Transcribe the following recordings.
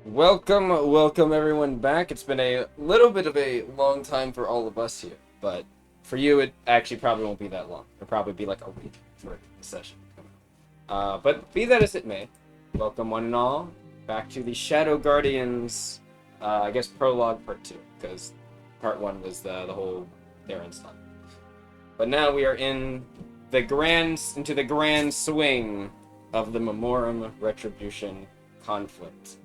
Welcome everyone back. It's been a little bit of a long time for all of us here, but for you it actually probably won't be that long. It'll probably be like a week for the session. But be that as it may, welcome one and all back to the Shadow Guardians, I guess prologue part 2, because part 1 was the whole Darren's time. But now we are into the grand swing of the Memorem Retribution conflict.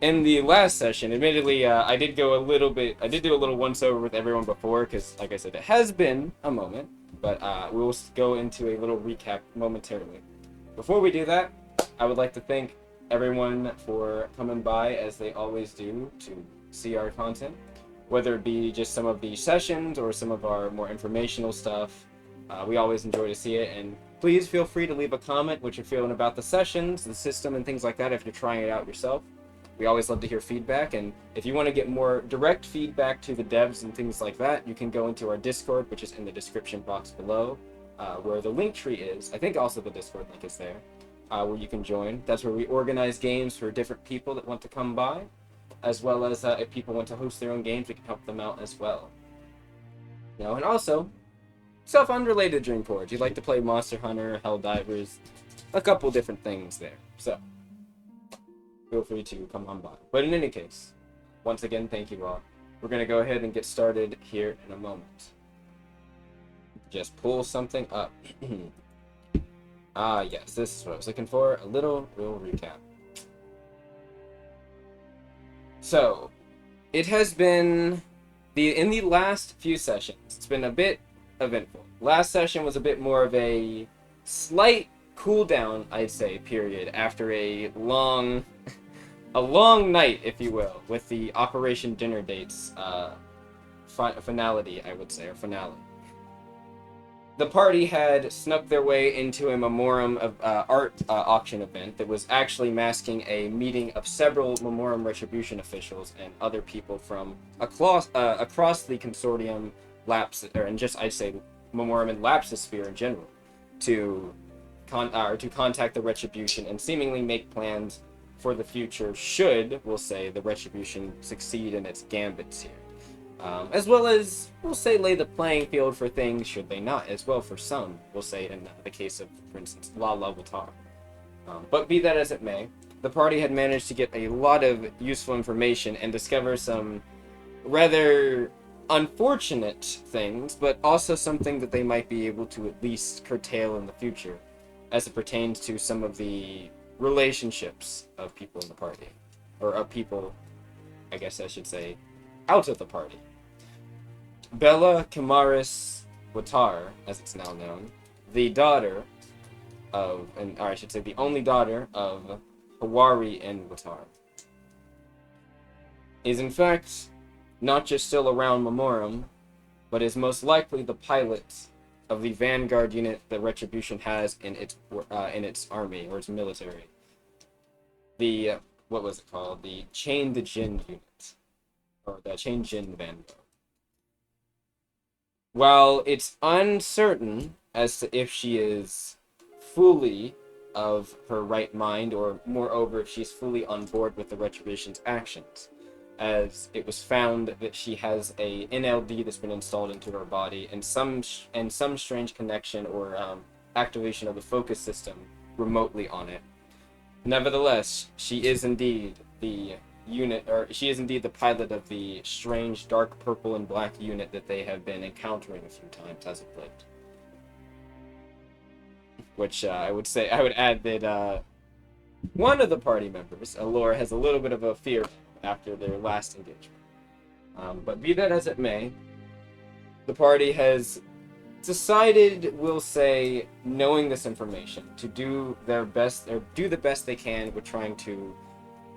In the last session, admittedly, I did do a little once-over with everyone before, because, like I said, it has been a moment, but we'll go into a little recap momentarily. Before we do that, I would like to thank everyone for coming by, as they always do, to see our content, whether it be just some of the sessions or some of our more informational stuff. We always enjoy to see it, and please feel free to leave a comment what you're feeling about the sessions, the system, and things like that if you're trying it out yourself. We always love to hear feedback, and if you want to get more direct feedback to the devs and things like that, you can go into our Discord, which is in the description box below, where the link tree is. I think also the Discord link is there, where you can join. That's where we organize games for different people that want to come by, as well as if people want to host their own games, we can help them out as well. And also, self-unrelated Dream Forge. You'd like to play Monster Hunter, Helldivers, a couple different things there. So feel free to come on by. But in any case, once again, thank you all. We're going to go ahead and get started here in a moment. Just pull something up. Yes, this is what I was looking for. A little real recap. So, it has been in the last few sessions, it's been a bit eventful. Last session was a bit more of a slight cool down, I'd say, period, after a long night, if you will, with the Operation Dinner Dates finality, I would say, or finale. The party had snuck their way into a Memorem of art auction event that was actually masking a meeting of several Memorem Retribution officials and other people from across the Consortium, Lapsus, and just, I'd say, Memorem and Lapsus sphere in general, to contact the Retribution and seemingly make plans for the future should, we'll say, the Retribution succeed in its gambits here. As well as, we'll say, lay the playing field for things should they not, as well for some, we'll say, in the case of, for instance, Lala Vatar. But be that as it may, the party had managed to get a lot of useful information and discover some rather unfortunate things, but also something that they might be able to at least curtail in the future, as it pertains to some of the relationships of people in the party, or of people, I guess I should say, out of the party. Bella Kimaris Watar, as it's now known, the daughter of, or I should say the only daughter of Hawari and Watar, is in fact not just still around Memorem, but is most likely the pilot of the vanguard unit that Retribution has in its army, or its military. The, what was it called? The Chain the Jin unit, or the Chain Jin vanguard. While it's uncertain as to if she is fully of her right mind, or moreover if she's fully on board with the Retribution's actions, as it was found that she has a NLD that's been installed into her body, and some strange connection or activation of the focus system remotely on it. Nevertheless, she is indeed the pilot of the strange dark purple and black unit that they have been encountering a few times as of late. Which I would add that one of the party members, Allure, has a little bit of a fear after their last engagement. But be that as it may, the party has decided, we'll say, knowing this information, to do their best, or do the best they can with trying to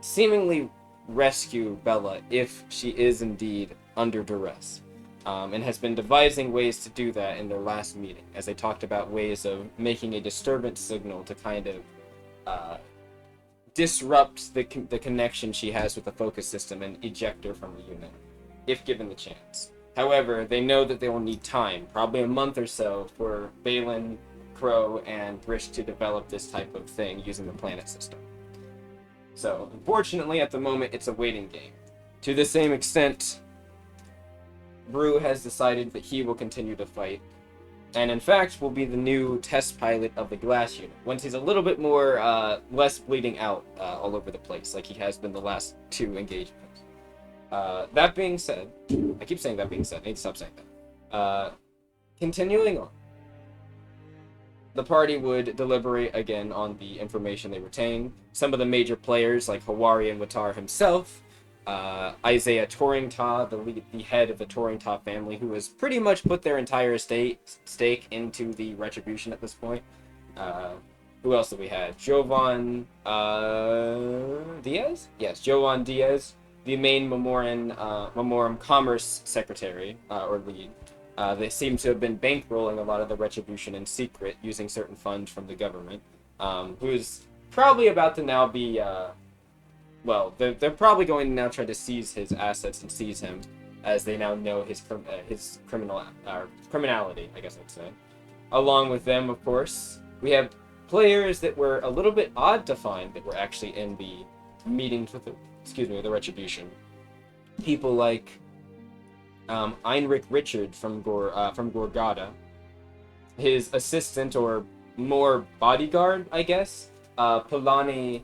seemingly rescue Bella if she is indeed under duress, and has been devising ways to do that in their last meeting, as they talked about ways of making a disturbance signal to kind of disrupt the connection she has with the focus system and eject her from the unit, if given the chance. However, they know that they will need time, probably a month or so, for Balin, Crow, and Brish to develop this type of thing using the planet system. So, unfortunately, at the moment, it's a waiting game. To the same extent, Brew has decided that he will continue to fight, and in fact will be the new test pilot of the glass unit, once he's a little bit more, less bleeding out all over the place, like he has been the last 2 engagements. That being said, I keep saying that being said, I need to stop saying that. Continuing on, the party would deliberate again on the information they retain. Some of the major players, like Hawari and Watar himself, Isaiah Torrington, the head of the Torrington family, who has pretty much put their entire stake into the retribution at this point. Who else did we have? Jovan Diaz? Yes, Jovan Diaz, the main Memorem Commerce Secretary, or lead. They seem to have been bankrolling a lot of the retribution in secret, using certain funds from the government, who is probably about to now be... well, they're probably going to now try to seize his assets and seize him, as they now know his criminality, I guess I'd say. Along with them, of course, we have players that were a little bit odd to find that were actually in the meetings with the Retribution. People like Heinrich Richard from Gorgata, his assistant or more bodyguard, I guess, Polani.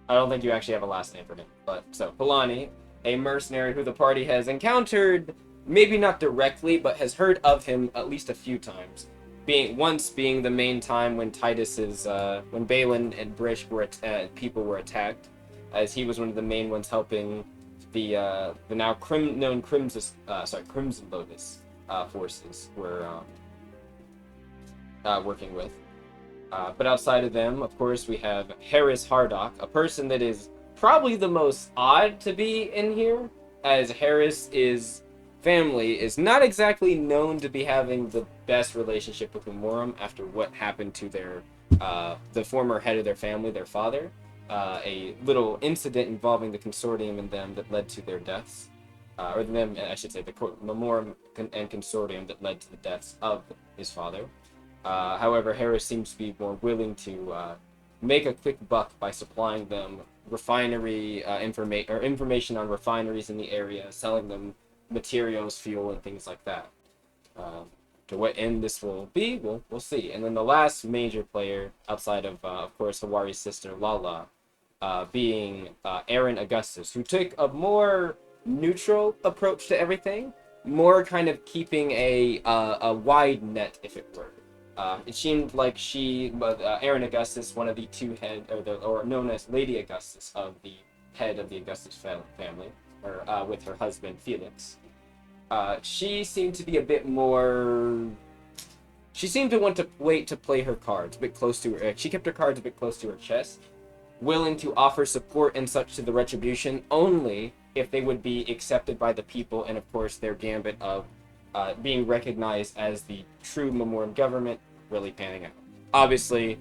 I don't think you actually have a last name for him, but so Polani, a mercenary who the party has encountered, maybe not directly, but has heard of him at least a few times. Being the main time when when Balin and Brish people were attacked, as he was one of the main ones helping the now known Crimson Lotus forces were working with. But outside of them, of course, we have Harris Hardock, a person that is probably the most odd to be in here, as Harris' family is not exactly known to be having the best relationship with Memorem after what happened to the former head of their family, their father. A little incident involving the Consortium and them that led to their deaths. Or them, I should say, the Memorem and Consortium that led to the deaths of his father. However, Harris seems to be more willing to make a quick buck by supplying them refinery information on refineries in the area, selling them materials, fuel, and things like that. To what end this will be, we'll see. And then the last major player, outside of course, Hawari's sister, Lala, being Aaron Augustus, who took a more neutral approach to everything, more kind of keeping a wide net, if it were. It seemed like Aaron Augustus, one of the 2 head, or known as Lady Augustus, of the head of the Augustus family, or with her husband Felix. She seemed to be a bit more. She seemed to want to wait to play her cards a bit close to her. She kept her cards a bit close to her chest, willing to offer support and such to the Retribution only if they would be accepted by the people, and of course their gambit of being recognized as the true Memorem government really panning out. Obviously,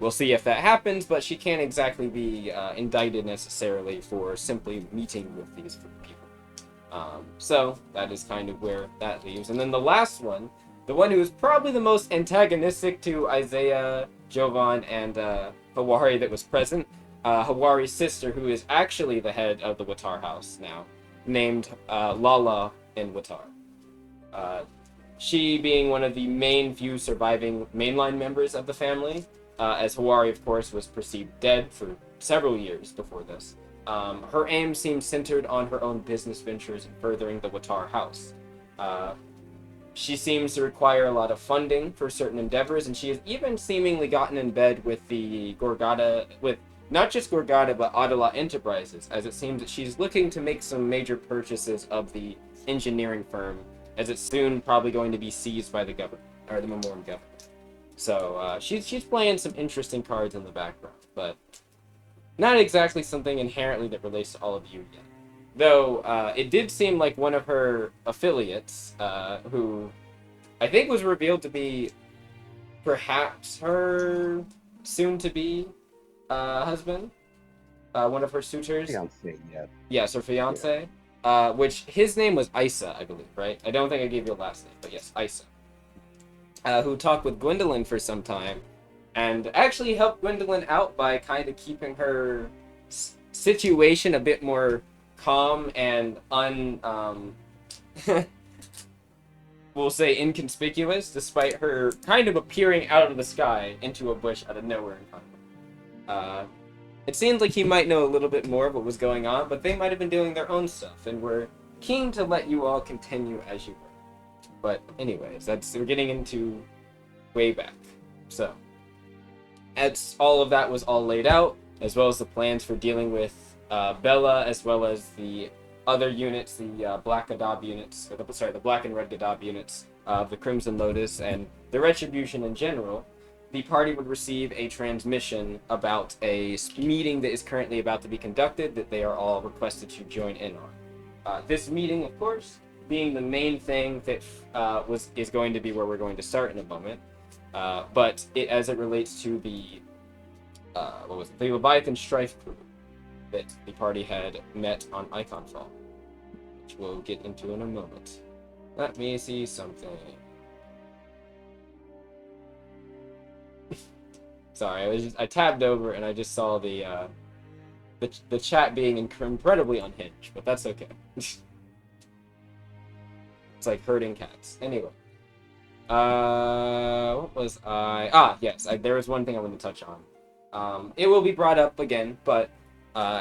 we'll see if that happens, but she can't exactly be indicted necessarily for simply meeting with these people. So that is kind of where that leaves. And then the last one, the one who is probably the most antagonistic to Isaiah, Jovan, and Hawari that was present, Hawari's sister, who is actually the head of the Watar house now, named Lala in Watar. She being one of the few surviving mainline members of the family, as Hawari, of course, was perceived dead for several years before this. Her aim seems centered on her own business ventures and furthering the Watar house. She seems to require a lot of funding for certain endeavors, and she has even seemingly gotten in bed with the with not just Gorgata, but Adala Enterprises, as it seems that she's looking to make some major purchases of the engineering firm, as it's soon probably going to be seized by the government, or the Memorem government. So she's playing some interesting cards in the background, but not exactly something inherently that relates to all of you yet. Though it did seem like one of her affiliates, who I think was revealed to be perhaps her soon-to-be husband, one of her suitors. Fiancé, yeah. Yes, her fiance. Yeah. Which his name was Isa, I believe, right? I don't think I gave you a last name, but yes, Isa. Who talked with Gwendolyn for some time, and actually helped Gwendolyn out by kind of keeping her situation a bit more calm and we'll say inconspicuous, despite her kind of appearing out of the sky into a bush out of nowhere in front of him. It seemed like he might know a little bit more of what was going on, but they might have been doing their own stuff, and were keen to let you all continue as you were. But anyways, we're getting into way back. So, as all of that was all laid out, as well as the plans for dealing with Bella, as well as the other units, the Black Gadab units, the Black and Red Gadab units of the Crimson Lotus, and the Retribution in general, the party would receive a transmission about a meeting that is currently about to be conducted that they are all requested to join in on. This meeting, of course, being the main thing that is going to be where we're going to start in a moment, but as it relates to the the Leviathan Strife crew that the party had met on Iconfall, which we'll get into in a moment. Let me see something. Sorry, I tabbed over and I just saw the chat being incredibly unhinged, but that's okay. It's like herding cats. Anyway, what was I? Yes, there was one thing I wanted to touch on. It will be brought up again, but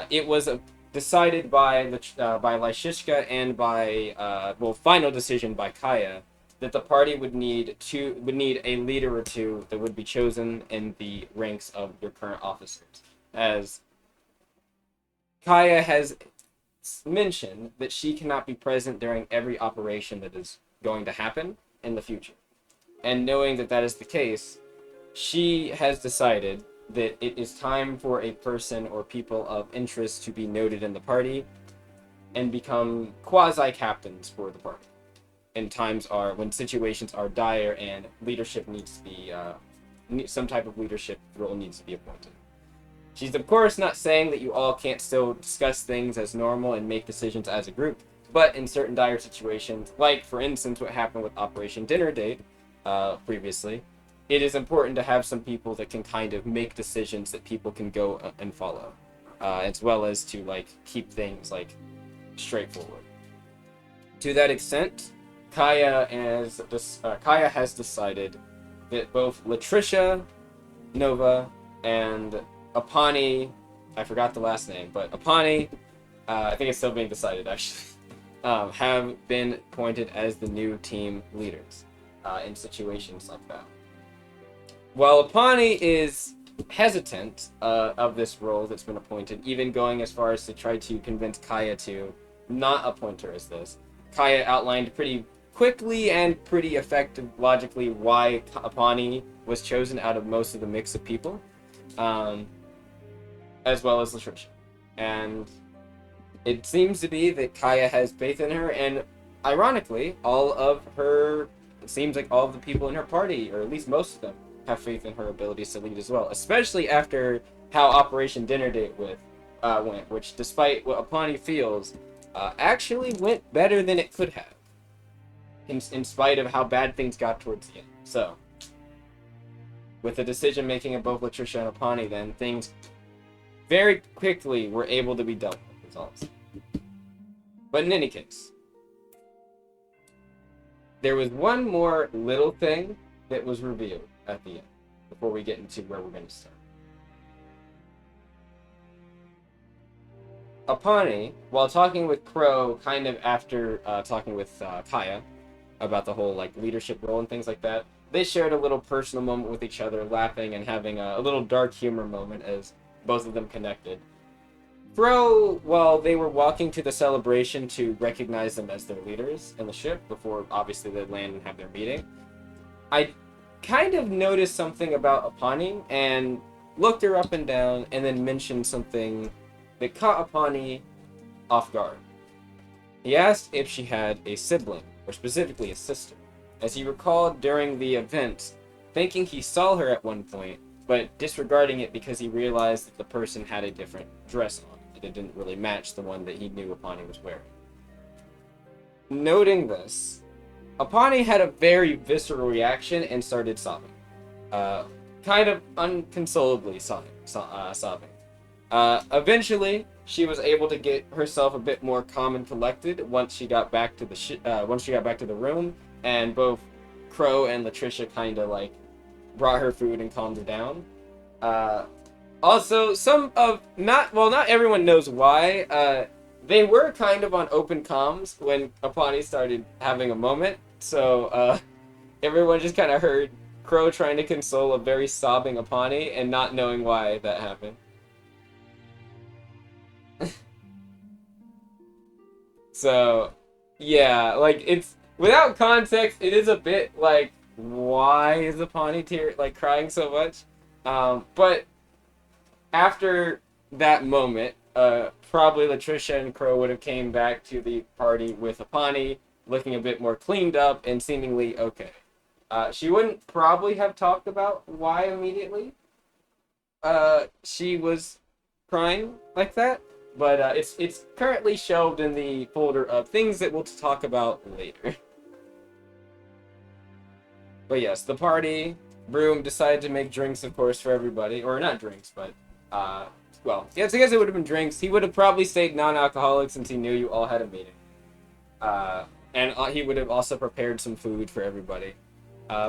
it was decided by Lyshishka and by final decision by Kaya that the party would need a leader or two that would be chosen in the ranks of your current officers, as Kaya has mentioned that she cannot be present during every operation that is going to happen in the future. And knowing that that is the case, she has decided that it is time for a person or people of interest to be noted in the party and become quasi-captains for the party when situations are dire and leadership needs to be some type of leadership role needs to be appointed. She's of course not saying that you all can't still discuss things as normal and make decisions as a group, but in certain dire situations, like for instance what happened with Operation Dinner Date previously, it is important to have some people that can kind of make decisions that people can go and follow, as well as to keep things straightforward. To that extent, Kaya has decided that both Latricia, Nova, and Apani, I forgot the last name, but Apani, I think it's still being decided actually, have been appointed as the new team leaders in situations like that. While Apani is hesitant of this role that's been appointed, even going as far as to try to convince Kaya to not appoint her as this, Kaya outlined pretty quickly and pretty effective logically why Apani was chosen out of most of the mix of people, as well as Latricia. And it seems to be that Kaya has faith in her, and ironically, it seems like all of the people in her party, or at least most of them, have faith in her abilities to lead as well, especially after how Operation Dinner Date went, which despite what Apani feels, actually went better than it could have, in spite of how bad things got towards the end. So, with the decision making of both Latricia and Apani, then things very quickly were able to be dealt with, is all I'm saying. But in any case, there was one more little thing that was revealed at the end, before we get into where we're going to start. Apani, while talking with Crow, kind of after talking with Kaya about the whole leadership role and things like that, they shared a little personal moment with each other, laughing and having a little dark humor moment as both of them connected. Crow, while they were walking to the celebration to recognize them as their leaders in the ship before obviously they land and have their meeting, I kind of noticed something about Apani and looked her up and down and then mentioned something that caught Apani off guard. He asked if she had a sibling, or specifically a sister, as he recalled during the event, thinking he saw her at one point, but disregarding it because he realized that the person had a different dress on. It didn't really match the one that he knew Apani was wearing. Noting this, Apani had a very visceral reaction and started sobbing. Kind of unconsolably sobbing. Eventually, she was able to get herself a bit more calm and collected once she got back to the room, and both Crow and Latricia kind of like brought her food and calmed her down. Uh, Also, not everyone knows why. They were kind of on open comms when Apani started having a moment, so everyone just kind of heard Crow trying to console a very sobbing Apani and not knowing why that happened. So, yeah, like it's without context, it is a bit like why is Apani crying so much? But after that moment, probably Latricia and Crow would have came back to the party with Apani, looking a bit more cleaned up and seemingly okay. She wouldn't probably have talked about why immediately she was crying like that, but it's currently shelved in the folder of things that we'll talk about later. But yes, the party, Broom decided to make drinks, of course, for everybody. Or not drinks, but, well, yes, I guess it would have been drinks. He would have probably stayed non-alcoholic since he knew you all had a meeting. And he would have also prepared some food for everybody.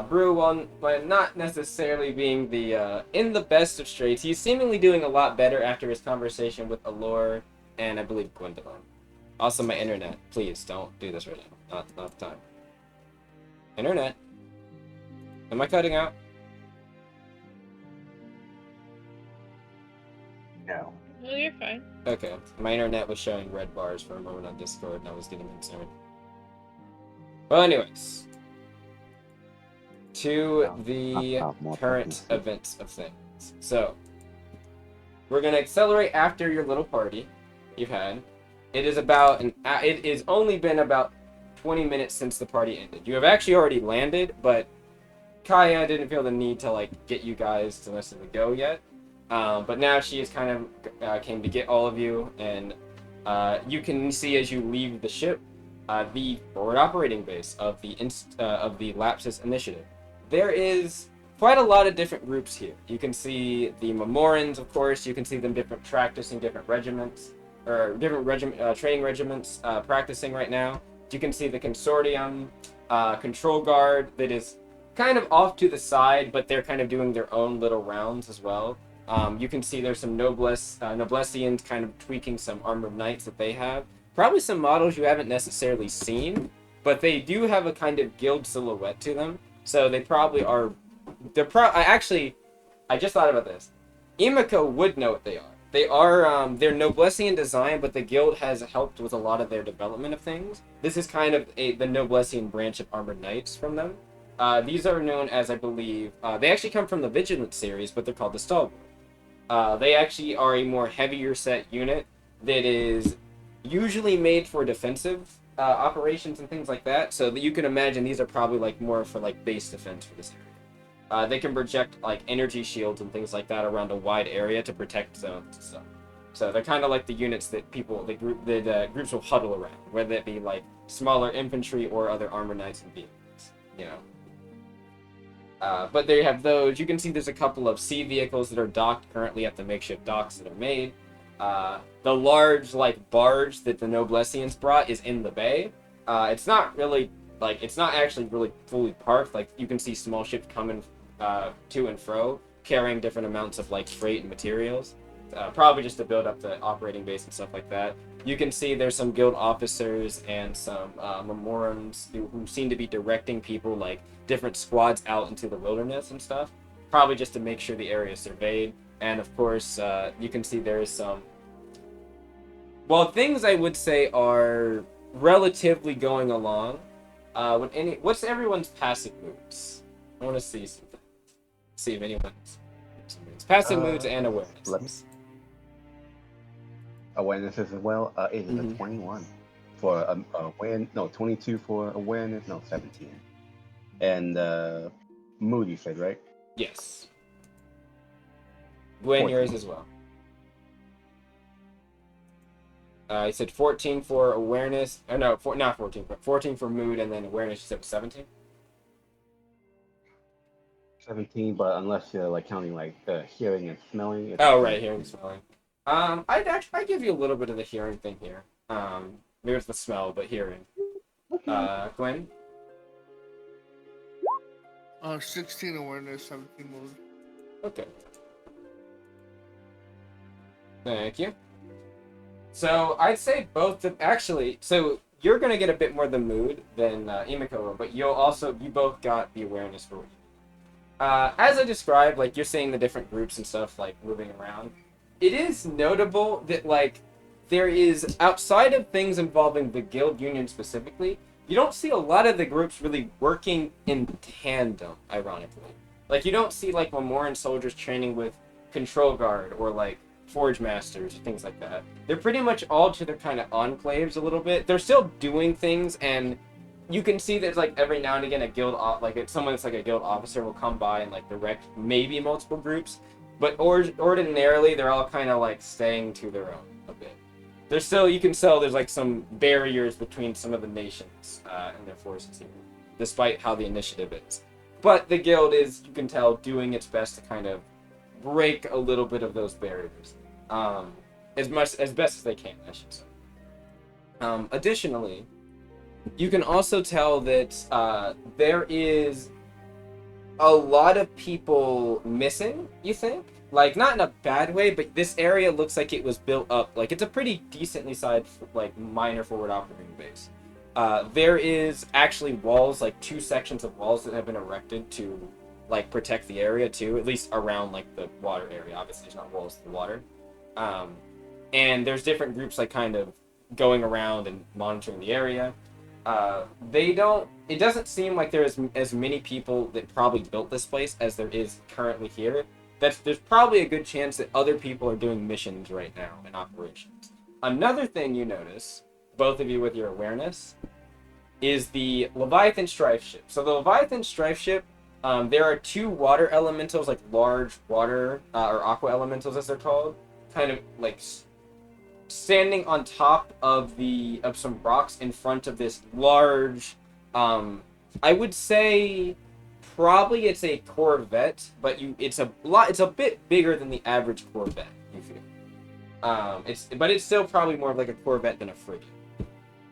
Brew, while not necessarily being in the best of straits, he's seemingly doing a lot better after his conversation with Allure and I believe Gwendolyn. Also, my internet. Please, don't do this right now. Not the time. Internet. Am I cutting out? No. No, you're fine. Okay. My internet was showing red bars for a moment on Discord and I was getting concerned. Well, anyways. To the current events of things. So, we're going to accelerate after your little party you've had. It is only been about 20 minutes since the party ended. You have actually already landed, but Kaya didn't feel the need to like get you guys to necessarily go yet, but now she is kind of came to get all of you, and you can see as you leave the ship the forward operating base of the Lapsus initiative. There is quite a lot of different groups here. You can see the Memorens, of course. You can see them practicing different regiments or different training regiments practicing right now. You can see the Consortium Control Guard that is kind of off to the side, but they're kind of doing their own little rounds as well. You can see there's some Noblessians kind of tweaking some armored knights that they have. Probably some models you haven't necessarily seen, but they do have a kind of guild silhouette to them. So they probably are. I just thought about this. Imiko would know what they are. They're Noblessian design, but the guild has helped with a lot of their development of things. This is kind of the Noblessian branch of armored knights from them. These are known as, I believe, they actually come from the Vigilant series, but they're called the Stalwart. They actually are a more heavier set unit that is usually made for defensive operations and things like that. So that you can imagine these are probably like more for like base defense for this area. They can project like energy shields and things like that around a wide area to protect zones and stuff. So they're kind of like the units that groups will huddle around, whether it be like smaller infantry or other armored knights and vehicles. You know. But they have those. You can see there's a couple of sea vehicles that are docked currently at the makeshift docks that are made. The large barge that the Noblessians brought is in the bay. It's not actually really fully parked. Like you can see small ships coming to and fro, carrying different amounts of freight and materials. Probably just to build up the operating base and stuff like that. You can see there's some guild officers and some Memorems who seem to be directing people different squads out into the wilderness and stuff. Probably just to make sure the area is surveyed. And of course, you can see there is some... Well, things I would say are relatively going along. What's everyone's passive moods? I want to see something. See if anyone's... Passive moods and awareness. Awareness as well. It is a 21 for awareness. No, 22 for awareness. No, 17. And mood, you said, right? Yes. Gwen, yours as well. I said 14 for awareness. Oh, no, not 14, but 14 for mood, and then awareness, you said 17? 17, but unless you're counting hearing and smelling. Oh, right, hearing and smelling. I'd give you a little bit of the hearing thing here. There's the smell, but hearing. Okay. Gwen? 16 awareness, 17 mood. Okay. Thank you. So I'd say both of actually. So you're gonna get a bit more the mood than Imiko, but you both got the awareness for. As I described, like you're seeing the different groups and stuff like moving around. It is notable that like there is outside of things involving the guild union specifically, you don't see a lot of the groups really working in tandem. Ironically, like you don't see like Memorem soldiers training with control guard or like forge masters or things like that. They're pretty much all to their kind of enclaves a little bit. They're still doing things, and you can see there's like every now and again a guild someone that's like a guild officer will come by and like direct maybe multiple groups, but ordinarily they're all kind of like staying to their own a bit. There's still, you can tell there's like some barriers between some of the nations and their forces here, despite how the initiative is. But the guild is, you can tell, doing its best to kind of break a little bit of those barriers, as best as they can, I should say. Additionally, you can also tell that there is a lot of people missing, you think? Like, not in a bad way, but this area looks like it was built up. Like, it's a pretty decently sized, like, minor forward operating base. There is actually walls, like 2 sections of walls that have been erected to, like, protect the area, too. At least around, like, the water area. Obviously, there's not walls to the water. And there's different groups, like, kind of going around and monitoring the area. It doesn't seem like there's as many people that probably built this place as there is currently here. There's probably a good chance that other people are doing missions right now in operations. Another thing you notice, both of you with your awareness, is the Leviathan Strife ship. So the Leviathan Strife ship, there are 2 water elementals, like large water, or aqua elementals as they're called, kind of like standing on top of some rocks in front of this large, I would say probably it's a Corvette, but it's a bit bigger than the average Corvette, you feel. But it's still probably more like a Corvette than a frigate.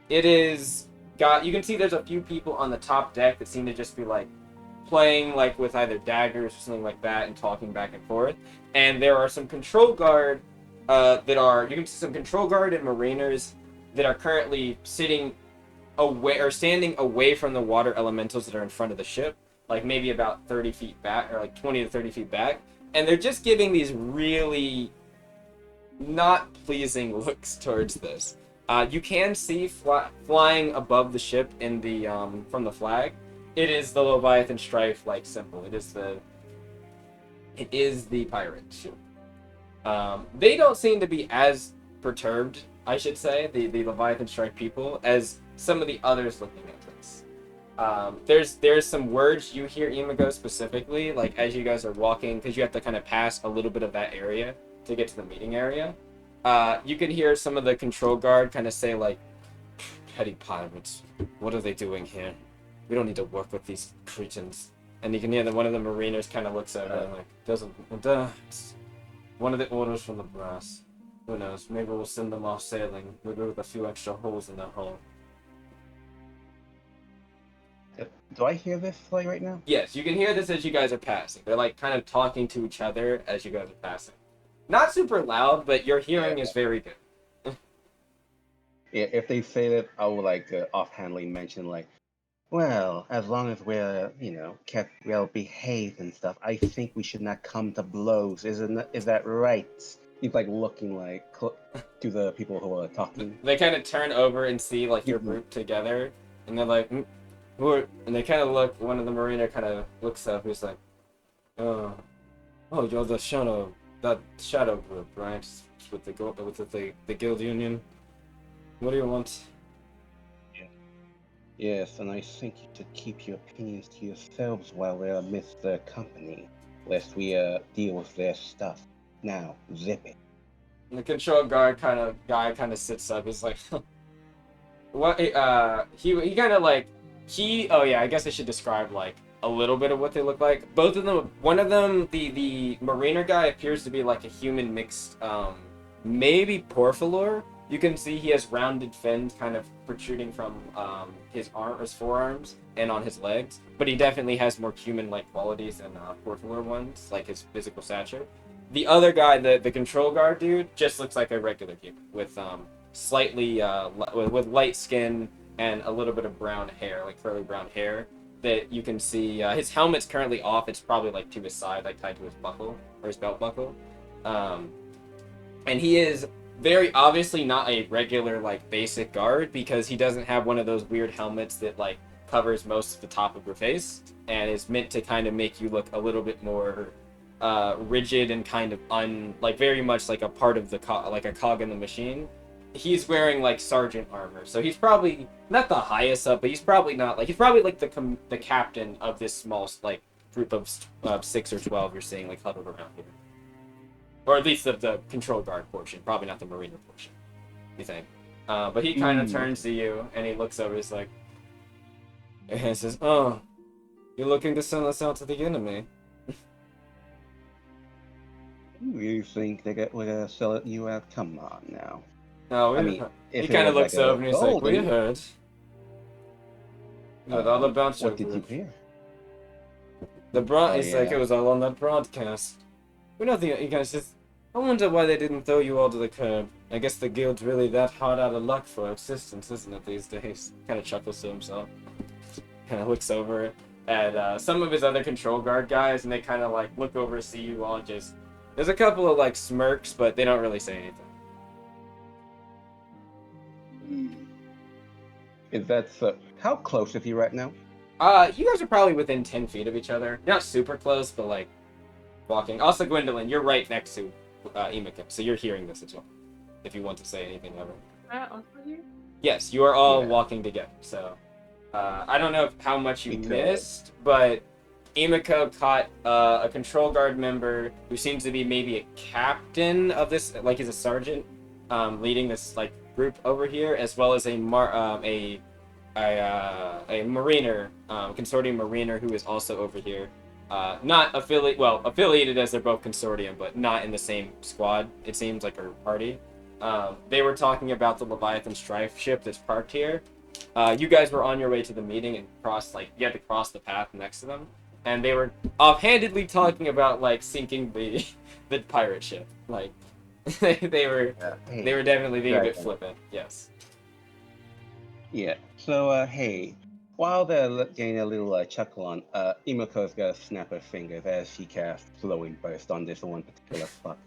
You can see there's a few people on the top deck that seem to just be like playing like with either daggers or something like that and talking back and forth. And there are some control guard you can see some control guard and mariners that are currently sitting away or standing away from the water elementals that are in front of the ship, like maybe about 30 feet back or like 20 to 30 feet back, and they're just giving these really not pleasing looks towards this. You can see flying above the ship in the from the flag, it is the Leviathan Strife like symbol. It is the pirate ship. They don't seem to be as perturbed, I should say, the Leviathan Strike people, as some of the others looking at this. There's some words you hear Imago specifically, like as you guys are walking, because you have to kind of pass a little bit of that area to get to the meeting area. You can hear some of the control guard kind of say like, "Petty pirates, what are they doing here? We don't need to work with these cretins." And you can hear that one of the mariners kind of looks over and like, it's one of the orders from the brass. Who knows? Maybe we'll send them off sailing, maybe with a few extra holes in their hull. Do I hear this like right now? Yes, you can hear this as you guys are passing. They're like kind of talking to each other as you guys are passing. Not super loud, but your hearing is very good. Yeah, if they say that, I would like offhandedly mention like, well, as long as we're, kept well behaved and stuff, I think we should not come to blows. Is that right? He's like looking like to the people who are talking. They kind of turn over and see like your group together, and they're like, who are? And they kind of look. One of the mariner kind of looks up. He's like, oh, you're the shadow group, right? With the guild union. What do you want? Yes, and I think you should keep your opinions to yourselves while we're amidst their company, lest we deal with their stuff. Now, zip it. And the control guard guy kind of sits up. He's like, what? He kind of like oh yeah, I guess I should describe like a little bit of what they look like. Both of them. One of them, the mariner guy appears to be like a human mixed maybe Porphyllor. You can see he has rounded fins kind of protruding from his forearms and on his legs, but he definitely has more human-like qualities than Porphyllor ones, like his physical stature. The other guy, the control guard dude, just looks like a regular human with slightly with light skin and a little bit of brown hair, like curly brown hair. That you can see his helmet's currently off. It's probably like to his side, like tied to his buckle or his belt buckle. And he is very obviously not a regular like basic guard because he doesn't have one of those weird helmets that like covers most of the top of your face and is meant to kind of make you look a little bit more rigid and kind of like very much like a part of the like a cog in the machine. He's wearing like sergeant armor, so he's probably not the highest up, but he's probably not like he's probably like the captain of this small like group of 6 or 12 you're seeing like huddled around here. Or at least of the control guard portion, probably not the mariner portion, you think. But he kind of turns to you, and he looks over, he's like, and he says, "Oh, you're looking to send us out to the enemy." You think we're gonna sell it you out? Come on now. No, I mean, he kind of looks over and he's like, "We heard. We heard all about your what did you group." hear? He's like, "It was all on that broadcast." We know he kind of says, "I wonder why they didn't throw you all to the curb. I guess the guild's really that hard out of luck for existence, isn't it, these days?" Kind of chuckles to himself. Kind of looks over at some of his other control guard guys, and they kind of like look over to see you all. Just there's a couple of like smirks, but they don't really say anything. Is that so? How close is he right now? You guys are probably within 10 feet of each other. Not super close, but like walking. Also, Gwendolyn, you're right next to Emika, so you're hearing this as well. If you want to say anything ever. Also here? Yes, you are all walking together. So I don't know how much you missed, but Emika caught a control guard member who seems to be maybe a captain of this, like he's a sergeant, leading this like group over here, as well as a mariner, consortium mariner who is also over here. Not affiliated as they're both consortium, but not in the same squad, it seems like, or party. They were talking about the Leviathan Strife ship that's parked here. You guys were on your way to the meeting and you had to cross the path next to them. And they were offhandedly talking about like sinking the pirate ship. Like they were definitely being a bit flippant. Yes. Yeah. So hey, while they're getting a little chuckle on, Emiko's gonna snap her fingers as she casts Flowing Burst on this one particular spot.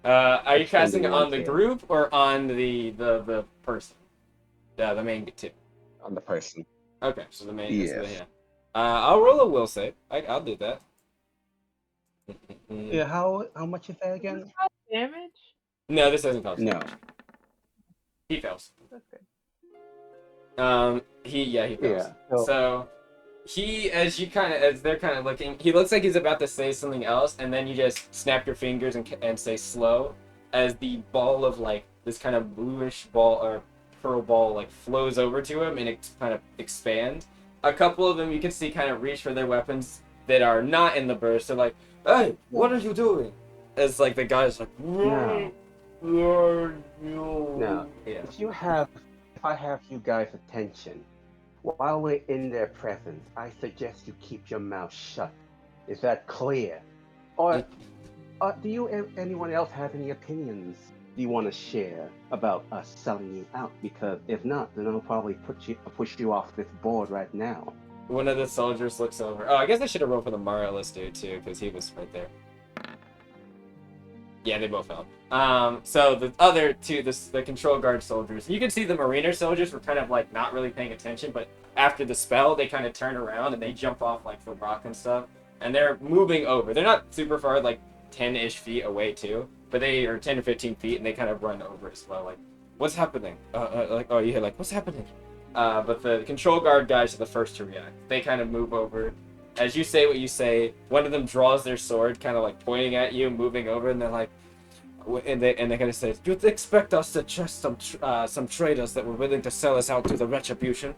Are you casting it on the group or on the person? The main two. On the person. Okay, so the main. Yes. Yeah. I'll roll a will save. I'll do that. Yeah. How much is that again? Does this cause damage? No, this doesn't cause No. damage. He fails. That's good. He fails. Yeah. So as they're kind of looking, he looks like he's about to say something else, and then you just snap your fingers and say slow, as the ball of like this kind of bluish ball or pearl ball like flows over to him and it kind of expands. A couple of them you can see kind of reach for their weapons that are not in the burst. They're like, "Hey, what are you doing?" As like the guy's like, No. Yeah. If I have you guys' attention, while we're in their presence, I suggest you keep your mouth shut. Is that clear? Or do anyone else have any opinions you want to share about us selling you out? Because if not, then I'll probably push you off this board right now. One of the soldiers looks over. Oh, I guess I should have rolled for the Moralist dude too, because he was right there. Yeah, they both failed. So the other two, the control guard soldiers, you can see the mariner soldiers were kind of like not really paying attention, but after the spell, they kind of turn around and they jump off like the rock and stuff, and they're moving over. They're not super far, like 10-ish feet away too, but they are 10 or 15 feet, and they kind of run over as well. Like, what's happening? What's happening? But the control guard guys are the first to react. They kind of move over. As you say what you say, one of them draws their sword, kind of like pointing at you, moving over, and they're like, and they kind of say, "You'd expect us to trust some traders that were willing to sell us out to the retribution?"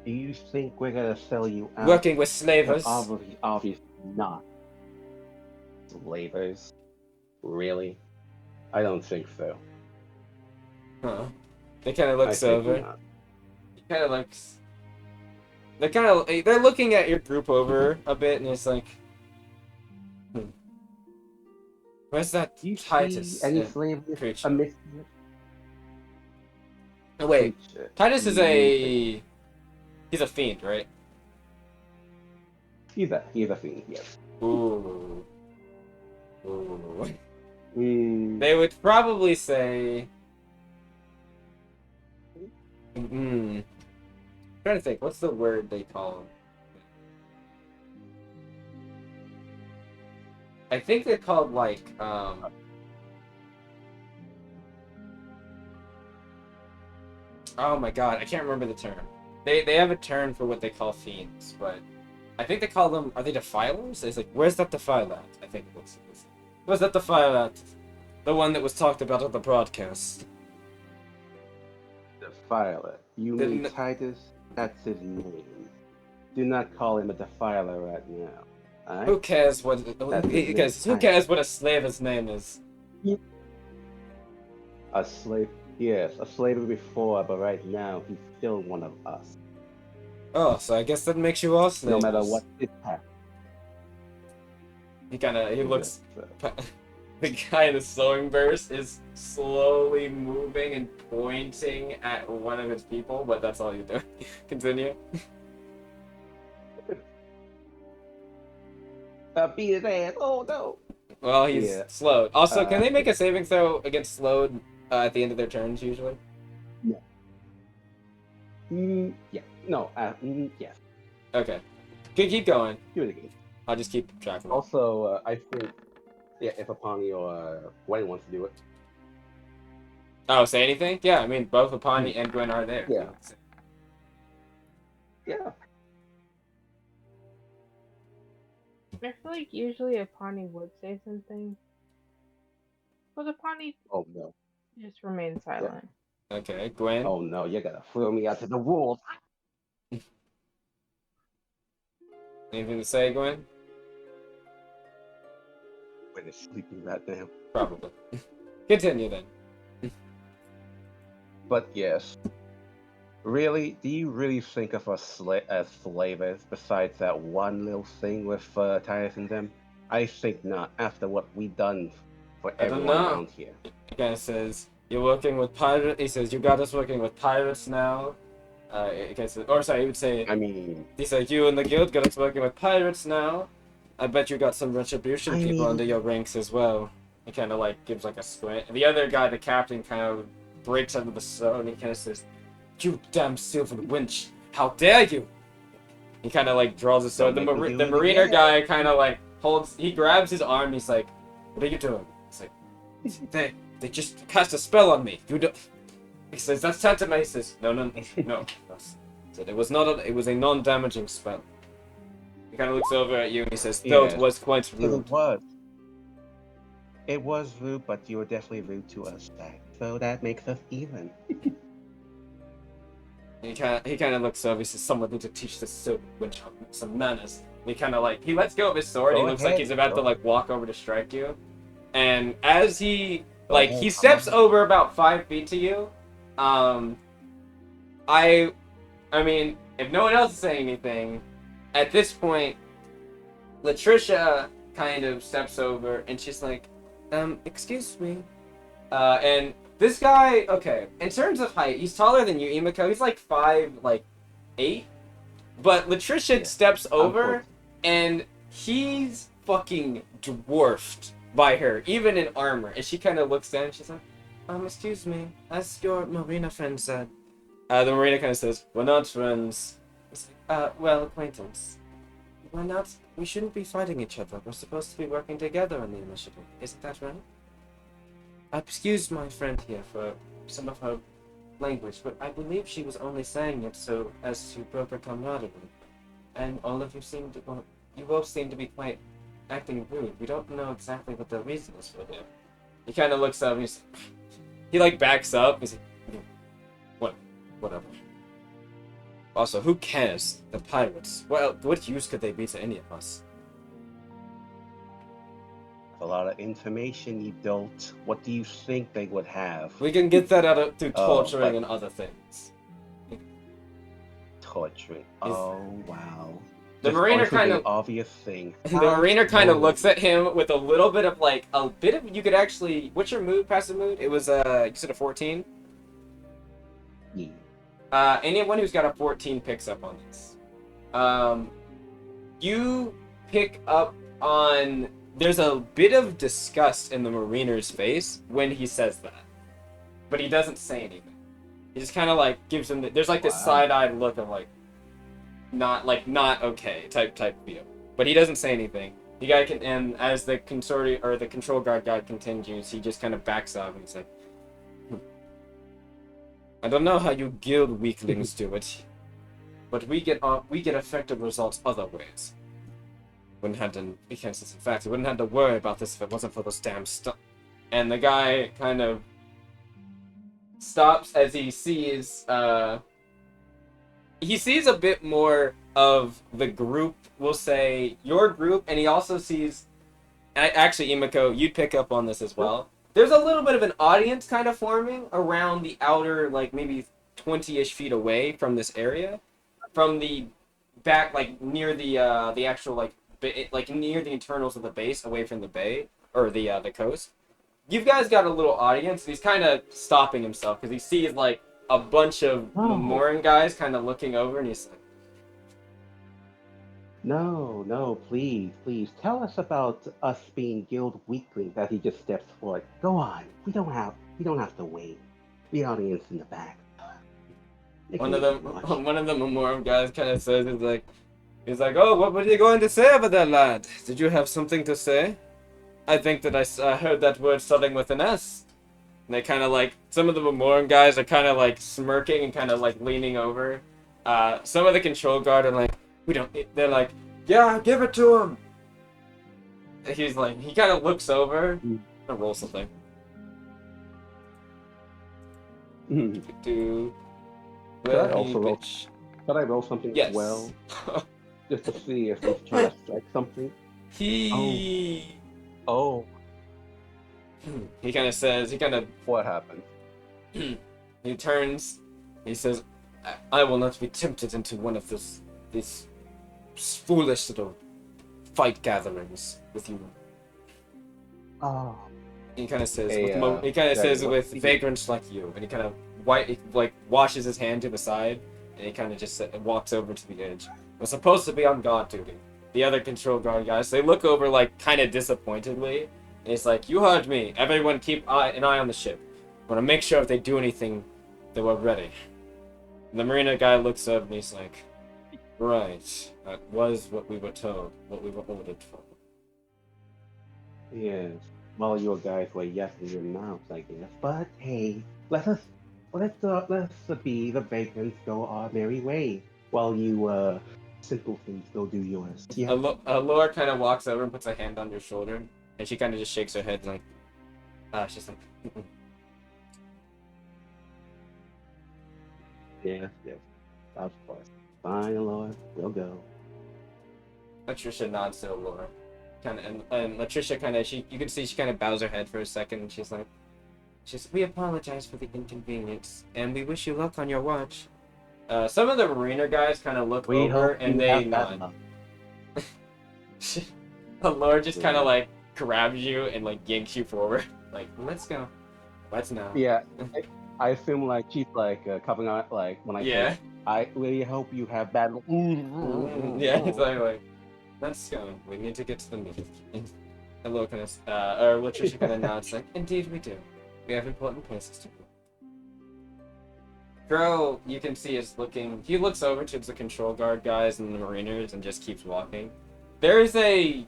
Do you think we're gonna sell you out? Working with slavers. Obviously not. Slavers. Really? I don't think so. Huh. They kind of I looks think over. not. He kind of looks. They're looking at your group over a bit, and it's like, hmm. Where's that Do you see Titus any slavery creature? amidst it? Oh, wait, Creature. Titus is You he's a fiend, right? think he's a fiend, yes. Ooh. Ooh. Mm, They would probably say. Hmm. Trying to think, what's the word they call him? I think they're called like oh my god, I can't remember the term. They have a term for what they call fiends, but I think they call them, are they defilers? It's like, where's that defiler at? I think it was. Where's that defiler at? The one that was talked about on the broadcast. Defiler. You mean The, Titus? That's his name. Do not call him a defiler right now. who Alright? cares what That's his name, guys, who Titus. cares what a slave's name is? A slave? Yes, a slave before, but right now he's still one of us. Oh, so I guess that makes you all No slavers. matter what his past. He looks. So, The guy in the sewing burst is slowly moving and pointing at one of his people, but that's all you do. Continue. beat his ass. Oh no. Well, he's Yeah. slowed. Also, can they make Yeah. a saving throw against slowed at the end of their turns usually? Yeah. No. Yes. Okay. Keep going. Do it again. I'll just keep track of it. Also, I think, yeah, if Apani or Gwen wants to do it. Oh, say anything? Yeah, I mean, both Apani and Gwen are there. Yeah. Yeah. I feel like usually a Pawnee would say something, but a Pawnee Oh no. just remains silent. Okay, Gwen. Oh no, you're gonna throw me out to the wolves. Anything to say, Gwen? Gwen is sleeping right now. Probably. Continue then. But yes. Really, do you really think of us as slavers besides that one little thing with Titus and them? I think not, after what we done for I don't everyone know. around here. The guy says, you're working with pirates. He says, you got us working with pirates now. He would say, I mean, he said, you and the guild got us working with pirates now. I bet you got some retribution people under your ranks as well. He kind of like gives like a squint. And the other guy, the captain, kind of breaks under the stone and he kind of says, you damn silver winch, how dare you! He kind of like draws his sword. Don't The, make me do the it mariner again. guy kind of like he grabs his arm. He's like, what are you doing? He's like, they just cast a spell on me. You don't. He says, that's tantamount. He says, no. He said, it was a non-damaging spell. He kind of looks over at you and he says, though it was quite rude. It was rude, but you were definitely rude to us back. So that makes us even. He kind of looks over. He says, someone need to teach this silver winch some manners. And he kind of like, he lets go of his sword. Go He looks like ahead. he's about to like walk over to strike you. And as he ahead, he steps over about 5 feet to you, I mean, if no one else is saying anything, at this point, Latricia kind of steps over and she's like, excuse me. And this guy, okay, in terms of height, he's taller than you, Imiko. He's like 5'8". But Latricia steps over and he's fucking dwarfed by her, even in armor. And she kind of looks down and she's like, excuse me, as your marina friend said. The marina kind of says, we're not friends. Well, acquaintance. We're not, we shouldn't be fighting each other. We're supposed to be working together on the initiative. Isn't that right? Excuse my friend here for some of her language, but I believe she was only saying it so as to broker camaraderie. And all of you seem to, well, you both seem to be quite acting rude. We don't know exactly what the reason is for it. He kind of looks up and he like backs up. He's like, whatever. Also, who cares? The pirates. Well, what use could they be to any of us? A lot of information, you dolt. What do you think they would have? We can get that out of through Oh, torturing but- and other things. Torturing. Is- Oh, wow. The Just Mariner answer kind the of obvious thing. the Mariner kind of How looks at him with a little bit of like a bit of you could actually. What's your mood? Passive mood? It was you said a 14. Yeah. Anyone who's got a 14 picks up on this. You pick up on there's a bit of disgust in the Mariner's face when he says that, but he doesn't say anything. He just kind of like gives him. There's like this Wow. side-eyed look of like, not okay type feel, but he doesn't say anything. The guy can, and as the consortium or the control guard guy continues, he just kind of backs up and he's like, I don't know how you guild weaklings do it, but we get effective results other ways. Wouldn't have to, because in fact, we wouldn't have to worry about this if it wasn't for those damn stuff. And the guy kind of stops as he sees a bit more of the group, we'll say your group, and he also sees, actually Imiko, you'd pick up on this as well. There's a little bit of an audience kind of forming around the outer, like maybe 20-ish feet away from this area, from the back, like near the actual like near the internals of the base, away from the bay or the coast. You guys got a little audience, and he's kind of stopping himself because he sees like a bunch of Memorem guys kind of looking over, and he's like, No, please. Tell us about us being guild weaklings as he just steps forward. Go on. We don't have to wait. The audience in the back. They one can of watch. the Memorem guys kind of says, he's like, oh, what were you going to say about that lad? Did you have something to say? I think that I heard that word starting with an S. And they kind of like, some of the Memorem guys are kind of like smirking and kind of like leaning over. Some of the control guard are like, they're like, yeah, give it to him. He's like, he kind of looks over and rolls something. Could I also roll? Could I roll something Yes. as well? Just to see if he's trying to strike something? Oh. He kind of What happened? he turns, he says, I will not be tempted into one of these foolish little fight gatherings with you. Oh. He kind of says, Hey, with vagrants like you, and he kind of washes his hand to the side, and he kind of just walks over to the edge. We're supposed to be on guard duty. The other control guard guys, they look over like kind of disappointedly, and he's like, you heard me. Everyone keep an eye on the ship. I want to make sure if they do anything, that we're ready. And the Marina guy looks up and he's like, right, that was what we were told, what we were ordered for. Yes. Well, your guys were yes in your mouths, I guess. But hey, let's be the vagrants go our merry way while you simpletons go do yours. Yeah. Laura kind of walks over and puts a hand on your shoulder, and she kind of just shakes her head like, she's like, mm-mm. Yes. Of course. Fine, Lord. We'll go. Latricia nods to Laura. And Latricia kind of, you can see she kind of bows her head for a second, and she's like, we apologize for the inconvenience, and we wish you luck on your watch. Some of the Mariner guys kind of look over, and they nod. Laura just kind of like grabs you and like yanks you forward, like, let's go. Let's now. Yeah. I assume like she's like coming out like when I say, I really hope you have bad. Yeah, it's like, let's go. We need to get to the meeting. And Laura kind of, or Latricia kind of nods like, indeed we do. We have important places to go. Crow, you can see, is looking. He looks over to the control guard guys and the Mariners and just keeps walking. There is a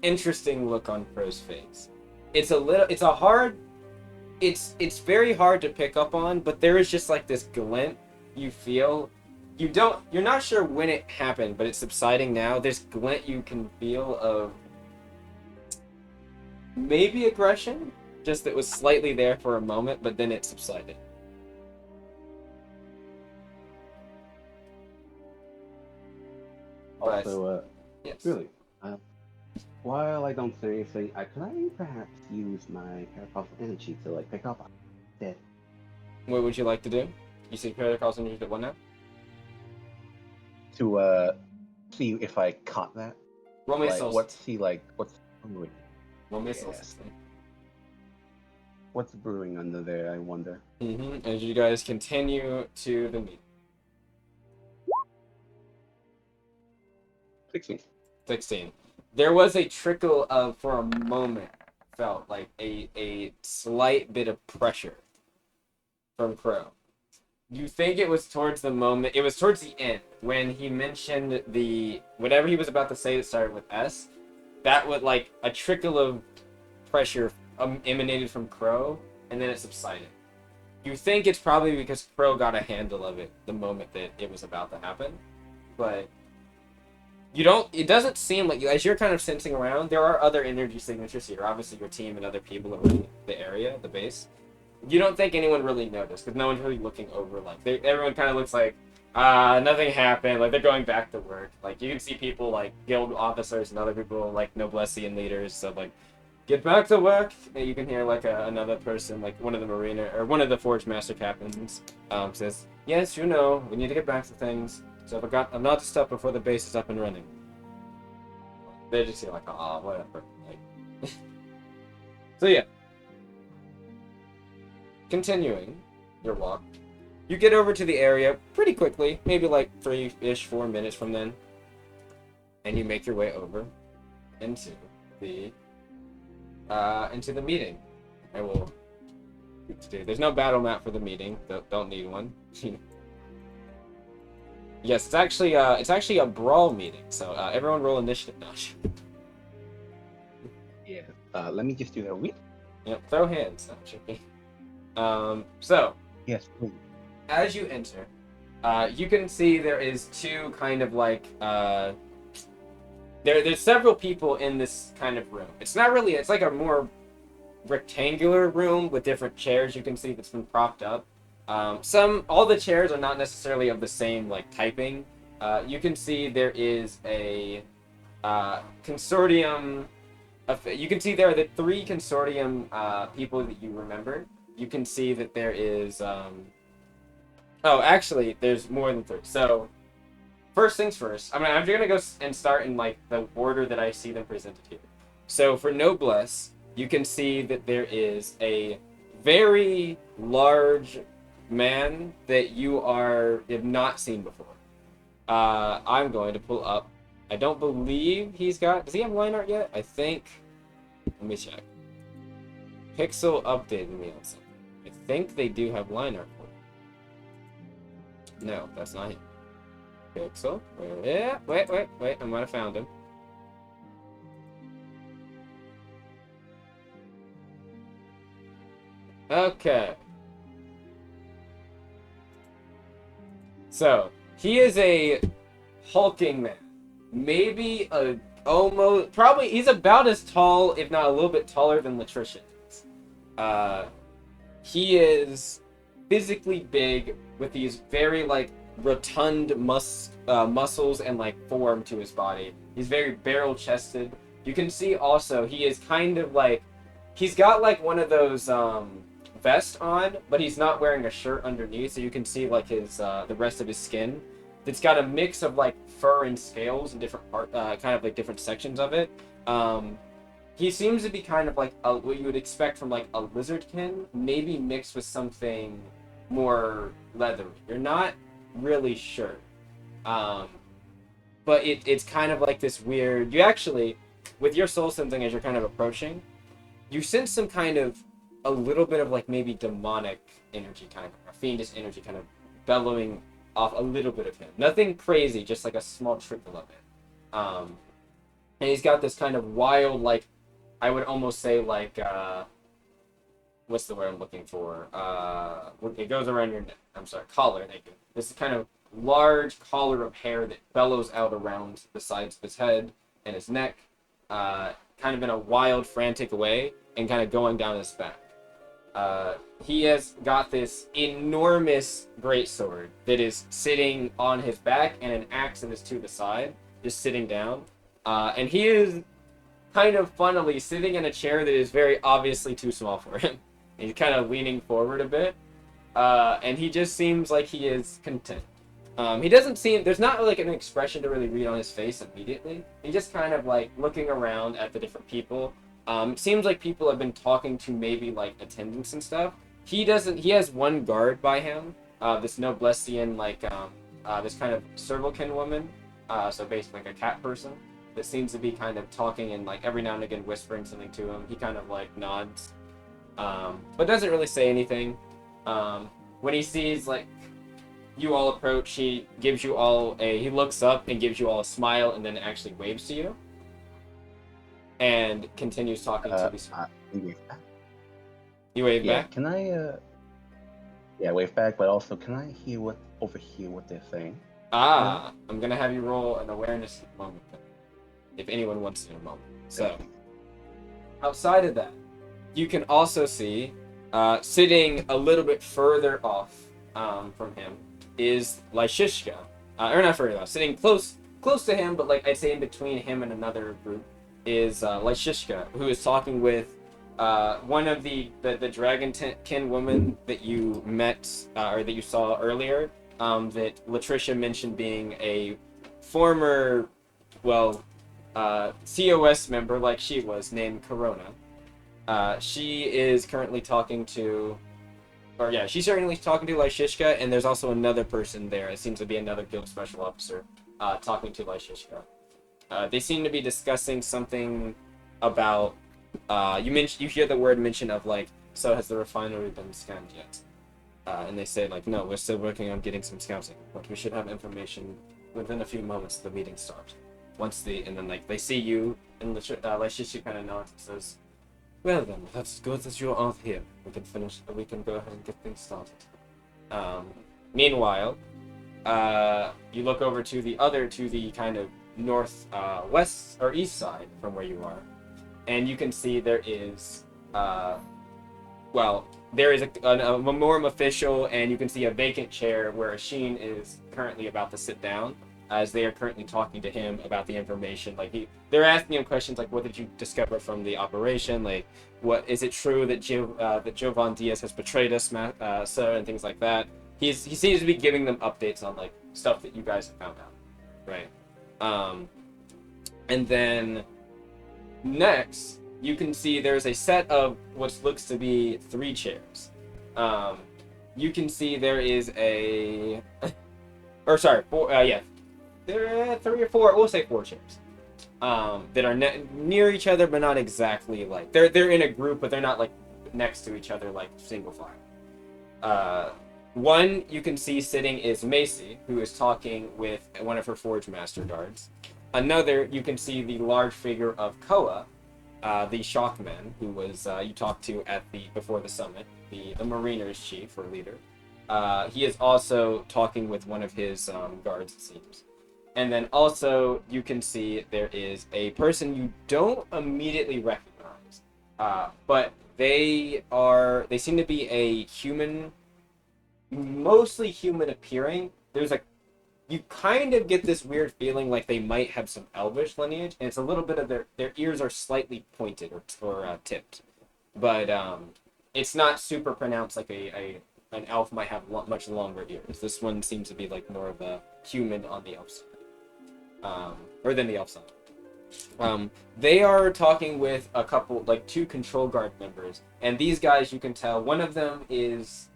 interesting look on Crow's face. It's very hard to pick up on, but there is just like this glint you feel. You're not sure when it happened, but it's subsiding now. This glint you can feel of maybe aggression, just that was slightly there for a moment, but then it subsided. Also, yes. really, While I don't say anything, could I perhaps use my paracausal energy to like pick up that? What would you like to do? You see Paradox and used it what now? To see if I caught that. Roll me a Like, soul what's system. he like? What's brewing? Roll me a soul Yes. system. What's brewing under there? I wonder. As you guys continue to the meeting. 16. 16. There was a trickle of, for a moment, felt like a slight bit of pressure from Crow. You think it was towards the moment, it was towards the end, when he mentioned whatever he was about to say that started with S, that would, like, a trickle of pressure emanated from Crow, and then it subsided. You think it's probably because Crow got a handle of it the moment that it was about to happen, but it doesn't seem like, as you're kind of sensing around, there are other energy signatures here. Obviously, your team and other people around the area, the base. You don't think anyone really noticed, because no one's really looking over, like, everyone kind of looks like, nothing happened, like, they're going back to work. Like, you can see people, like, guild officers and other people, like, Noblessian leaders, so, like, get back to work. And you can hear, like, another person, like, one of the marina, or one of the Forge Master captains, says, yes, you know, we need to get back to things. So I've got a lot of stuff before the base is up and running. They just feel like, ah, whatever. Like, so yeah. Continuing your walk, you get over to the area pretty quickly, maybe like 3-ish, 4 minutes from then, and you make your way over into the meeting. I will. There's no battle map for the meeting. Don't need one. Yes, it's actually a brawl meeting. So everyone roll initiative now. Yeah. Let me just do that. Yep, throw hands. No, should be. So Yes, please. as you enter, you can see there is two kind of like there's several people in this kind of room. It's not really. It's like a more rectangular room with different chairs. You can see that's been propped up. All the chairs are not necessarily of the same like typing. You can see there is a consortium. You can see there are the 3 consortium people that you remember. You can see that there is. Oh, actually, there's more than 3. So, first things first. I'm gonna go and start in like the order that I see them presented here. So for Noblesse, you can see that there is a very large man that you have not seen before. I'm going to pull up. I don't believe he's got. Does he have line art yet? I think. Let me check. Pixel updated me on something. I think they do have line art for it. No, that's not him. Pixel. Yeah, wait. I might have found him. Okay. So, he is a hulking man. Maybe probably, he's about as tall, if not a little bit taller than Latricia is. He is physically big with these very, like, rotund muscles and, like, form to his body. He's very barrel-chested. You can see also, he is kind of, like, he's got, like, one of those, vest on, but he's not wearing a shirt underneath, so you can see, like, his, the rest of his skin. It's got a mix of, like, fur and scales and different kind of, like, different sections of it. He seems to be kind of like what you would expect from like a lizardkin, maybe mixed with something more leathery. You're not really sure. But it's kind of like this weird. You actually, with your soul sensing as you're kind of approaching, you sense some kind of a little bit of like maybe demonic energy, kind of a fiendish energy, kind of bellowing off a little bit of him. Nothing crazy, just like a small trickle of it. And he's got this kind of wild, like, I would almost say like, what's the word I'm looking for? It goes around your neck. I'm sorry, collar. Thank you. This kind of large collar of hair that bellows out around the sides of his head and his neck, kind of in a wild, frantic way, and kind of going down his back. He has got this enormous greatsword that is sitting on his back, and an axe that is to the side, just sitting down. And he is kind of funnily sitting in a chair that is very obviously too small for him. He's kind of leaning forward a bit, and he just seems like he is content. He doesn't seem, there's not like an expression to really read on his face immediately. He's just kind of like looking around at the different people. It seems like people have been talking to maybe like attendants and stuff. He has one guard by him, this Noblessian, like, this kind of Servalkin woman, so basically like a cat person, that seems to be kind of talking and like every now and again whispering something to him. He kind of like nods, but doesn't really say anything. When he sees like you all approach, he looks up and gives you all a smile and then actually waves to you. And continues talking to these. You wave back? Can I, wave back, but also, can I overhear what they're saying? I'm gonna have you roll an awareness in a moment, if anyone wants it in a moment. So, outside of that, you can also see, sitting a little bit further off from him, is Lyshishka. Or not further off, sitting close to him, but like I'd say in between him and another group, is Lyshishka, who is talking with one of the dragonkin woman that you met, or that you saw earlier, that Latricia mentioned being a former, COS member, like she was, named Corona. She is currently talking to, she's certainly talking to Lyshishka, and there's also another person there. It seems to be another guild special officer talking to Lyshishka. They seem to be discussing something about, you hear the word mention of like, so has the refinery been scanned yet? And they say like, no, we're still working on getting some scouting, but we should have information within a few moments the meeting starts. And then like they see you, and Lyshishka kind of nods and says, well then, that's good that you're all here. We can go ahead and get things started. Meanwhile, you look over to the kind of north, west, or east side from where you are, and you can see there is, there is a Memorem official, and you can see a vacant chair where Sheen is currently about to sit down, as they are currently talking to him about the information. Like they're asking him questions like, "What did you discover from the operation? Like, what is it true that Jovan Diaz has betrayed us, sir?" And things like that. He seems to be giving them updates on like stuff that you guys have found out, right? And then next, you can see there's a set of what looks to be 3 chairs. You can see there is a, or sorry, 4. There are 3 or 4. We'll say 4 chairs. That are near each other, but not exactly like they're in a group, but they're not like next to each other like single file. One you can see sitting is Macy, who is talking with one of her Forge Master guards. Another, you can see the large figure of Koa, the Shockman, who was you talked to before the summit, the Mariners chief or leader. He is also talking with one of his guards, it seems. And then also you can see there is a person you don't immediately recognize, but they seem to be a human, mostly human appearing. You kind of get this weird feeling like they might have some elvish lineage, and it's a little bit of their ears are slightly pointed or tipped, but it's not super pronounced like an elf might have much longer ears. This one seems to be like more of a human on the elf side, or than the elf side. They are talking with a couple, like 2 control guard members, and these guys, you can tell one of them has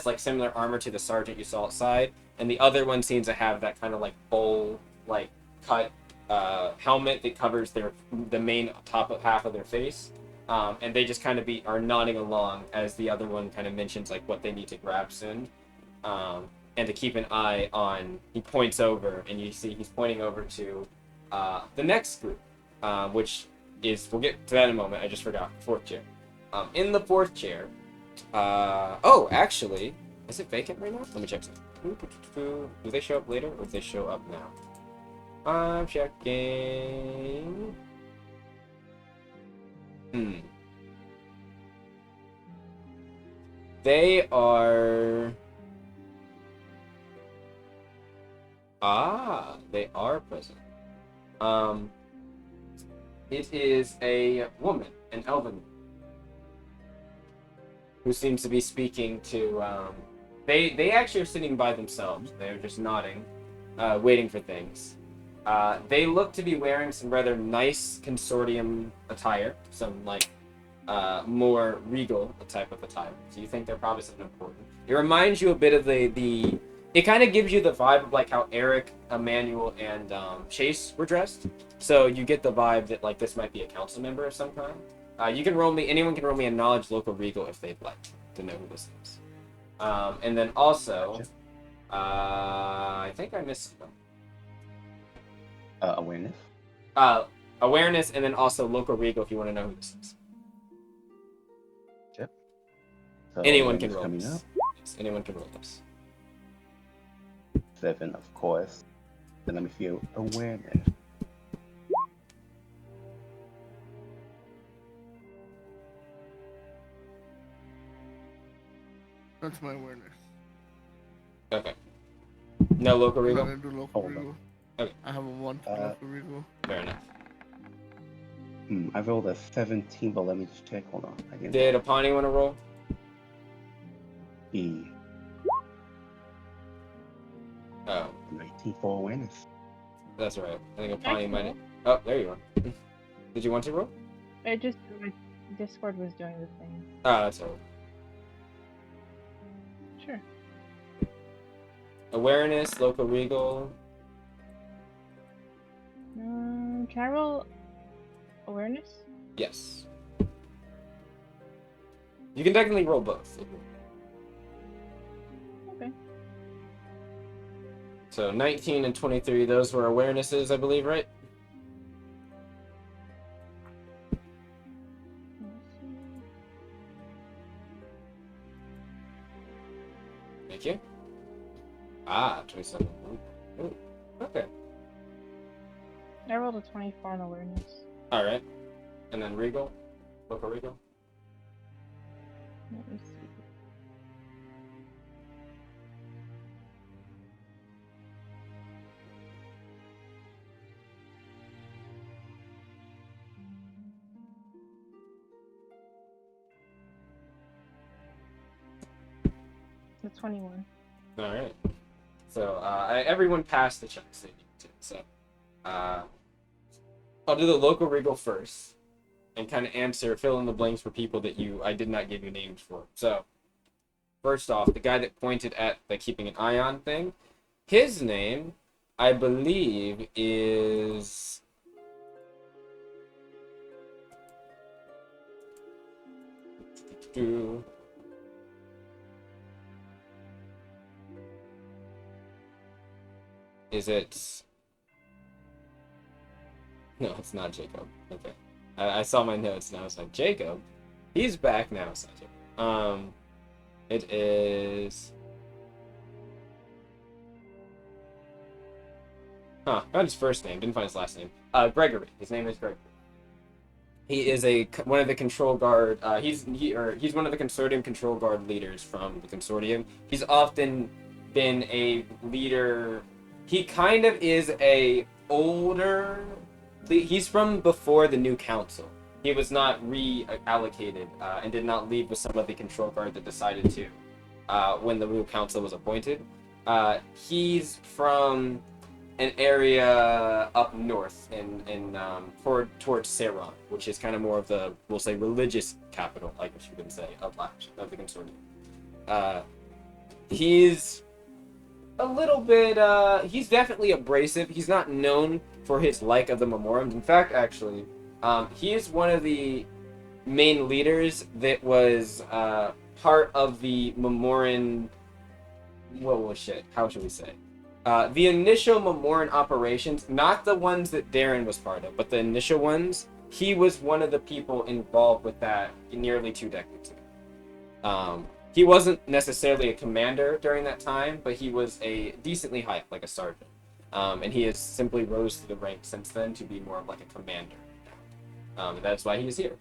like similar armor to the sergeant you saw outside, and the other one seems to have that kind of like bowl, like cut helmet that covers the main top half of their face, and they just kind of are nodding along as the other one kind of mentions like what they need to grab soon, and to keep an eye on. He points over, and you see he's pointing over to the next group, which is, we'll get to that in a moment. I just forgot, 4th chair. In the 4th chair, actually, is it vacant right now? Let me check something. Do they show up later, or do they show up now? I'm checking. They are... they are present. It is a woman, an elven, who seems to be speaking to. They actually are sitting by themselves. They're just nodding, waiting for things. They look to be wearing some rather nice consortium attire, some like more regal type of attire. So you think they're probably something important. It reminds you a bit of the it kind of gives you the vibe of like how Eric, Emmanuel, and Chase were dressed. So you get the vibe that like this might be a council member of some kind. You can roll me. Anyone can roll me a knowledge local regal if they'd like to know who this is. And then also, I think I missed them. Awareness. Awareness, and then also local regal if you want to know who this is. Yep. So Anyone can roll coming this. up. Yes, anyone can roll this. 7, of course. Then let me feel awareness. That's my awareness. Okay. No local I'm not regal? gonna do local Hold on. regal. Okay. I have a 1 for local regal. Fair enough. I rolled a 17, but let me just check. Hold on. I didn't Did Apani want to roll? E. Oh, 19 for awareness. that's right. I think I Apani can might. roll. Oh, there you are. Did you want to roll? It just my Discord was doing the thing. Ah, that's all right. Sure. Awareness, local regal. Can I roll awareness? Yes. You can technically roll both. Okay. So 19 and 23, those were awarenesses, I believe, right? Let's see. Thank you. Ah, 27. Ooh. Okay. I rolled a 24 on awareness. Alright. And then regal. Local regal. Let me see. The 21. Alright. So, everyone passed the checks they need to. So, I'll do the local regal first. And kind of answer, fill in the blanks for people that I did not give you names for. So, first off, the guy that pointed at the keeping an eye on thing, his name, I believe, is... Is it... No, it's not Jacob. Okay. I saw my notes and I was like, Jacob? He's back now, it's not Jacob. It is... Huh, found his first name, didn't find his last name. Gregory. His name is Gregory. He is one of the control guard. He's one of the consortium control guard leaders from the consortium. He's often been a leader. He kind of is a older. He's from before the new council. He was not reallocated and did not leave with some of the control guard that decided to when the new council was appointed. He's from an area up north towards Ceylon, which is kind of more of the, we'll say, religious capital, I guess you can say, of Lapsus, of the consortium. He's a little bit, he's definitely abrasive. He's not known for his like of the Memorem. In fact, actually, he is one of the main leaders that was part of the Memorem, how should we say? The initial Memorem operations, not the ones that Darren was part of, but the initial ones, he was one of the people involved with that nearly 2 decades ago. He wasn't necessarily a commander during that time, but he was a decently high, like a sergeant. And he has simply rose through the ranks since then to be more of like a commander. And that's why he's here.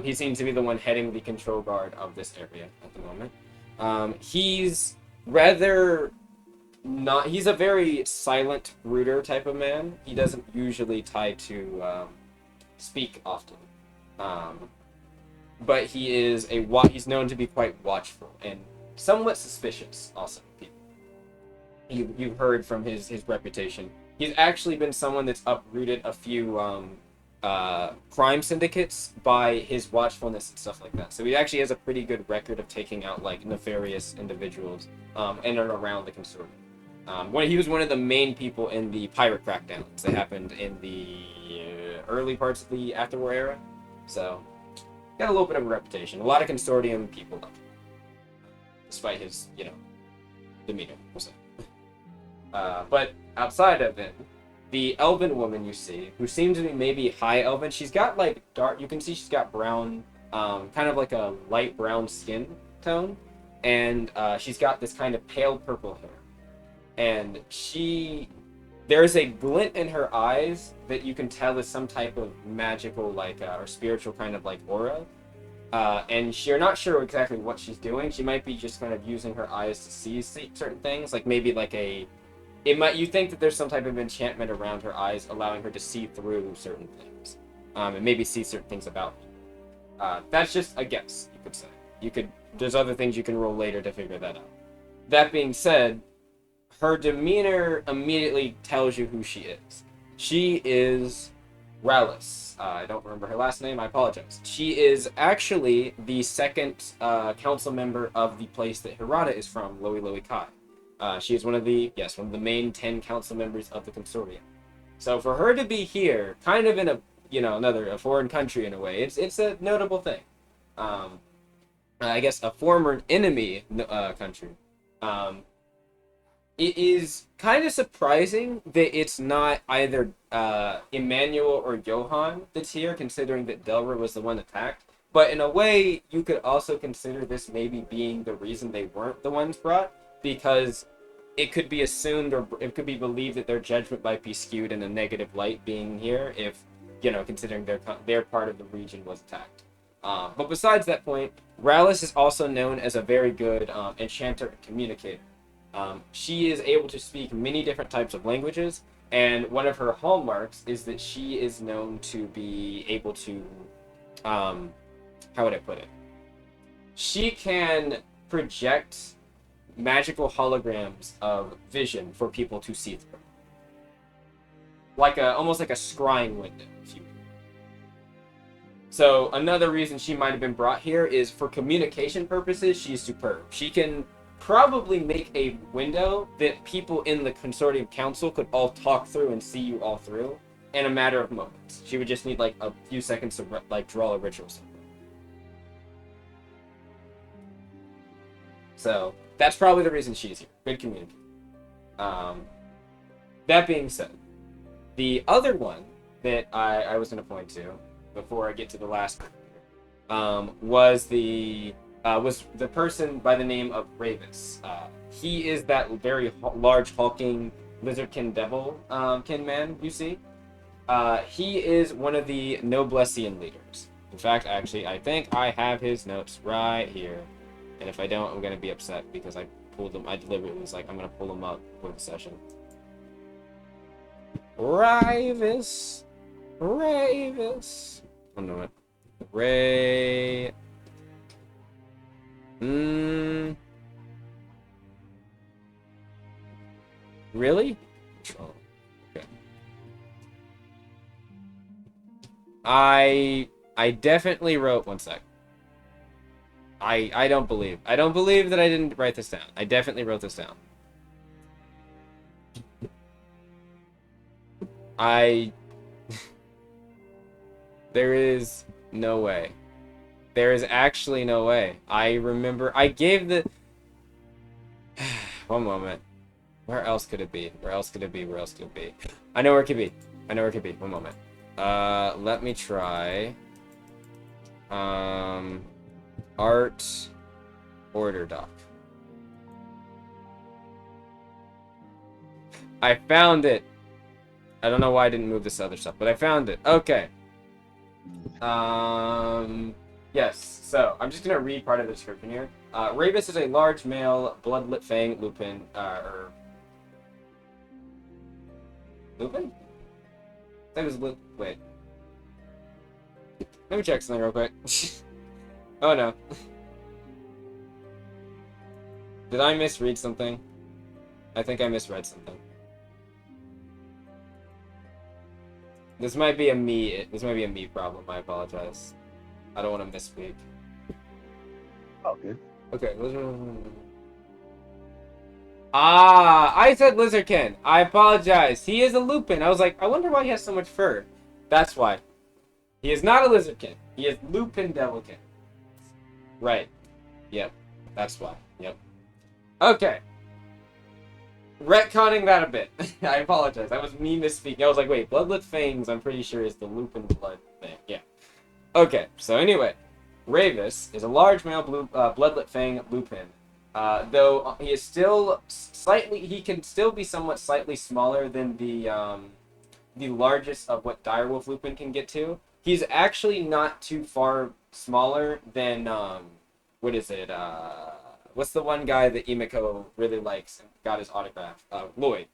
He seems to be the one heading the control guard of this area at the moment. He's rather... he's a very silent brooder type of man. He doesn't usually tie to speak often. But he's known to be quite watchful and somewhat suspicious. Also, you've heard from his reputation. He's actually been someone that's uprooted a few crime syndicates by his watchfulness and stuff like that. So he actually has a pretty good record of taking out like nefarious individuals in and around the Consortium. He was one of the main people in the pirate crackdowns that happened in the early parts of the afterwar era. So got a little bit of a reputation. A lot of Consortium people love him, despite his demeanor. We'll say. But outside of him, the elven woman you see, who seems to be maybe high elven, she's got like dark, you can see she's got brown, kind of like a light brown skin tone, and she's got this kind of pale purple hair. And there's a glint in her eyes that you can tell is some type of magical, like, or spiritual kind of like aura. And you're not sure exactly what she's doing. She might be just kind of using her eyes to see certain things, like maybe like you think that there's some type of enchantment around her eyes, allowing her to see through certain things, and maybe see certain things about her. That's just a guess, you could say. There's other things you can roll later to figure that out. That being said, her demeanor immediately tells you who she is. She is Rallis. I don't remember her last name, I apologize. She is actually the second council member of the place that Hirata is from, Lowi Lowi Kai. She is one of the main 10 council members of the Consortium. So for her to be here, kind of in a foreign country in a way, it's a notable thing. I guess a former enemy country. It is kind of surprising that it's not either Emmanuel or Johann that's here, considering that Delra was the one attacked. But in a way, you could also consider this maybe being the reason they weren't the ones brought, because it could be assumed or it could be believed that their judgment might be skewed in a negative light being here if, considering their part of the region was attacked. But besides that point, Rallis is also known as a very good enchanter and communicator. She is able to speak many different types of languages, and one of her hallmarks is that she is known to be able to, how would I put it? She can project magical holograms of vision for people to see through. Almost like a scrying window, if you will. So another reason she might have been brought here is for communication purposes, she's superb. She can probably make a window that people in the Consortium Council could all talk through and see you all through in a matter of moments. She would just need like a few seconds to draw a ritual symbol. So that's probably the reason she's here. Good community. That being said, the other one that I was going to point to before I get to the last was the person by the name of Ravis. He is that very large hulking lizardkin devil kin man you see. He is one of the Noblessian leaders. In fact, actually, I think I have his notes right here. And if I don't, I'm going to be upset because I deliberately was like, I'm going to pull them up for the session. Ravis. Oh, no, Ray. Really? Oh, okay. I definitely wrote one sec. I don't believe that I didn't write this down. I definitely wrote this down. There is no way. There is actually no way. I remember I gave the one moment. Where else could it be? Where else could it be? I know where it could be. One moment. Let me try. Art order doc. I found it. I don't know why I didn't move this other stuff, but I found it. Okay. Yes. So I'm just gonna read part of the description here. Ravis is a large male, bloodlit fang lupin. Lupin? That was wait. Let me check something real quick. Oh no. Did I misread something? I think I misread something. This might be a me problem. I apologize. I don't want to misspeak. Oh, good. Okay. I said Lizardkin. I apologize. He is a Lupin. I was like, I wonder why he has so much fur. That's why. He is not a Lizardkin. He is Lupin Devilkin. Right. Yep. That's why. Yep. Okay. Retconning that a bit. I apologize. That was me misspeaking. I was like, wait, Bloodlit Fangs, I'm pretty sure is the Lupin blood thing. Yeah. Okay, so anyway. Ravis is a large male Bloodlit Fang Lupin. Though he is still he can still be somewhat slightly smaller than the largest of what Direwolf Lupin can get to. He's actually not too far smaller than, what is it, what's the one guy that Emiko really likes and got his autograph? Lloyd.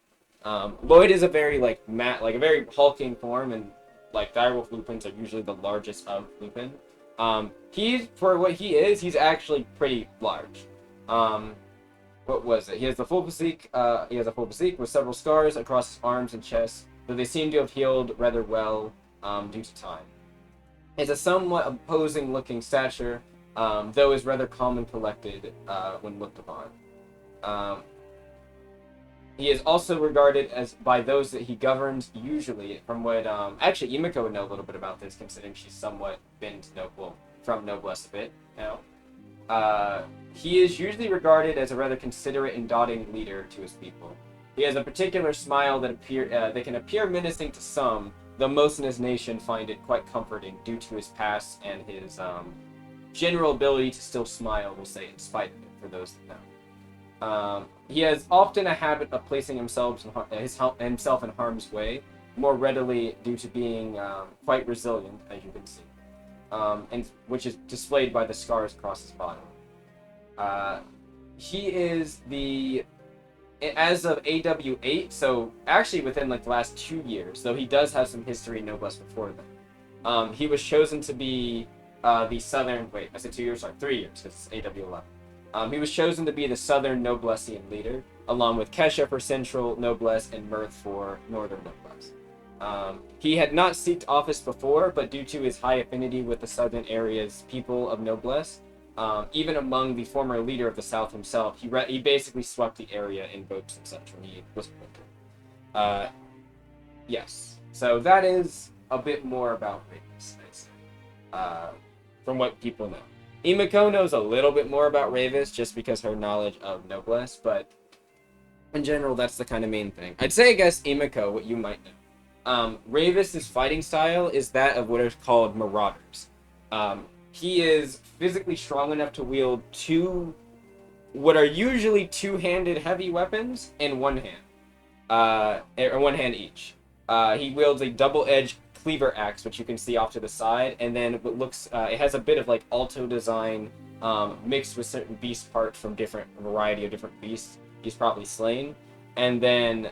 Lloyd is a very, a very hulking form, and, Direwolf Lupins are usually the largest of Lupin. For what he is, he's actually pretty large. What was it? He has a full physique with several scars across his arms and chest, though they seem to have healed rather well, due to time. He has a somewhat imposing-looking stature, though is rather calm and collected when looked upon. He is also regarded as by those that he governs usually, from what actually Emiko would know a little bit about this, considering she's somewhat been to from Noblesse a bit now. He is usually regarded as a rather considerate and doting leader to his people. He has a particular smile that can appear menacing to some, though most in his nation find it quite comforting due to his past and his general ability to still smile, we'll say, in spite of it, for those that know. He has often a habit of placing himself in harm's way, more readily due to being quite resilient, as you can see, and which is displayed by the scars across his body. He is as of AW8, so actually within the last 2 years, though he does have some history in Noblesse before then. He was chosen to be the Southern, wait, I said 2 years, sorry, 3 years, because it's AW11. He was chosen to be the Southern Noblessian leader, along with Kesha for Central Noblesse and Mirth for Northern Noblesse. He had not seeked office before, but due to his high affinity with the Southern area's people of Noblesse, even among the former leader of the South himself, he basically swept the area in votes and such when he was appointed. Yes. So that is a bit more about Ravis, from what people know. Emiko knows a little bit more about Ravis just because her knowledge of Noblesse, but in general, that's the kind of main thing. I'd say, I guess, Emiko, what you might know. Ravis' fighting style is that of what is called Marauders. He is physically strong enough to wield what are usually two-handed heavy weapons in one hand, or one hand each. He wields a double-edged cleaver axe, which you can see off to the side, and then it has a bit of alto design mixed with certain beast parts from variety of different beasts he's probably slain. And then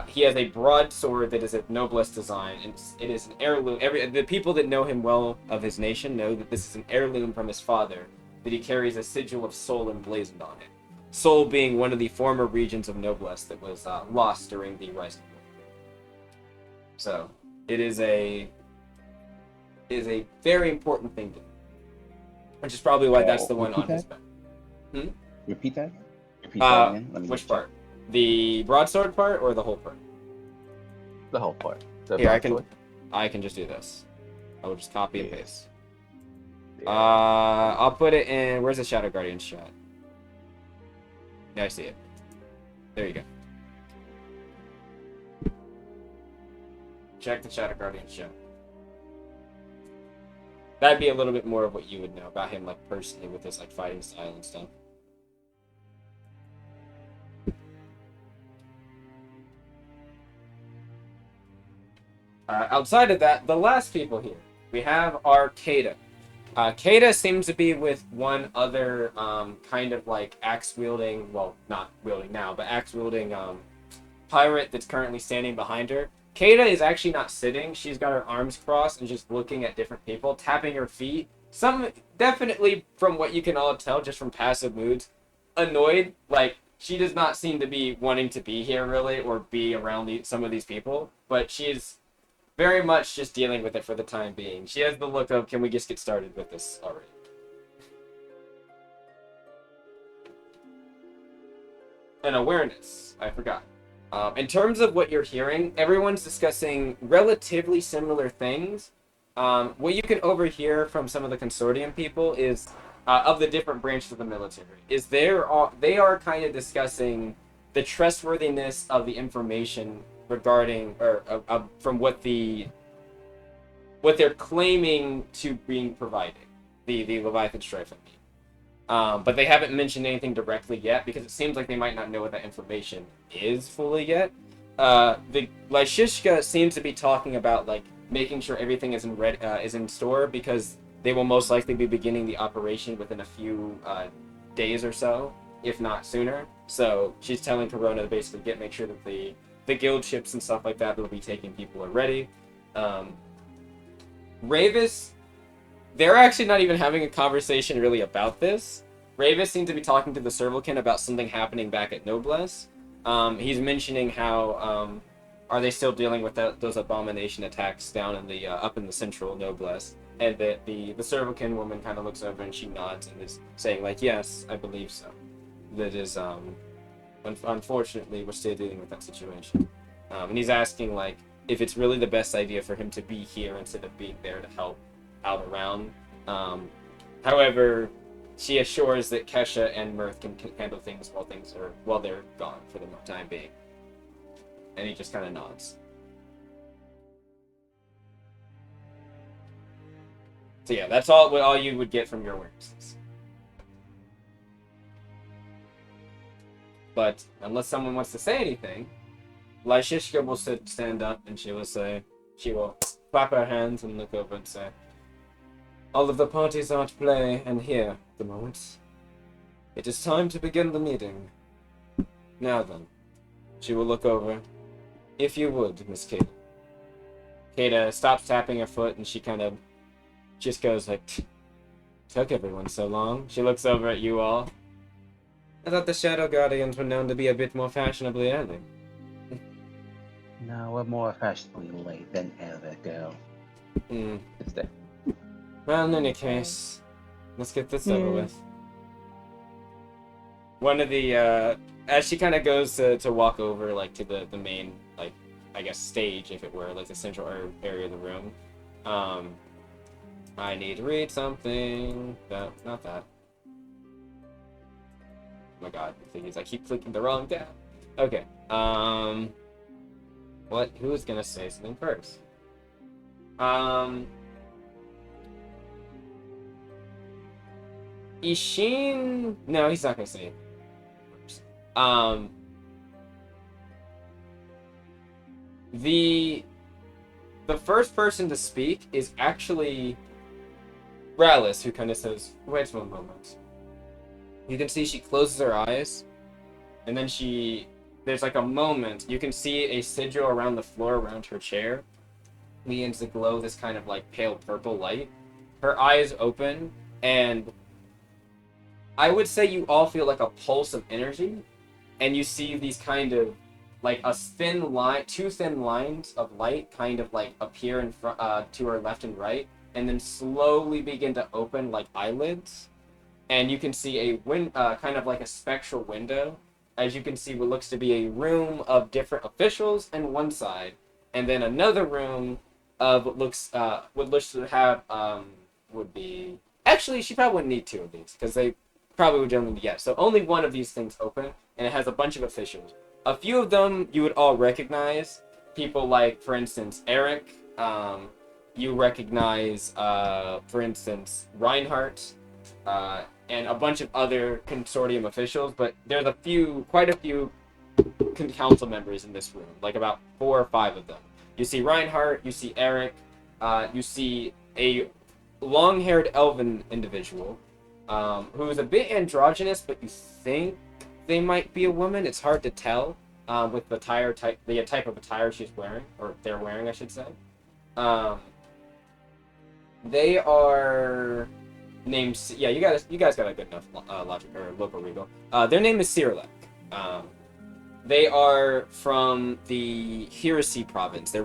he has a broadsword that is a noblesse design, and it is an heirloom. The people that know him well of his nation know that this is an heirloom from his father, that he carries a sigil of Sol emblazoned on it. Sol being one of the former regions of noblesse that was lost during the Rising War. So it is a very important thing to do, which is probably why that's the one on his back. Repeat that. Repeat that again. Which part? The broadsword part or the whole part? The whole part. Here, I can just do this. I will just copy and paste. Yeah. I'll put it in. Where's the Shadow Guardian shot? Yeah, I see it. There you go. Check the Shadow Guardian shot. That'd be a little bit more of what you would know about him, personally, with his fighting style and stuff. Outside of that, the last people here, we have our Kata. Kata seems to be with one other kind of axe-wielding, well, not wielding now, but axe-wielding pirate that's currently standing behind her. Kata is actually not sitting. She's got her arms crossed and just looking at different people, tapping her feet. Some definitely, from what you can all tell, just from passive moods, annoyed. Like, she does not seem to be wanting to be here really, or be around some of these people. But she is very much just dealing with it for the time being. She has the look of, can we just get started with this already? And awareness. I forgot. In terms of what you're hearing, everyone's discussing relatively similar things. What you can overhear from some of the Consortium people is, of the different branches of the military, is they are kind of discussing the trustworthiness of the information regarding, or from what they're claiming to being provided, the Leviathan Strife. But they haven't mentioned anything directly yet because it seems like they might not know what that information is fully yet. The Lyshishka seems to be talking about like making sure everything is in store because they will most likely be beginning the operation within a few days or so, if not sooner. So she's telling Corona to basically make sure that the guild ships and stuff like that will be taking people are ready. Ravis, they're actually not even having a conversation really about this. Ravis seems to be talking to the Servalkin about something happening back at Noblesse. He's mentioning how are they still dealing with those abomination attacks down in the up in the central Noblesse, and that the Servalkin woman kind of looks over and she nods and is saying like, yes, I believe so. That is unfortunately we're still dealing with that situation. And he's asking like if it's really the best idea for him to be here instead of being there to help out around. However, she assures that Kesha and Mirth can handle things while they're gone for the time being. And he just kind of nods. So yeah, that's all you would get from your awarenesses. But unless someone wants to say anything, Lyshishka will stand up and she will clap her hands and look over and say, all of the parties are at play and here at the moment. It is time to begin the meeting. Now then, she will look over. If you would, Miss Kata. Kata stops tapping her foot and she kind of just goes like, took everyone so long. She looks over at you all. I thought the Shadow Guardians were known to be a bit more fashionably early. No, we're more fashionably late than ever, girl. It's that. Well, in any case, let's get this over with. One of the, as she kind of goes to walk over, like, to the main, like, I guess, stage, if it were, like, the central area of the room, I need to read something. No, not that. Oh my god, the thing is, I keep clicking the wrong tab. Okay, who's gonna say something first? Ishin? No, he's not gonna say it first. The first person to speak is actually Rallis, who kind of says, wait one moment. You can see she closes her eyes, and then there's like a moment, you can see a sigil around the floor around her chair begins to glow this kind of like pale purple light. Her eyes open, and I would say you all feel like a pulse of energy, and you see these kind of like two thin lines of light kind of like appear in front to her left and right, and then slowly begin to open like eyelids. And you can see a kind of like a spectral window, as you can see what looks to be a room of different officials on one side, and then another room of what looks to have would be, actually she probably wouldn't need two of these because they probably would only get, so only one of these things open, and it has a bunch of officials. A few of them you would all recognize, people like, for instance, Eric. You recognize, for instance, Reinhardt, and a bunch of other Consortium officials, but there's quite a few council members in this room, like about 4 or 5 of them. You see Reinhardt, you see Eric, you see a long-haired elven individual, who is a bit androgynous, but you think they might be a woman. It's hard to tell. with the type of attire she's wearing, or they're wearing, I should say. They are named. Yeah, you guys got a good enough logic or local regal. Their name is Cyrilek. They are from the Hirasi province. They're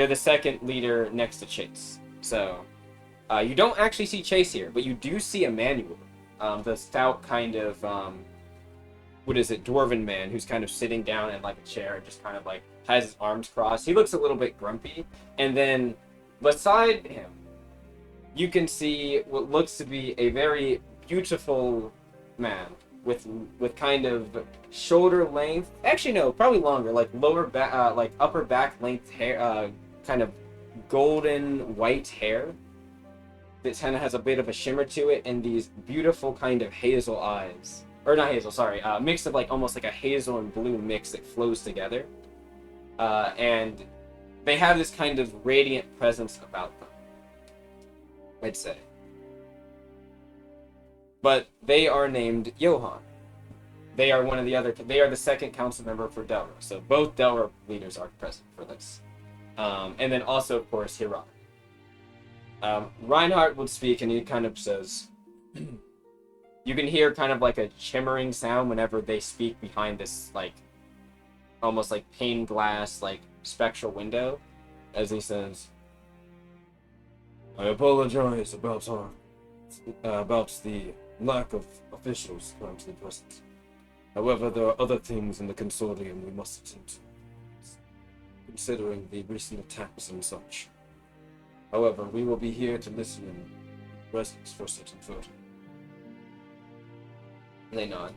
the second leader next to Chase. So, you don't actually see Chase here, but you do see Emmanuel, the stout kind of, dwarven man who's kind of sitting down in like a chair and just kind of like has his arms crossed. He looks a little bit grumpy. And then beside him, you can see what looks to be a very beautiful man with kind of shoulder length. Actually, no, probably longer, like lower back, like upper back length hair, kind of golden white hair that kind of has a bit of a shimmer to it, and these beautiful kind of hazel eyes, or not hazel, sorry, mix of like almost like a hazel and blue mix that flows together, and they have this kind of radiant presence about them, I'd say. But they are named Johann. They are they are the second council member for Delra. So both Delra leaders are present for this. And then also, of course, Hiran. Reinhardt would speak, and he kind of says, you can hear kind of like a chimmering sound whenever they speak behind this, like, almost like pane glass, like, spectral window, as he says, I apologize about the lack of officials currently present. However, there are other things in the consortium we must attend to, considering the recent attacks and such. However, we will be here to listen in presence for certain voting. They nod.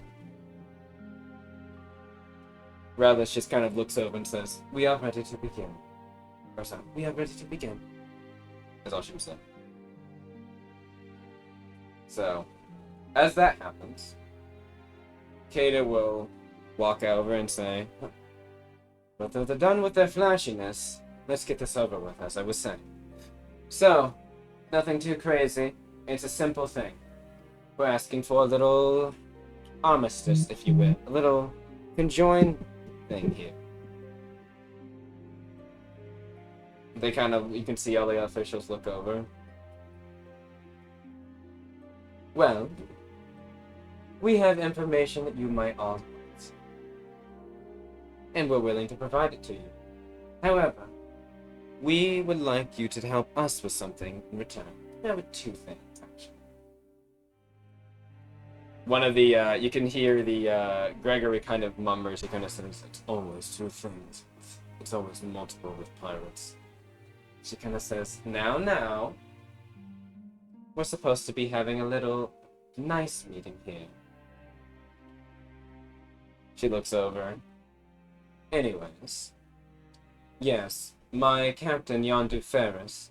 Rallis just kind of looks over and says, we are ready to begin. Or sorry, we are ready to begin. That's all she was saying. So, as that happens, Kata will walk over and say, but though they're done with their flashiness, let's get this over with, as I was saying. So, nothing too crazy. It's a simple thing. We're asking for a little armistice, if you will. A little conjoined thing here. They kind of, you can see all the officials look over. Well, we have information that you might all want, and we're willing to provide it to you. However, we would like you to help us with something in return. Now with two things, actually. One of the, you can hear the, Gregory kind of mumbers, he kind of says, it's always two things. It's always multiple with pirates. She kind of says, now, we're supposed to be having a little nice meeting here. She looks over. Anyways, yes, my captain Yondu Ferris,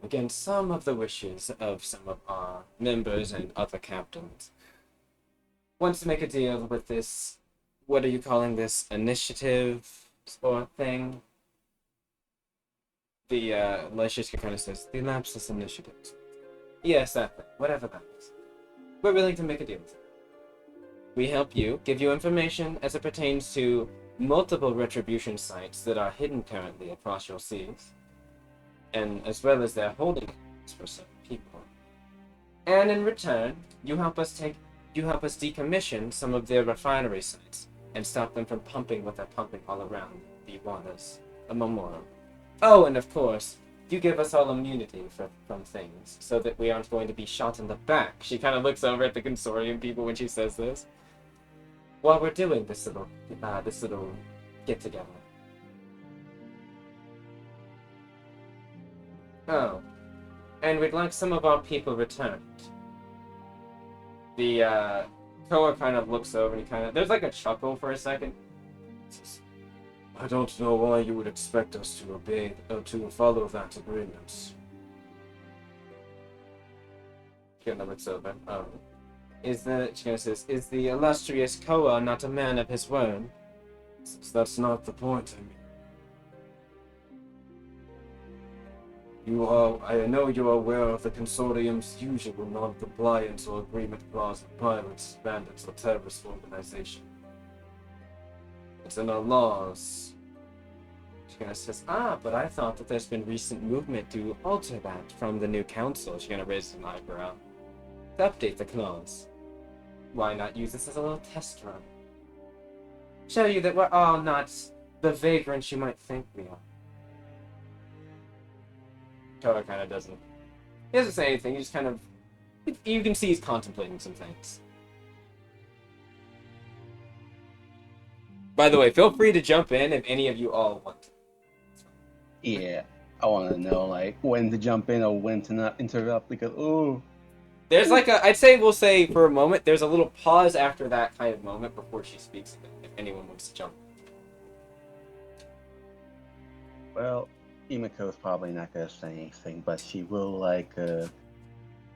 against some of the wishes of some of our members and other captains, wants to make a deal with this, what are you calling this, initiative or thing? The, Leshishka kind of says, the Lapsus initiative. Yes, that thing, whatever that is. We're willing to make a deal with it. We help you, give you information as it pertains to multiple retribution sites that are hidden currently across your seas, and as well as their holding for certain people. And in return, you help us decommission some of their refinery sites and stop them from pumping what they're pumping all around the waters of Memorem. Oh, and of course, you give us all immunity from things, so that we aren't going to be shot in the back. She kind of looks over at the Consortium people when she says this. While we're doing this little get-together. Oh, and we'd like some of our people returned. The, Koa kind of looks over and he kind of... There's like a chuckle for a second. I don't know why you would expect us to obey, to follow that agreement. She kind of looks over. Oh. She says, is the illustrious Koa not a man of his word? That's not the point, I mean. I know you are aware of the Consortium's usual non-compliance or agreement clause with pirates, bandits, or terrorist organization. regulations and our laws. She kind of says, but I thought that there's been recent movement to alter that from the new council. She kind of raises an eyebrow. To update the clause. Why not use this as a little test run? Show you that we're all not the vagrants you might think we are. Koa kind of doesn't. He doesn't say anything, he just kind of. You can see he's contemplating some things. By the way, feel free to jump in if any of you all want to. Yeah, I want to know like when to jump in or when to not interrupt because There's like I'd say we'll say for a moment, there's a little pause after that kind of moment before she speaks again, if anyone wants to jump. Well, Imiko's probably not gonna say anything, but she will like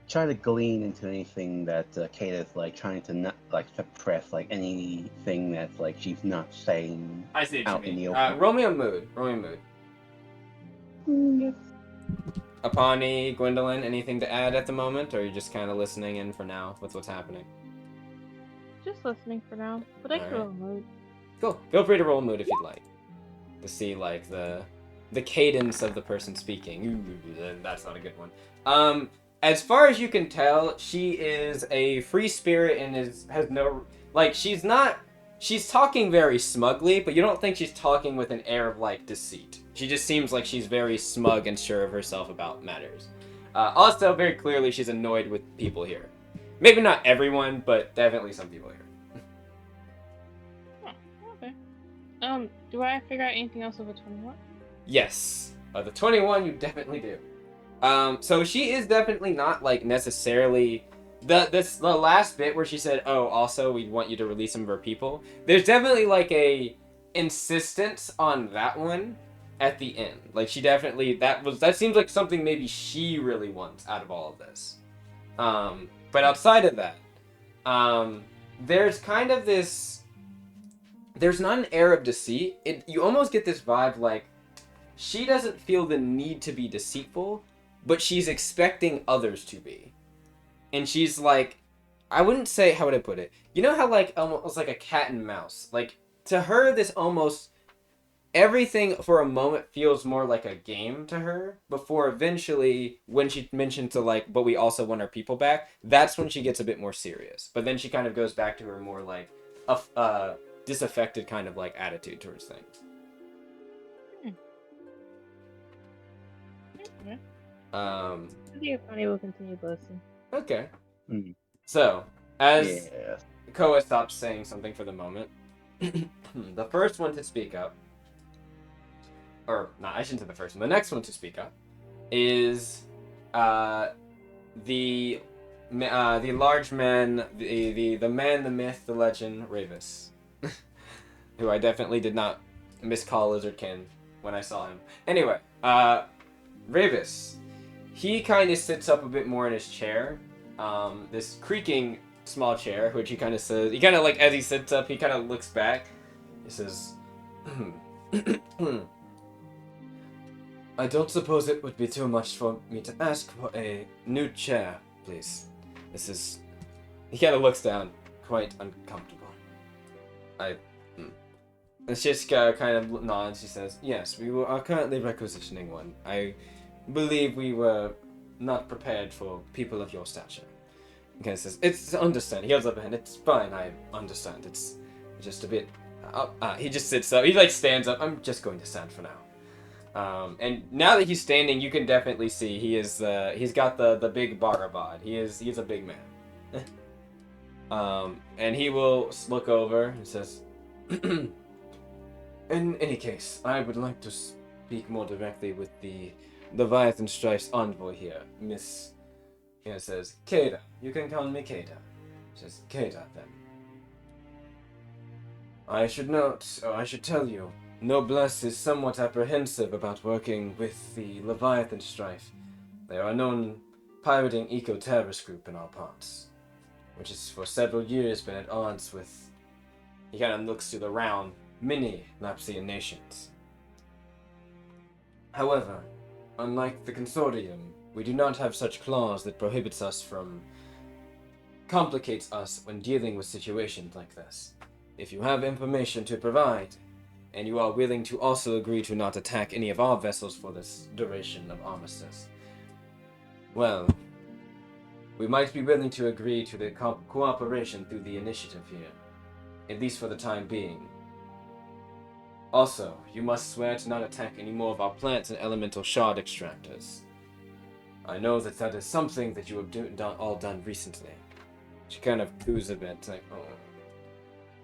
try to glean into anything that Kate is like trying to not like suppress like anything that's like she's not saying I see what out you in mean. the open. Roll me a mood. Roll me a mood. Yes. Apani, Gwendolyn, anything to add at the moment, or are you just kind of listening in for now with what's happening? Just listening for now, but I can Alright. roll a mood. Cool. Feel free to roll a mood if you'd like. To see, like, the cadence of the person speaking. Ooh, that's not a good one. As far as you can tell, she is a free spirit and has no... Like, she's talking very smugly, but you don't think she's talking with an air of, like, deceit. She just seems like she's very smug and sure of herself about matters. Also, very clearly, she's annoyed with people here. Maybe not everyone, but definitely some people here. Oh, okay. Do I figure out anything else over 21? Yes. The 21, you definitely do. So she is definitely not, like, necessarily... The last bit where she said, oh, also, we want you to release some of our people. There's definitely, like, a insistence on that one at the end. Like, she definitely... That seems like something maybe she really wants out of all of this. But outside of that, there's kind of this... There's not an air of deceit. You almost get this vibe, like, she doesn't feel the need to be deceitful, but she's expecting others to be. And she's like, I wouldn't say, how would I put it? You know how, like, almost like a cat and mouse? Like, to her, this almost, everything for a moment feels more like a game to her, before eventually, when she mentioned to, like, but we also want our people back, that's when she gets a bit more serious. But then she kind of goes back to her more, like, disaffected kind of, like, attitude towards things. Okay. I think Apani will continue to listen. Okay. Mm. So, as Yeah. Koa stops saying something for the moment, the first one to speak up, or not, I shouldn't say the first one, the next one to speak up, is the large man, the man, the myth, the legend, Ravis, who I definitely did not miscall Lizardkin when I saw him. Anyway, Ravis, he kind of sits up a bit more in his chair, this creaking small chair, which he kind of says, he kind of like, as he sits up, he kind of looks back, he says, I don't suppose it would be too much for me to ask for a new chair, please. This is... He kind of looks down, quite uncomfortable. Shishka kind of nods, she says, yes, we are currently requisitioning one. I believe we were not prepared for people of your stature. He kind of says, it's understand. He holds up a hand, it's fine, I understand. It's just a bit... he just sits up, he like stands up, I'm just going to stand for now. And now that he's standing, you can definitely see he is, he's got the big barabad. He's a big man. And he will look over and says, in any case, I would like to speak more directly with the Leviathan Strife's envoy here, Miss, he says, Keda. You can call me Keda. Says, Keda, then. I should tell you, Noblesse is somewhat apprehensive about working with the Leviathan Strife. They are a known pirating eco-terrorist group in our parts, which has for several years been at odds with, he kind of looks to the round, many Lapsian nations. However, unlike the Consortium, we do not have such clause that complicates us when dealing with situations like this. If you have information to provide, and you are willing to also agree to not attack any of our vessels for this duration of armistice, well, we might be willing to agree to the cooperation through the initiative here, at least for the time being. Also, you must swear to not attack any more of our plants and elemental shard extractors. I know that that is something that you have all done recently. She kind of coos a bit, like, oh.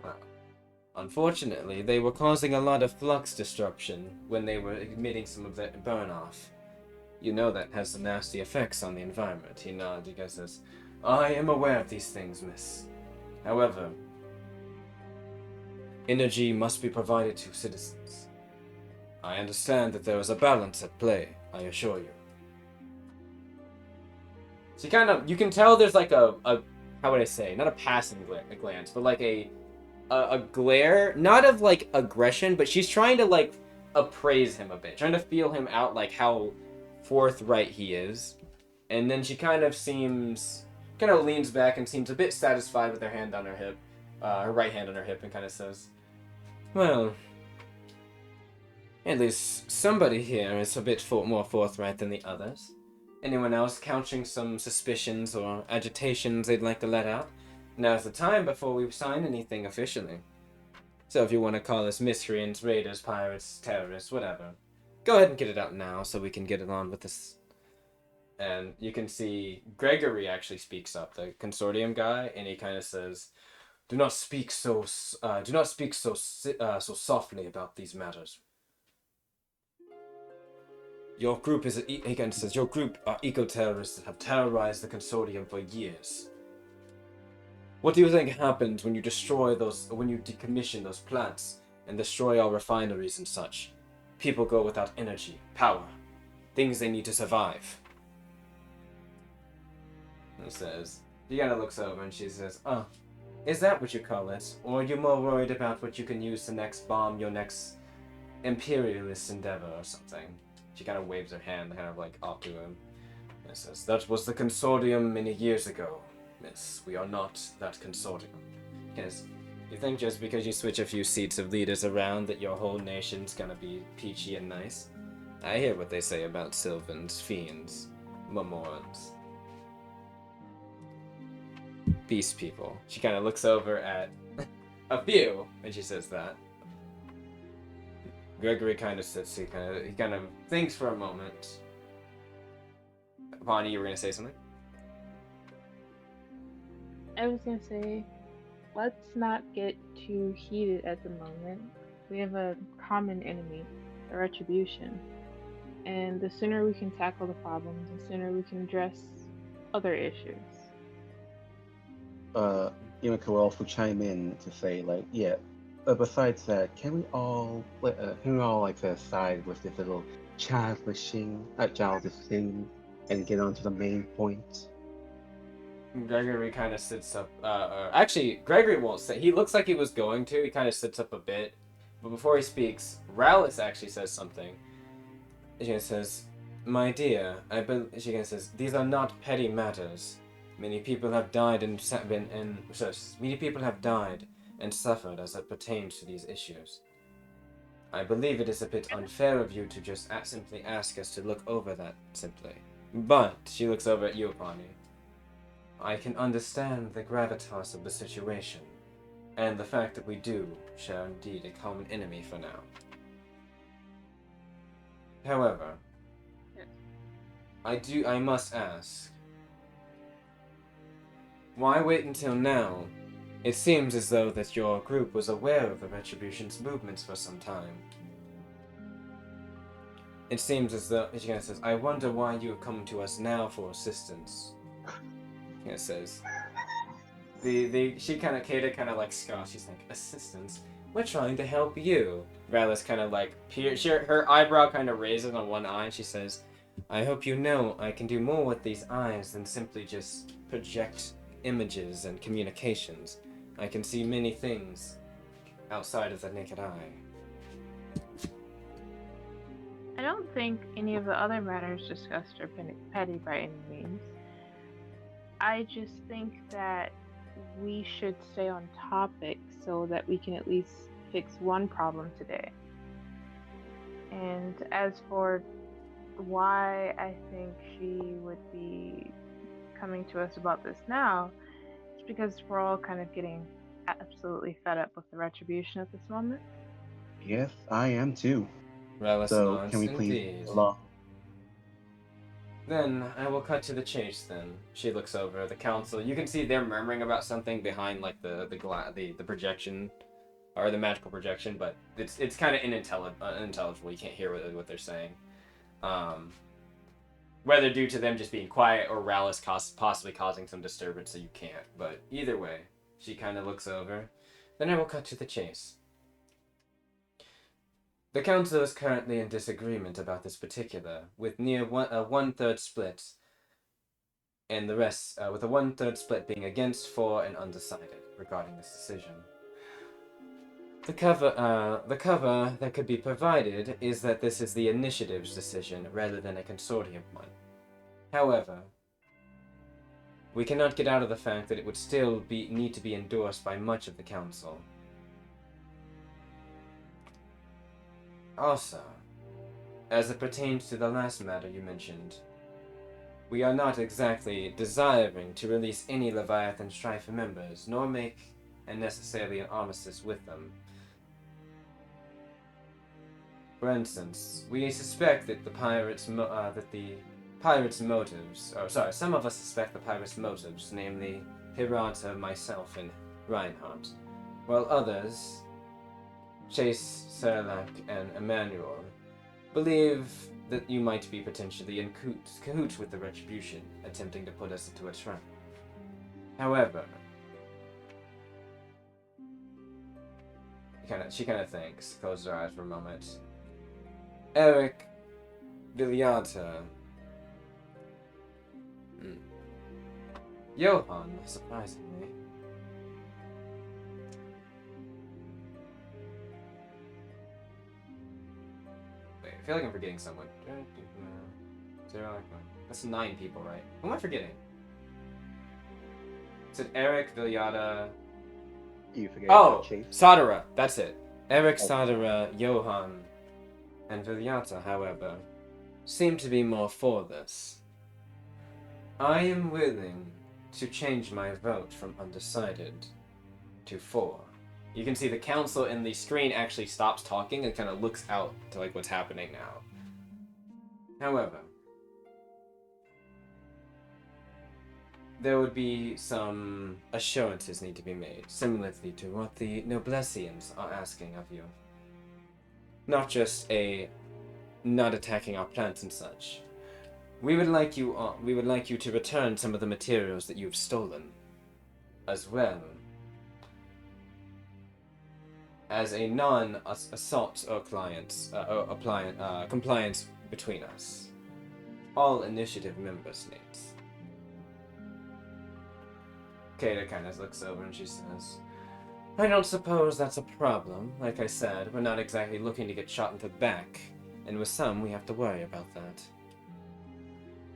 Well, unfortunately, they were causing a lot of flux disruption when they were emitting some of that burn-off. You know that has some nasty effects on the environment. He nods, he says, I am aware of these things, miss. However, energy must be provided to citizens. I understand that there is a balance at play, I assure you. So you can tell there's like a how would I say, not a passing glance, but like a glare, not of like aggression, but she's trying to like appraise him a bit, trying to feel him out, like how forthright he is. And then she kind of leans back and seems a bit satisfied with her hand on her hip, her right hand on her hip, and kind of says, well, at least somebody here is a bit more forthright than the others. Anyone else couching some suspicions or agitations they'd like to let out? Now's the time before we sign anything officially. So if you want to call us miscreants, raiders, pirates, terrorists, whatever, go ahead and get it out now so we can get it on with this. And you can see Gregory actually speaks up, the consortium guy, and he kind of says, "Do not speak so softly about these matters. Your group is your group are eco-terrorists that have terrorized the consortium for years. What do you think happens when you decommission those plants and destroy our refineries and such? People go without energy, power, things they need to survive." He kind of looks over and she says, "Oh, is that what you call it? Or are you more worried about what you can use to next bomb your next imperialist endeavor or something?" She kind of waves her hand, kind of like off to him. And says, "That was the consortium many years ago, miss. We are not that consortium." Because you think just because you switch a few seats of leaders around that your whole nation's gonna be peachy and nice? I hear what they say about Sylvans, Fiends, Memorums. Beast people. She kind of looks over at a few, and she says that. Gregory kind of sits, he kind of thinks for a moment. Bonnie, you were going to say something? I was gonna say, let's not get too heated at the moment. We have a common enemy, a retribution. And the sooner we can tackle the problems, the sooner we can address other issues. Yumiko will also chime in to say, like, yeah, besides that, can we all like aside with this little childish thing and get on to the main point? Gregory kind of sits up. Actually, Gregory won't say. He looks like he was going to. He kind of sits up a bit. But before he speaks, Rallis actually says something. She says, "My dear, she says, these are not petty matters. Many people have died many people have died and suffered as it pertains to these issues. I believe it is a bit unfair of you to just simply ask us to look over that simply." But she looks over at you, Bonnie. "I can understand the gravitas of the situation, and the fact that we do share indeed a common enemy for now. However, I must ask, why wait until now? It seems as though that your group was aware of the Retribution's movements for some time. It seems as though," she says, "I wonder why you have come to us now for assistance." It says, Kata kind of like scoffs. She's like, "Assistance? We're trying to help you." Rallis kind of like, her eyebrow kind of raises on one eye, and she says, "I hope you know I can do more with these eyes than simply just project images and communications. I can see many things outside of the naked eye." I don't think any of the other matters discussed are petty by any means. I just think that we should stay on topic so that we can at least fix one problem today. And as for why I think she would be coming to us about this now, it's because we're all kind of getting absolutely fed up with the retribution at this moment. Yes, I am too. Relish So nods, can we please indeed. along? Then I will cut to the chase. Then she looks over at the council. You can see they're murmuring about something behind like the projection, or the magical projection, but it's kind of unintelligible. You can't hear what they're saying. Whether due to them just being quiet or Rallis possibly causing some disturbance, so you can't. But either way, she kind of looks over. Then I will cut to the chase. The council is currently in disagreement about this particular, with near a one-third split, and the rest, with a one-third split being against, for, and undecided regarding this decision. The cover that could be provided is that this is the initiative's decision rather than a consortium one. However, we cannot get out of the fact that it would still need to be endorsed by much of the council. Also, as it pertains to the last matter you mentioned, we are not exactly desiring to release any Leviathan Strife members, nor make necessarily an armistice with them. For instance, we suspect that some of us suspect the pirates' motives, namely Hirata, myself, and Reinhardt, while others, Chase, Serlak, and Emmanuel, believe that you might be potentially in cahoots with the Retribution, attempting to put us into a trap. However, she kind of thinks, closes her eyes for a moment. Eric, Viliata, Johan, surprisingly. Wait, I feel like I'm forgetting someone. That's 9 people, right? Who am I forgetting? Is it Eric, Viliata? You forget Chase? Sadara, that's it. Eric, Okay. Sadara, Johan, and Viliata, however, seem to be more for this. I am willing to change my vote from undecided to for. You can see the council in the screen actually stops talking and kind of looks out to like what's happening now. However, there would be some assurances need to be made, similarly to what the Noblessians are asking of you. Not just not attacking our plants and such. We would like you to return some of the materials that you've stolen, as well as a non-assault or compliance between us. All initiative members needs. Kata kind of looks over and she says, I don't suppose that's a problem. Like I said, we're not exactly looking to get shot in the back, and with some, we have to worry about that.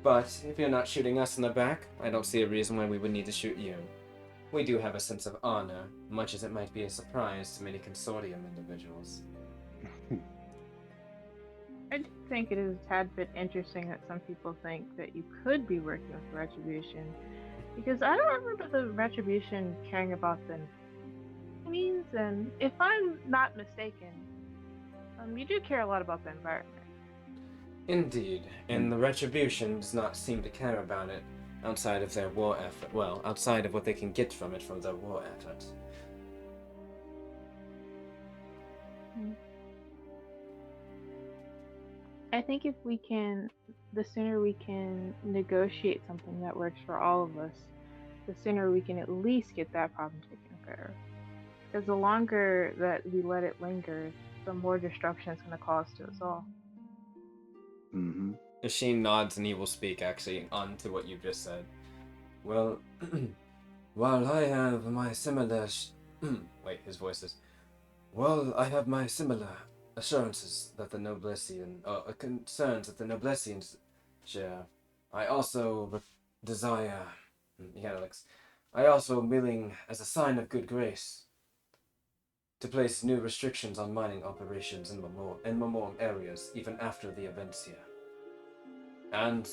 But if you're not shooting us in the back, I don't see a reason why we would need to shoot you. We do have a sense of honor, much as it might be a surprise to many Consortium individuals. I do think it is a tad bit interesting that some people think that you could be working with the Retribution, because I don't remember the Retribution caring about the means, and if I'm not mistaken, you do care a lot about the environment. Indeed, and the Retribution does not seem to care about it outside of their war effort. Well, outside of what they can get from it from their war effort. I think if we can, the sooner we can negotiate something that works for all of us, the sooner we can at least get that problem taken care of. Because the longer that we let it linger, the more destruction it's going to cause to us all. Mm-hmm. She nods and he will speak actually on to what you just said. Well, while I have my similar... Wait, his voice is... Well, I have my similar assurances that the Noblessian... concerns that the Noblessians share. I also desire... He kind of looks... I also am willing, as a sign of good grace, to place new restrictions on mining operations in Memorem areas even after the events here. And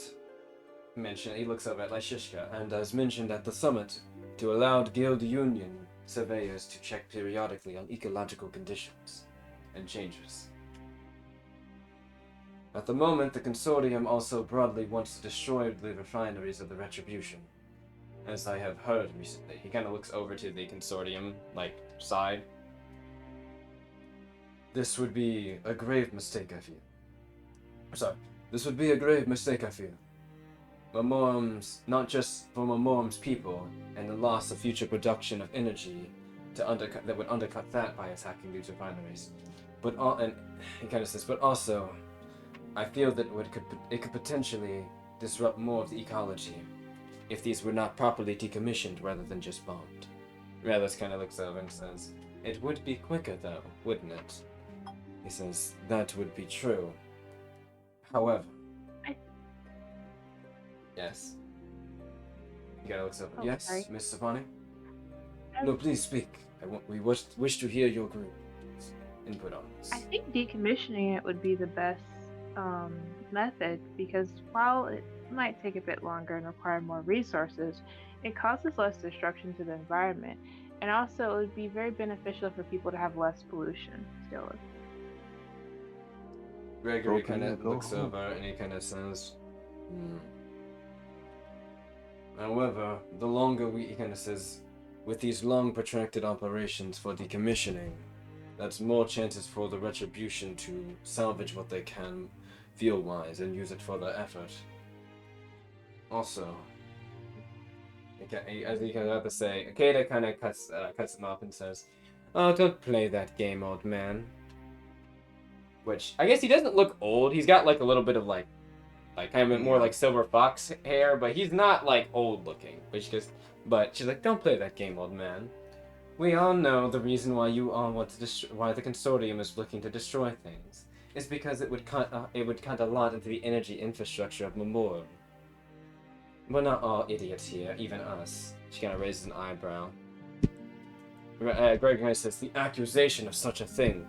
he looks over at Lyshishka, and as mentioned at the summit, to allow guild union surveyors to check periodically on ecological conditions and changes. At the moment, the Consortium also broadly wants to destroy the refineries of the Retribution, as I have heard recently. He kind of looks over to the Consortium, side. This would be a grave mistake, I feel. Sorry. This would be a grave mistake, I feel. Memorem's, not just for Memorem's people, and the loss of future production of energy that would undercut that by attacking these refineries. But and he kind of says, but also, I feel that it could potentially disrupt more of the ecology if these were not properly decommissioned rather than just bombed. Relis kind of looks over and says, it would be quicker though, wouldn't it? He says, that would be true. However... Yes? He kind of looks over. Oh, yes, sorry. Miss Savani? No, please speak. We wish to hear your group's input on this. I think decommissioning it would be the best method, because while it might take a bit longer and require more resources, it causes less destruction to the environment, and also it would be very beneficial for people to have less pollution still. Gregory kind of looks over and he kind of says, However, the longer he kind of says, with these long protracted operations for decommissioning, that's more chances for the Retribution to salvage what they can fuel-wise and use it for their effort. Also, as he kind of have to say, Akeda kind of cuts him off and says, oh, don't play that game, old man. Which, I guess he doesn't look old. He's got a little bit of kind of more silver fox hair, but he's not old looking. But she's like, don't play that game, old man. We all know the reason why you all want to why the Consortium is looking to destroy things is because it would cut a lot into the energy infrastructure of Memorem. We're not all idiots here, even us. She kind of raises an eyebrow. Gregory says, the accusation of such a thing.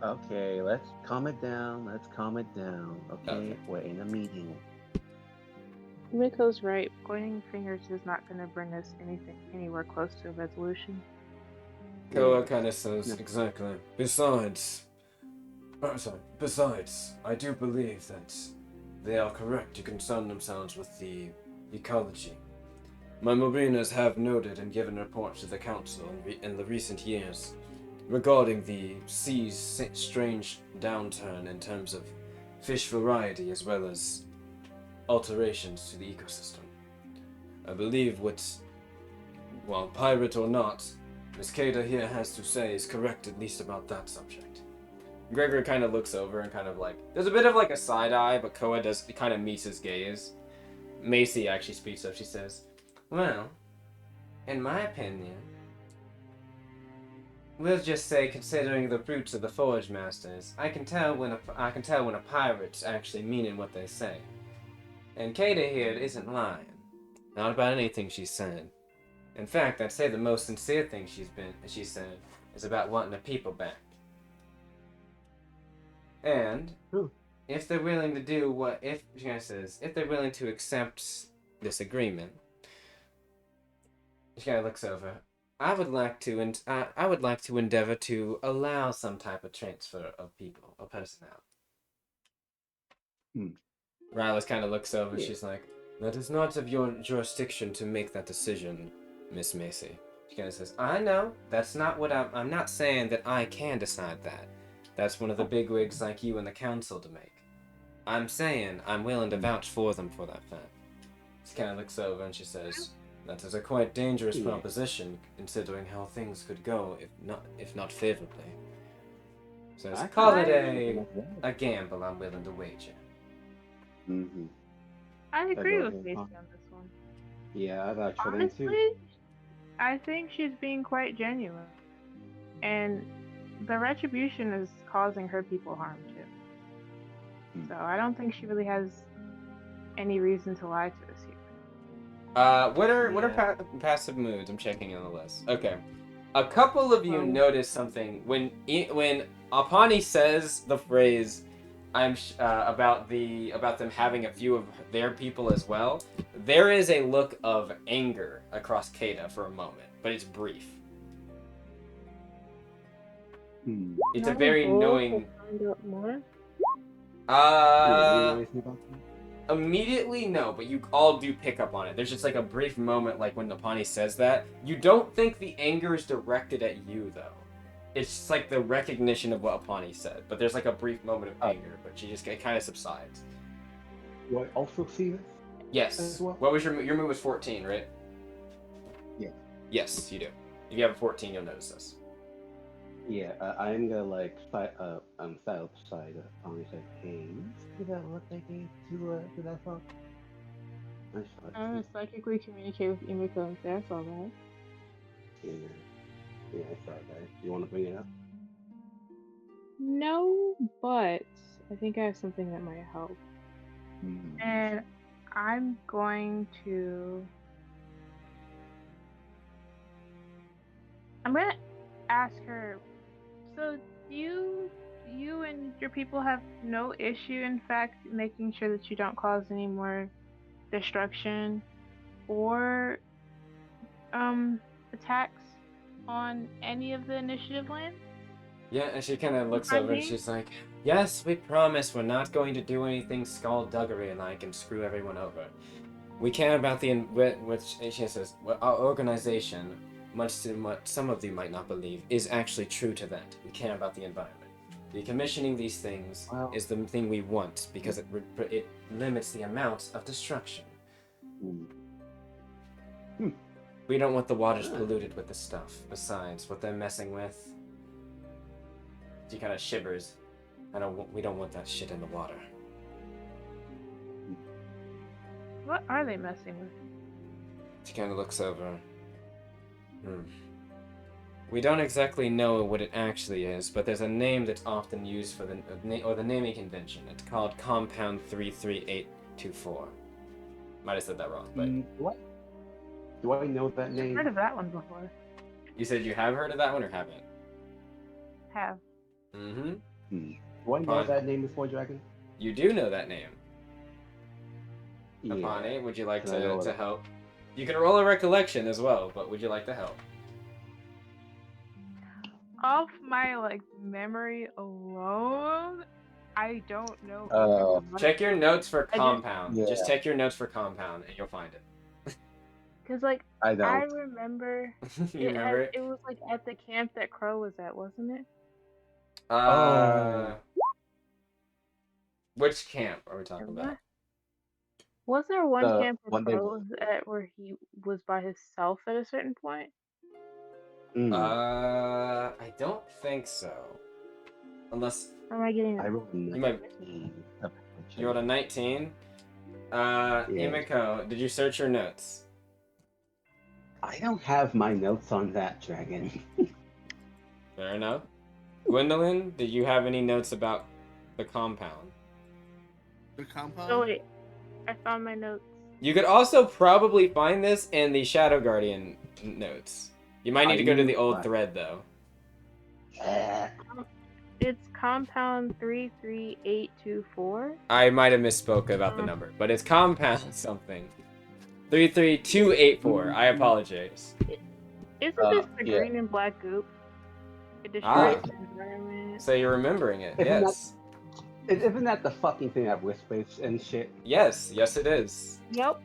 Okay, let's calm it down. Okay, we're in a meeting. Miko's right. Pointing fingers is not going to bring us anywhere close to a resolution. Koa kind of says, exactly. Besides, I do believe that they are correct to concern themselves with the ecology. My marinas have noted and given reports to the Council in the recent years regarding the sea's strange downturn in terms of fish variety as well as alterations to the ecosystem. I believe pirate or not, Miss Kada here has to say is correct at least about that subject. Gregory kind of looks over and kind of there's a bit of a side eye, but Koa kind of meets his gaze. Macy actually speaks up. She says, well, in my opinion, we'll just say, considering the roots of the Forge Masters, I can tell when a pirate's actually meaning what they say. And Kada here isn't lying. Not about anything she said. In fact, I'd say the most sincere thing she said is about wanting the people back. And if they're willing to do if they're willing to accept this agreement, she kind of looks over. I would like to endeavor to allow some type of transfer of people, of personnel. Rylas kind of looks over. Yeah. She's like, that is not of your jurisdiction to make that decision, Miss Macy. She kind of says, I know. That's not what I'm not saying that I can decide that. That's one of the bigwigs like you in the council to make. I'm saying I'm willing to vouch for them for that fact. She kind of looks over and she says, that is a quite dangerous proposition, considering how things could go if not favorably. So call it a gamble I'm willing to wager. Mm-hmm. I agree with Macy on this one. Yeah, I vouch for them Honestly, too. I think she's being quite genuine. And the Retribution is causing her people harm too. So I don't think she really has any reason to lie to us here. What are passive moods? I'm checking on the list. Okay. A couple of you Oh. notice something when Apani says the phrase, about them having a few of their people as well. There is a look of anger across Kata for a moment, but it's brief. It's a Can I very roll to knowing. find out more? Immediately no, but you all do pick up on it. There's just like a brief moment, like when Napani says that. You don't think the anger is directed at you though. It's just like the recognition of what Apani said, but there's like a brief moment of anger, but it kind of subsides. Do I also see this? Yes. As well? What was your move? Was 14, right? Yeah. Yes, you do. If you have a 14, you'll notice this. Yeah, I'm gonna like side beside Apani say, hey, does that look like to that song? I'm gonna psychically communicate with Imiko and say I saw that. Yeah, I saw that. You want to bring it up? No, but I think I have something that might help. And I'm going to ask her, so you and your people have no issue, in fact, making sure that you don't cause any more destruction or attacks on any of the initiative lands? Yeah, and she kind of looks Time over and being? she's like, yes, we promise we're not going to do anything skullduggery-like and screw everyone over. We care about which she says, well, our organization, much to what some of you might not believe, is actually true to that. We care about the environment. Decommissioning these things is the thing we want because it limits the amount of destruction. We don't want the waters polluted with this stuff. Besides, what they're messing with. She kind of shivers. We don't want that shit in the water. What are they messing with? She kind of looks over. We don't exactly know what it actually is, but there's a name that's often used for the naming convention. It's called Compound 33824. Might have said that wrong, but What? Do I know that I've name? heard of that one before. you said you have heard of that one or haven't? Have. Mm-hmm. Do I know that name before, Dragon? You do know that name. Yeah. Apani, would you like Can I roll to it? help? You can roll a recollection as well, but would you like to help? Off my memory alone, I don't know. Check your notes for compound. Yeah. Just check your notes for compound and you'll find it. Because I don't. I remember You remember it? It was at the camp that Crow was at, wasn't it? Which camp are we talking about? Was there one The camp where one they- Crow was at where he was by himself at a certain point? I don't think so. Unless Or am I getting I rolled a you might. 19. You rolled a 19. Imiko, did you search your notes? I don't have my notes on that, Dragon. Fair enough. Gwendolyn, did you have any notes about the compound? The compound? Oh wait, I found my notes. You could also probably find this in the Shadow Guardian notes. You might need to go to the old thread, though. It's compound 33824. I might have misspoke about the number, but it's compound something. 33284. I apologize. Isn't this the green and black goop? It destroys the environment. So you're remembering it, yes. Isn't that the fucking thing that whispers and shit? Yes, it is. Yep.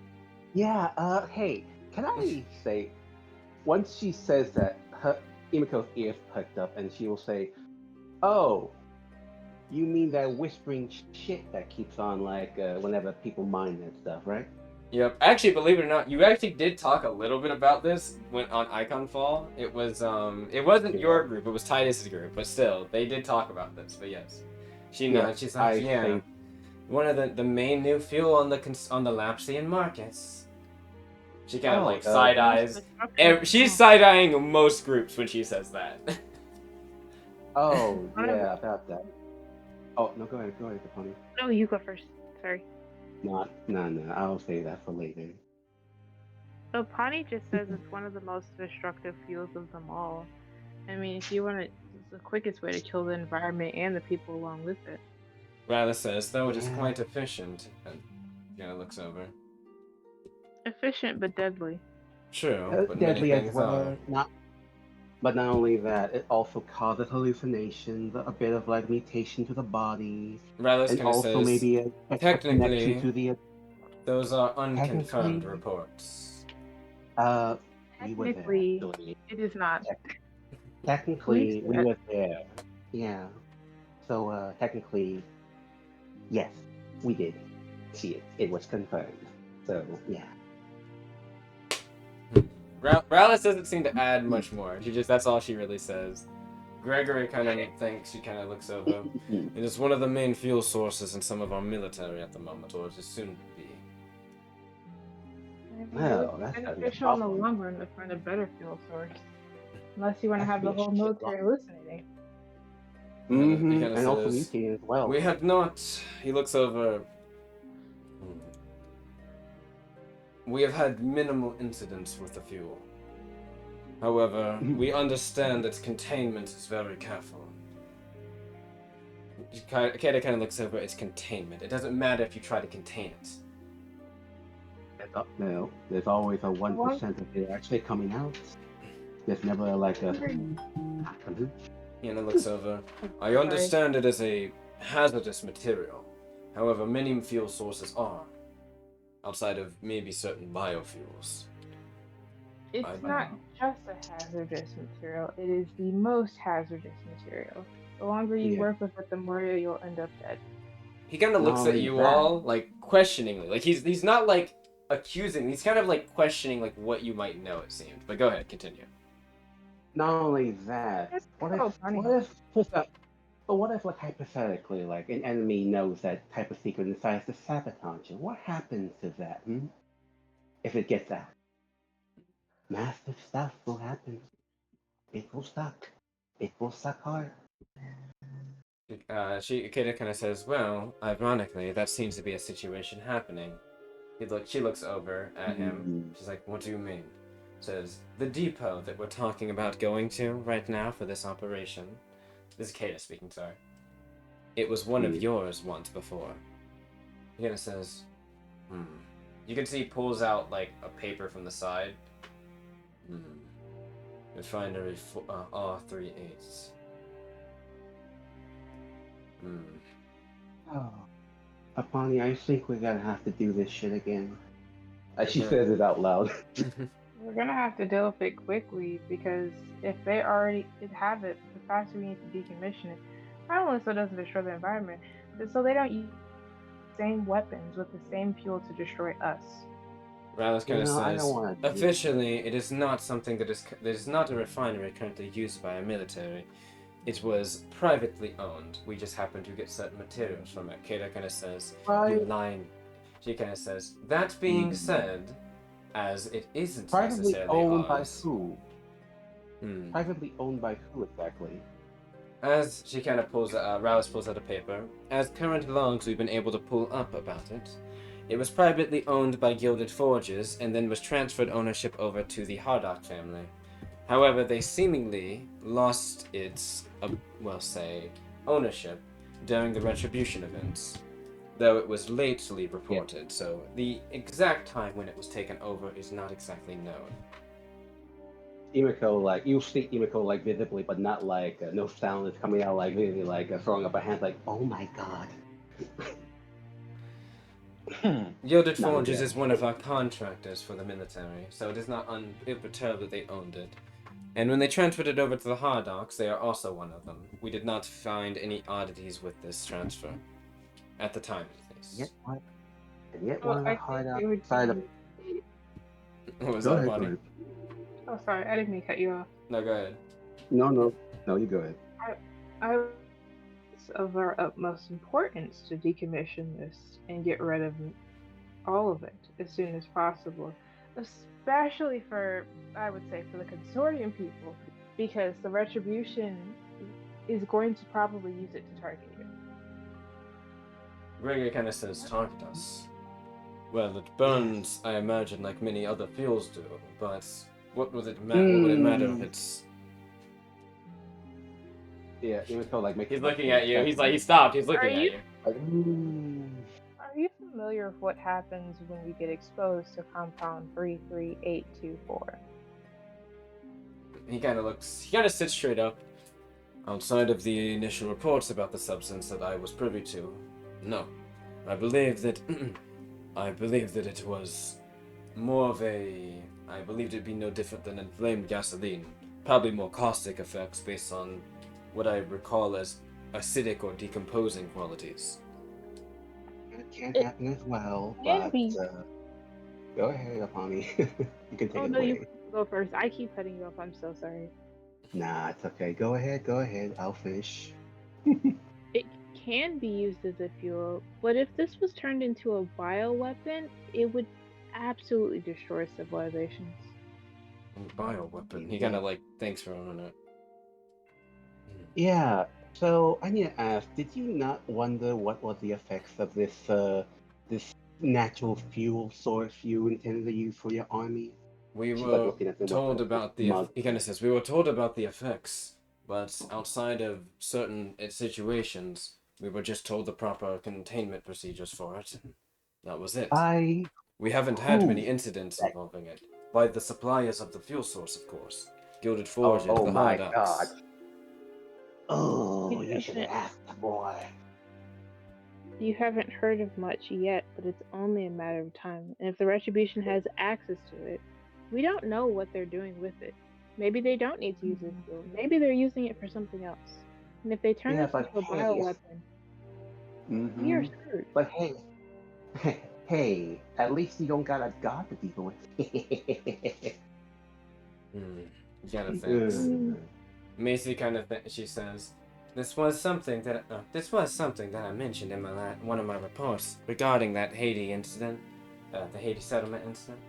Yeah, hey, can I say, once she says that, Imiko's ears perked up and she will say, oh, you mean that whispering shit that keeps on, whenever people mine that stuff, right? Yep. Actually, believe it or not, you actually did talk a little bit about this when on Icon Fall. It was, it wasn't your group, it was Titus's group, but still, they did talk about this, but yes. She's like, yeah. One of the main new fuel on the Lapsian markets. She kind of side eyes. She's side eyeing most groups when she says that. Oh yeah, about that. Oh no, go ahead, Pony. No, you go first. Sorry. No, I'll say that for later. So Pani just says it's one of the most destructive fuels of them all. I mean, if you want to, it's the quickest way to kill the environment and the people along with it. Rather says, though it is Yeah. quite efficient. And looks over. Efficient but deadly. True, but many Deadly as things well. are. But not only that, it also causes hallucinations, a bit of like mutation to the body, Rather and kind of also says, maybe a connection technically, to the. those are unconfirmed Technically, reports. we were there. Technically, Actually. it is not. Technically, we said- were there. Yeah. So technically, yes, we did see it. It was confirmed. So yeah. Rallis doesn't seem to add much more. That's all she really says. Gregory kind of thinks, she kind of looks over. It is one of the main fuel sources in some of our military at the moment, or it is soon to be. Well, that's gotta be a beneficial in the problem. long run to find a better fuel source. Unless you want to Has have to the be a whole shit military hallucinating. Mm-hmm. He kinda And also says, mutating as well. We have not. He looks over. We have had minimal incidents with the fuel. However, we understand that containment is very careful. Kata kind of looks over its containment. It doesn't matter if you try to contain it. No, there's always a 1% of it actually coming out. There's never like a. Mhm. Yana looks over. I understand it is a hazardous material. However, many fuel sources are. Outside of maybe certain biofuels. It's not just a hazardous material, it is the most hazardous material. The longer you Yeah. work with it, the more you'll end up dead. He kind of Not looks at only you that- all, like, questioningly. Like, he's not, like, accusing. He's kind of, like, questioning, like, what you might know, it seemed. But go ahead, continue. Not only that, It's what so if, funny. but what if, like, hypothetically, like, an enemy knows that type of secret and decides to sabotage you? What happens to that, if it gets out? Massive stuff will happen. It will suck. It will suck hard. Kata kind of says, well, ironically, that seems to be a situation happening. She looks over at him. She's like, what do you mean? Says, the depot that we're talking about going to right now for this operation. This is Kata speaking, sorry. It was one of yours once before. He kind of says, You can see he pulls out, like, a paper from the side. Refinery R38. Oh. Apani, I think we're gonna have to do this shit again. She Yeah. says it out loud. We're gonna have to deal with it quickly because if they already have it, the faster we need to decommission it. Not only so it doesn't destroy the environment, but so they don't use the same weapons with the same fuel to destroy us. Rallis kind of I don't says, wanna do- officially, it is not something that is not a refinery currently used by our military. It was privately owned. We just happened to get certain materials from it. Kata kind of says, you lying. She kind of says, that being said, as it isn't Privately necessarily owned by ours. who? Privately owned by who exactly? As she kind of Rallis pulls out a paper. As current logs we've been able to pull up about it, it was privately owned by Gilded Forges and then was transferred ownership over to the Hardock family. However, they seemingly lost its, ownership during the Retribution events, though it was lately reported, so the exact time when it was taken over is not exactly known. Imiko, like, you see Imiko, like, visibly, but not, like, no sound is coming out, like, really, like, throwing up a hand, like, oh my god. Gilded Not Forges yet. is one of our contractors for the military, so it is not unperturbed that they owned it. And when they transferred it over to the Hardocks, they are also one of them. We did not find any oddities with this transfer. At the time, at least. Yet one of the hard outside of... What was Go that, ahead, Bonnie? go ahead. Oh, sorry, I didn't mean to cut you off. No, go ahead. No, you go ahead. It's of our utmost importance to decommission this and get rid of all of it as soon as possible, especially for, I would say, for the Consortium people, because the Retribution is going to probably use it to target you. Gregory kind of says, target us. Well, it burns, I imagine, like many other fuels do, but what would it matter if it's... Yeah, it was called like make. He's looking at you. He's like, he stopped. He's Are looking at you- you. Like, Are you familiar with what happens when you get exposed to compound 33824? He kind of sits straight up. Outside of the initial reports about the substance that I was privy to, no. I believe that it was more of a. I believed it'd be no different than inflamed gasoline. Probably more caustic effects based on what I recall as acidic or decomposing qualities. That can It happen as well, can but be. go ahead, Apani. You can take Oh it no, you away. go first. I keep cutting you off. I'm so sorry. Nah, it's okay. Go ahead. I'll finish. It can be used as a fuel, but if this was turned into a bioweapon, it would absolutely destroy civilizations. Bioweapon. He kind of like thinks for a minute. Yeah, so I need to ask, did you not wonder what was the effects of this natural fuel source you intended to use for your army? We She's like were looking at them told with about this mug. he kind of says we were told about the effects, but outside of certain situations, we were just told the proper containment procedures for it. That was it. I We haven't had many who? incidents Like, involving it. By the suppliers of the fuel source, of course. Gilded Forges, oh the my Hard god. Axe. Oh, You you should have haven't, asked, boy. you haven't heard of much yet, but it's only a matter of time. And if the Retribution has access to it, we don't know what they're doing with it. Maybe they don't need to use this fuel. Maybe they're using it for something else. And if they turn Yeah, this but into a hey. bioweapon, we are Mm-hmm. screwed. But hey, hey, at least you don't got a god to deal with. He kind of thinks. Mm, Macy kind of she says, this was something that I mentioned in one of my reports regarding that Haiti incident, the Haiti settlement incident.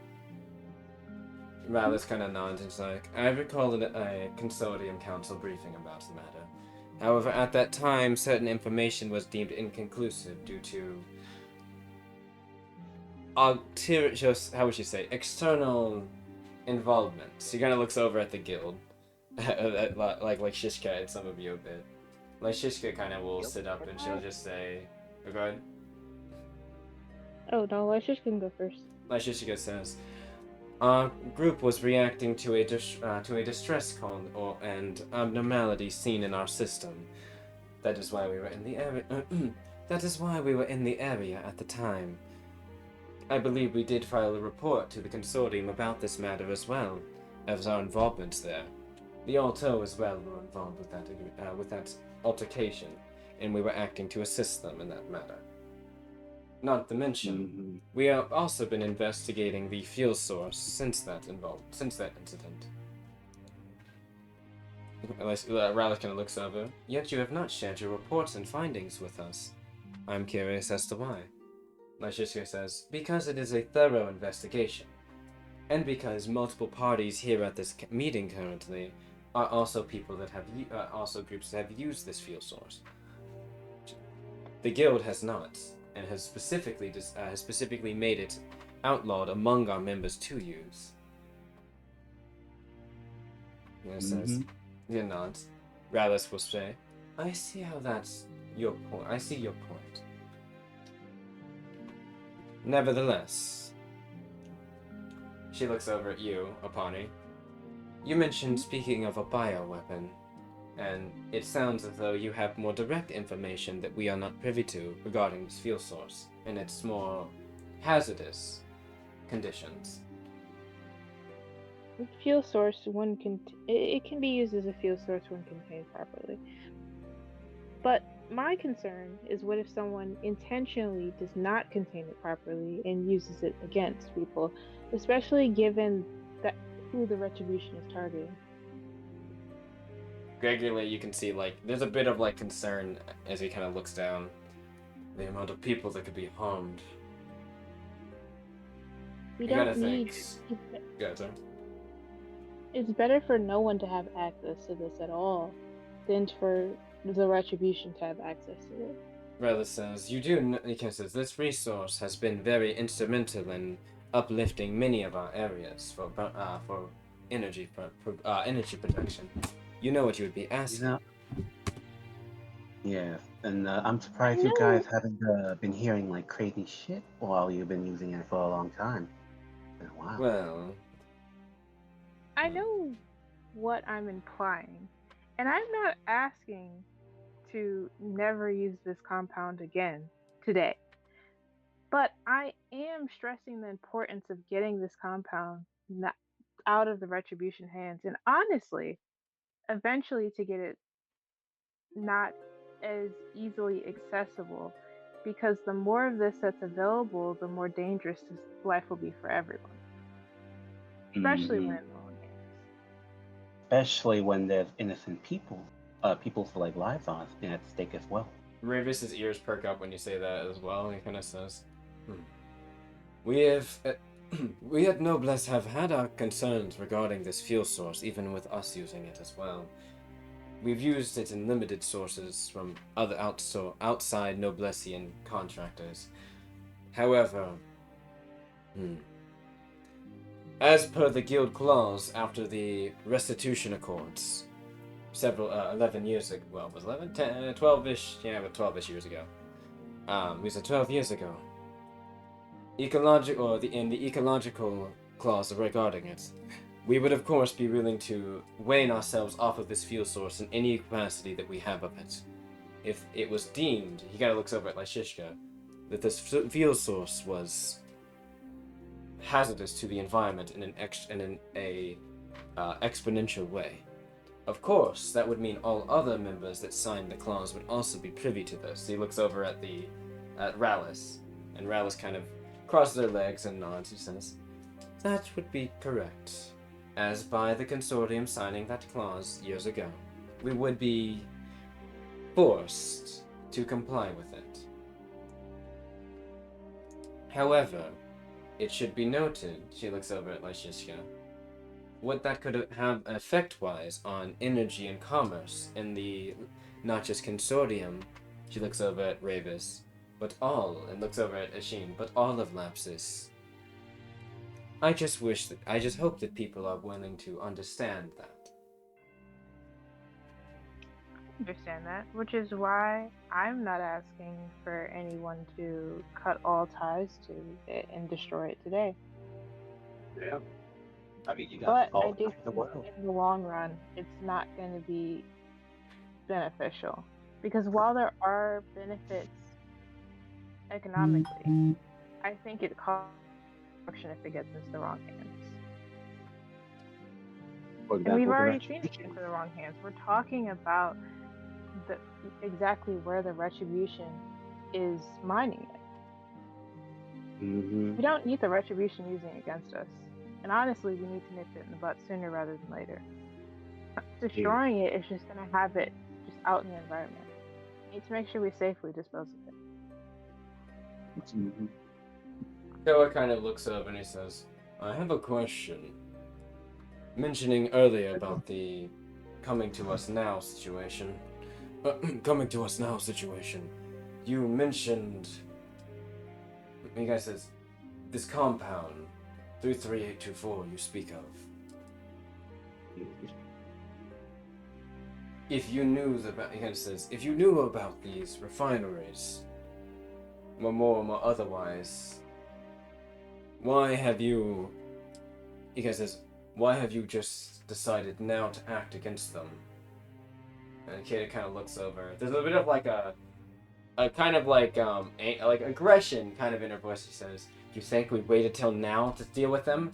Rallis kind of nods and is like, I recall a Consortium Council briefing about the matter. However, at that time, certain information was deemed inconclusive due to how would you say, external involvement. She kind of looks over at the guild, like Shishka and some of you a bit. Like Shishka kind of will sit up and she'll just say, oh, go ahead. Oh no, let's just go first. Like Shishka says, our group was reacting to a distress call and abnormality seen in our system. That is why we were in the area. That is why we were in the area at the time. I believe we did file a report to the consortium about this matter as well, as our involvements there. The Alto as well were involved with that altercation, and we were acting to assist them in that matter. Not to mention, we have also been investigating the fuel source since that incident. Rallick kind of looks over. Yet you have not shared your reports and findings with us. I'm curious as to why. Lyshishka says, because it is a thorough investigation, and because multiple parties here at this meeting currently are also people that have also groups that have used this fuel source. The guild has not, and has specifically made it outlawed among our members to use. He says, he nods. Rallis will say, I see how that's your point. I see your point. Nevertheless, she looks over at you, Apani. You mentioned speaking of a bioweapon, and it sounds as though you have more direct information that we are not privy to regarding this fuel source and its more hazardous conditions. Fuel source it can be used as a fuel source when contained properly. But my concern is what if someone intentionally does not contain it properly and uses it against people, especially given that who the retribution is targeting. Regularly, you can see there's a bit of concern as he kind of looks down. The amount of people that could be harmed. We You gotta don't need. It's better for no one to have access to this at all than for the retribution to have access to it. Rella says, says, this resource has been very instrumental in uplifting many of our areas for energy production. You know what you would be asking. Yes, and I'm surprised you No, guys haven't been hearing like crazy shit while you've been using it for a long time. Wow. Well, I know what I'm implying, and I'm not asking to never use this compound again today. But I am stressing the importance of getting this compound out of the retribution hands, and honestly, eventually to get it not as easily accessible, because the more of this that's available, the more dangerous this life will be for everyone, especially when Hmm. in the wrong hands. Especially when there's innocent people's like lives on at stake as well. Ravis's ears perk up when you say that as well. He kind of says, hmm. We have. We at Noblesse have had our concerns regarding this fuel source, even with us using it as well. We've used it in limited sources from other outside Noblessian contractors. However, hmm, as per the guild clause after the restitution accords, 11 years ago, well, was 11? 10, 12-ish, yeah, but 12-ish years ago. We said 12 years ago. In the ecological clause regarding it, we would of course be willing to wane ourselves off of this fuel source in any capacity that we have of it. If it was deemed, he kind of looks over at Lyshishka, that this fuel source was hazardous to the environment in an exponential way. Of course, that would mean all other members that signed the clause would also be privy to this. He looks over at Rallis, and Rallis kind of crosses their legs and nods. He says, "That would be correct. As by the Consortium signing that clause years ago, we would be forced to comply with it. However, it should be noted," she looks over at Lyshishka, "what that could have effect-wise on energy and commerce in the not just Consortium," she looks over at Ravis, "but all," and looks over at Ashin, "but all of Lapsus. I just hope that people are willing to understand that." Understand that, which is why I'm not asking for anyone to cut all ties to it and destroy it today. Yeah. I mean, you got But I all the do time in the think world. in the long run, it's not going to be beneficial. Because while there are benefits economically, I think it costs destruction if it gets into the wrong hands. For And we've example, the already seen it get retribution. into the wrong hands. We're talking about the exactly where the retribution is mining it. Mm-hmm. We don't need the retribution using it against us. And honestly, we need to nip it in the butt sooner rather than later. Yeah. Destroying it is just going to have it just out in the environment. We need to make sure we safely dispose of it. Mm-hmm. Koa kind of looks up and he says, "I have a question. Mentioning earlier about the coming to us now situation. Coming to us now situation. You mentioned," he guy says, "this compound, 33824 you speak of. If you knew about," he kind of says, "if you knew about these refineries, Memorem or otherwise, why have you," he kind of says, "why have you just decided now to act against them?" And the kid kind of looks over. There's a bit of like a kind of like aggression kind of in her voice. She says, "You think we waited till now to deal with them?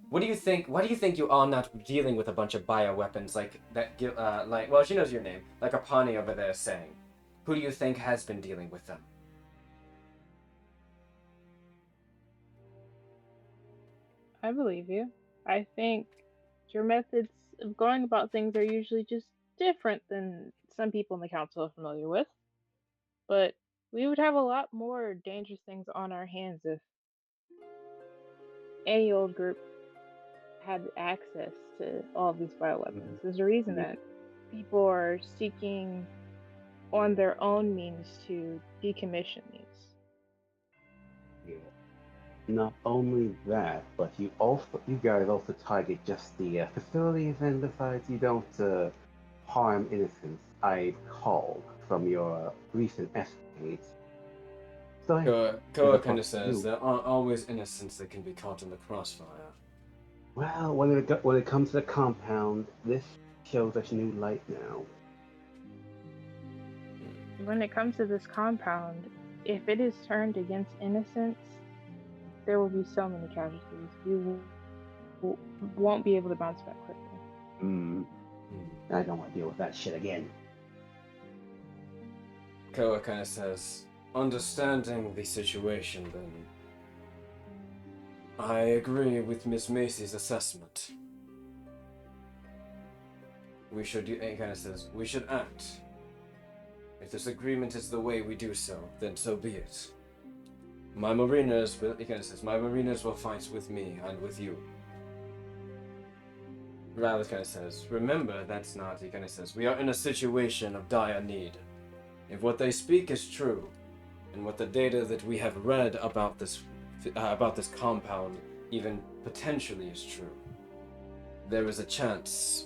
What do you think? Why do you think you are not dealing with a bunch of bioweapons like that? Like, well, she knows your name. Like Apani over there is saying. Who do you think has been dealing with them?" I believe you. I think your methods of going about things are usually just different than some people in the council are familiar with. But we would have a lot more dangerous things on our hands if any old group had access to all of these bioweapons. There's a reason Yeah. that people are seeking on their own means to decommission these. Yeah. Not only that, but you guys also target just the facilities, and besides, you don't harm innocents. I called from your recent escapades. So Koa there's a kind of says possibility. there are always innocents that can be caught in the crossfire. Well, when it comes to the compound, this shows us new light now. When it comes to this compound, if it is turned against innocents, there will be so many casualties. Won't be able to bounce back quickly. I don't want to deal with that shit again. Koa kind of says, understanding the situation, then, I agree with Miss Macy's assessment. He kind of says, we should act. If this agreement is the way we do so, then so be it. He kind of says, my mariners will fight with me and with you. Rallis kind of says, remember, that's not, he kind of says, we are in a situation of dire need. If what they speak is true, and what the data that we have read about this compound even potentially is true, there is a chance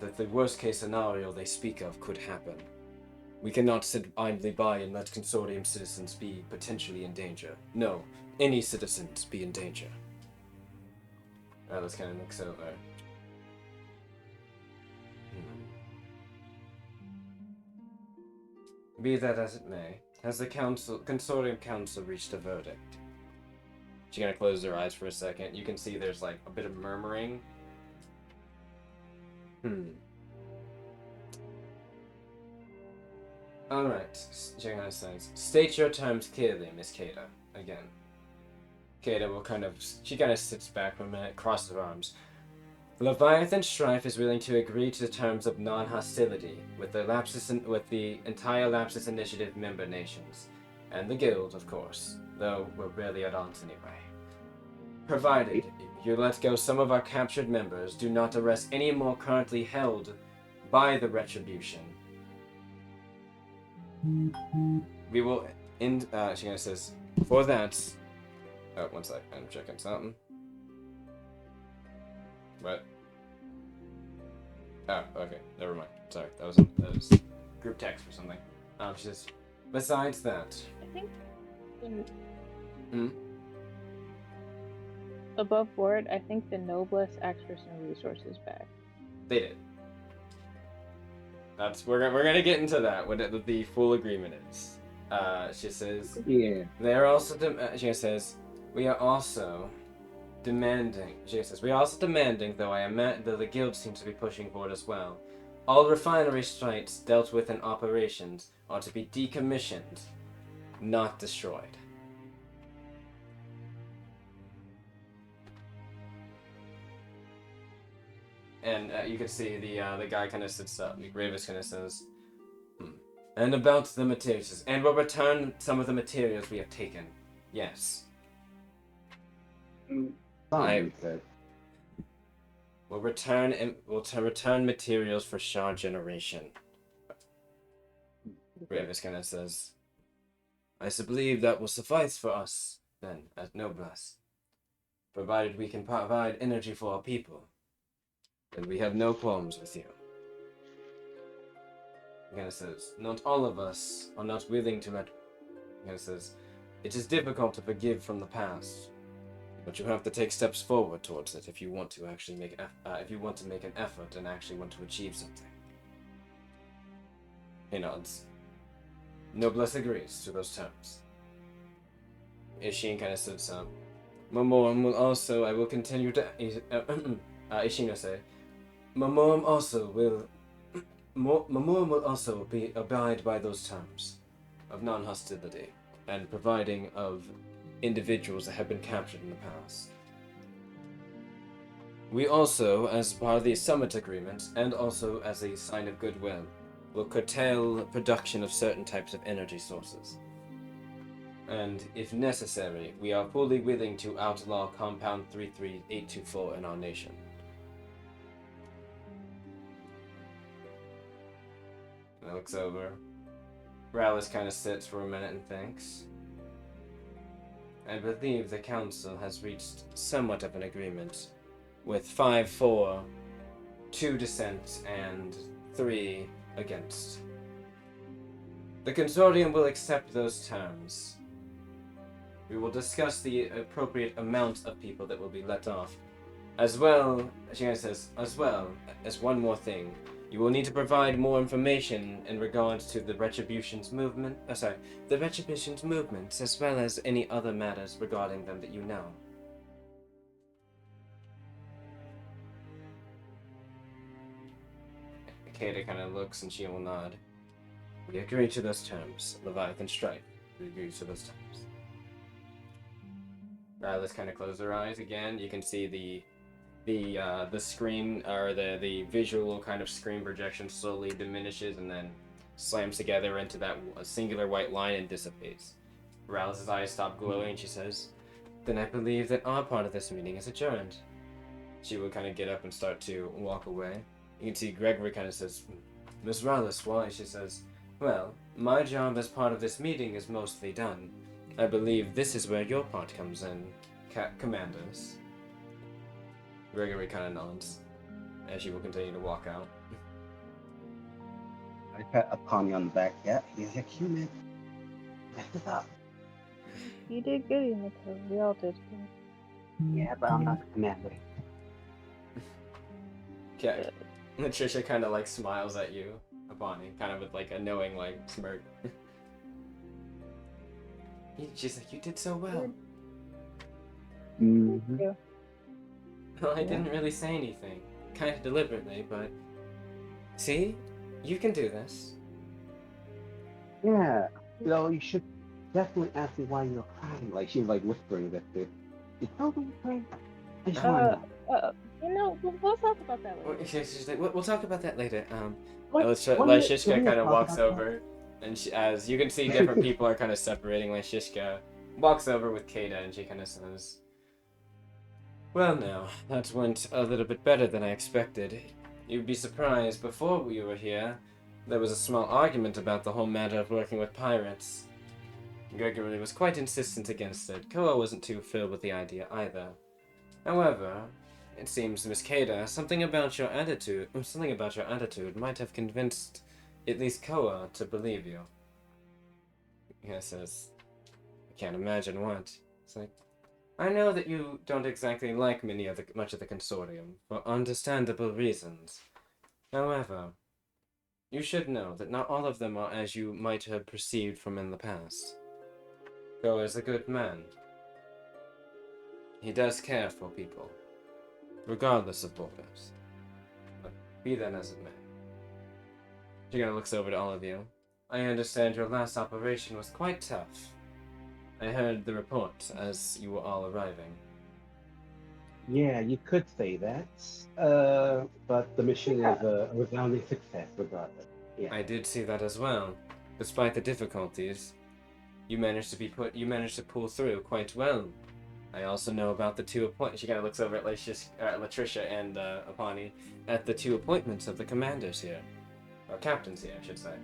that the worst case scenario they speak of could happen. We cannot sit idly by and let Consortium citizens be potentially in danger. No, any citizens be in danger. Let's kind of mix over. Be that as it may, has the Consortium Council reached a verdict? She's gonna close her eyes for a second. You can see there's like a bit of murmuring. Alright, she kind of says, state your terms clearly, Miss Kada. Again. Kada will she kind of sits back for a minute, crosses her arms. Leviathan Strife is willing to agree to the terms of non-hostility with the entire Lapsus Initiative member nations, and the Guild, of course, though we're rarely at odds anyway. Provided you let go some of our captured members, do not arrest any more currently held by the Retribution. We will end. She kind of says, for that. Oh, one sec. I'm checking something. What? Oh, okay. Never mind. Sorry, that was group text or something. She says, besides that. I think. Above board, I think the Noblesse asked for some resources back. They did. We're gonna get into that when the full agreement is. She says. Yeah. They are also. She says, we are also demanding. She says, we are also demanding, though the guild seems to be pushing for it as well. All refinery sites dealt with in operations are to be decommissioned, not destroyed. And you can see the guy kind of sits up. Gravis kind of says, and about the materials, and we'll return some of the materials we have taken. Yes. We'll return materials for shard generation. Gravis kind of says, I believe that will suffice for us then at Noblesse, provided we can provide energy for our people. And we have no qualms with you. He kind of says, not all of us are not willing to let. He kind of says, it is difficult to forgive from the past, but you have to take steps forward towards it if you want to actually make an effort and actually want to achieve something. He nods. Noblesse agrees to those terms. Ishin kind of sits up. Memorem will also. I will continue to. Ishino say. Memorem will also abide by those terms of non-hostility and providing of individuals that have been captured in the past. We also, as part of the summit agreement and also as a sign of goodwill, will curtail production of certain types of energy sources. And if necessary, we are fully willing to outlaw Compound 33824 in our nation. And looks over. Rallis kind of sits for a minute and thinks. I believe the council has reached somewhat of an agreement, with 5 for, 2 dissent, and 3 against. The Consortium will accept those terms. We will discuss the appropriate amount of people that will be let off. As well, she says, as well as one more thing. You will need to provide more information in regards to the Retribution's movement. The Retribution's movements, as well as any other matters regarding them that you know. Kata kind of looks and she will nod. We agree to those terms. Leviathan Strife. We agree to those terms. Let's kind of close her eyes again. You can see the screen, or the visual kind of screen projection slowly diminishes and then slams together into that singular white line and dissipates. Rallis's eyes stop glowing and she says, "Then I believe that our part of this meeting is adjourned." She will kind of get up and start to walk away. You can see Gregory kind of says, "Miss Rallis, why?" She says, "Well, my job as part of this meeting is mostly done. I believe this is where your part comes in, Commanders." Gregory kind of nods, as she will continue to walk out. I pat Apani on the back. Yeah, he's a human. Mess it up. You did good, Yumiko. We all did good. Yeah, but I'm not the commander. Okay. Trisha kind of like smiles at you, Apani, kind of with like a knowing like smirk. She's like, "You did so well." Mm-hmm. Yeah. Well, I didn't really say anything. Kind of deliberately, but... See? You can do this. Yeah, you know, you should definitely ask me why you're crying. Like, she's like whispering this to you. Told me crying. I just want to know. You know, we'll talk about that later. She's like, we'll talk about that later. What? Lyshishka Can we kind of talk walks about over, and as you can see, different people are kind of separating. Lyshishka walks over with Kata, and she kind of says, "Well, now, that went a little bit better than I expected. You'd be surprised, before we were here, there was a small argument about the whole matter of working with pirates. Gregory was quite insistent against it. Koa wasn't too filled with the idea either. However, it seems, Miss Kata, something about your attitude might have convinced at least Koa to believe you." He says, "I can't imagine what." It's like, "I know that you don't exactly like much of the Consortium, for understandable reasons. However, you should know that not all of them are as you might have perceived from in the past. Koa is a good man. He does care for people, regardless of borders. But be that as it may." She kind of looks over to all of you. "I understand your last operation was quite tough. I heard the report as you were all arriving." Yeah, you could say that. But the mission is a resounding success regardless. Yeah. I did see that as well. Despite the difficulties, you managed to pull through quite well. I also know about the two appointments. She kind of looks over at Latricia and Apani at the two appointments of the commanders here. Or captains here, I should say.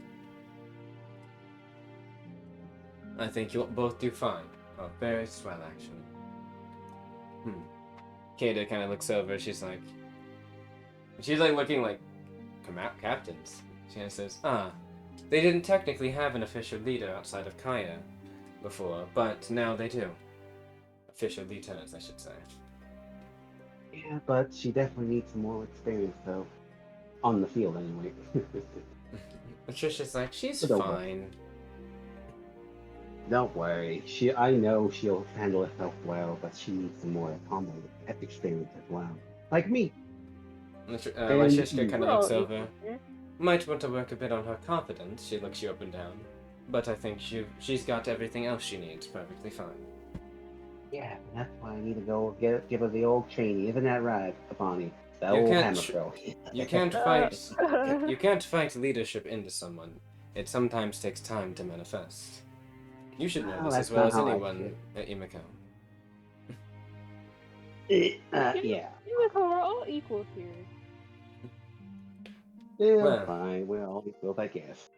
I think you'll both do fine. Oh, very swell, actually. Kata kind of looks over. She's like looking like captains. She kind of says, they didn't technically have an official leader outside of Kaya before, but now they do. Official lieutenants, I should say. Yeah, but she definitely needs some more experience, though. On the field, anyway. Patricia's like, she's Don't fine. Don't worry. I know she'll handle herself well, but she needs some more combat experience as well. Like me. Lyshishka kind of Oh, looks over. Might want to work a bit on her confidence. She looks you up and down. But I think she's got everything else she needs perfectly fine. Yeah, that's why I need to go give her the old training. Isn't that right, Apani? That You old can't hammer sh- throw. You can't fight. You can't fight leadership into someone. It sometimes takes time to manifest. You should know this that's as well not as how I anyone at Imiko. Yeah. Yumiko, we're all equals here. Yeah, Well. fine. We're all equal, I guess.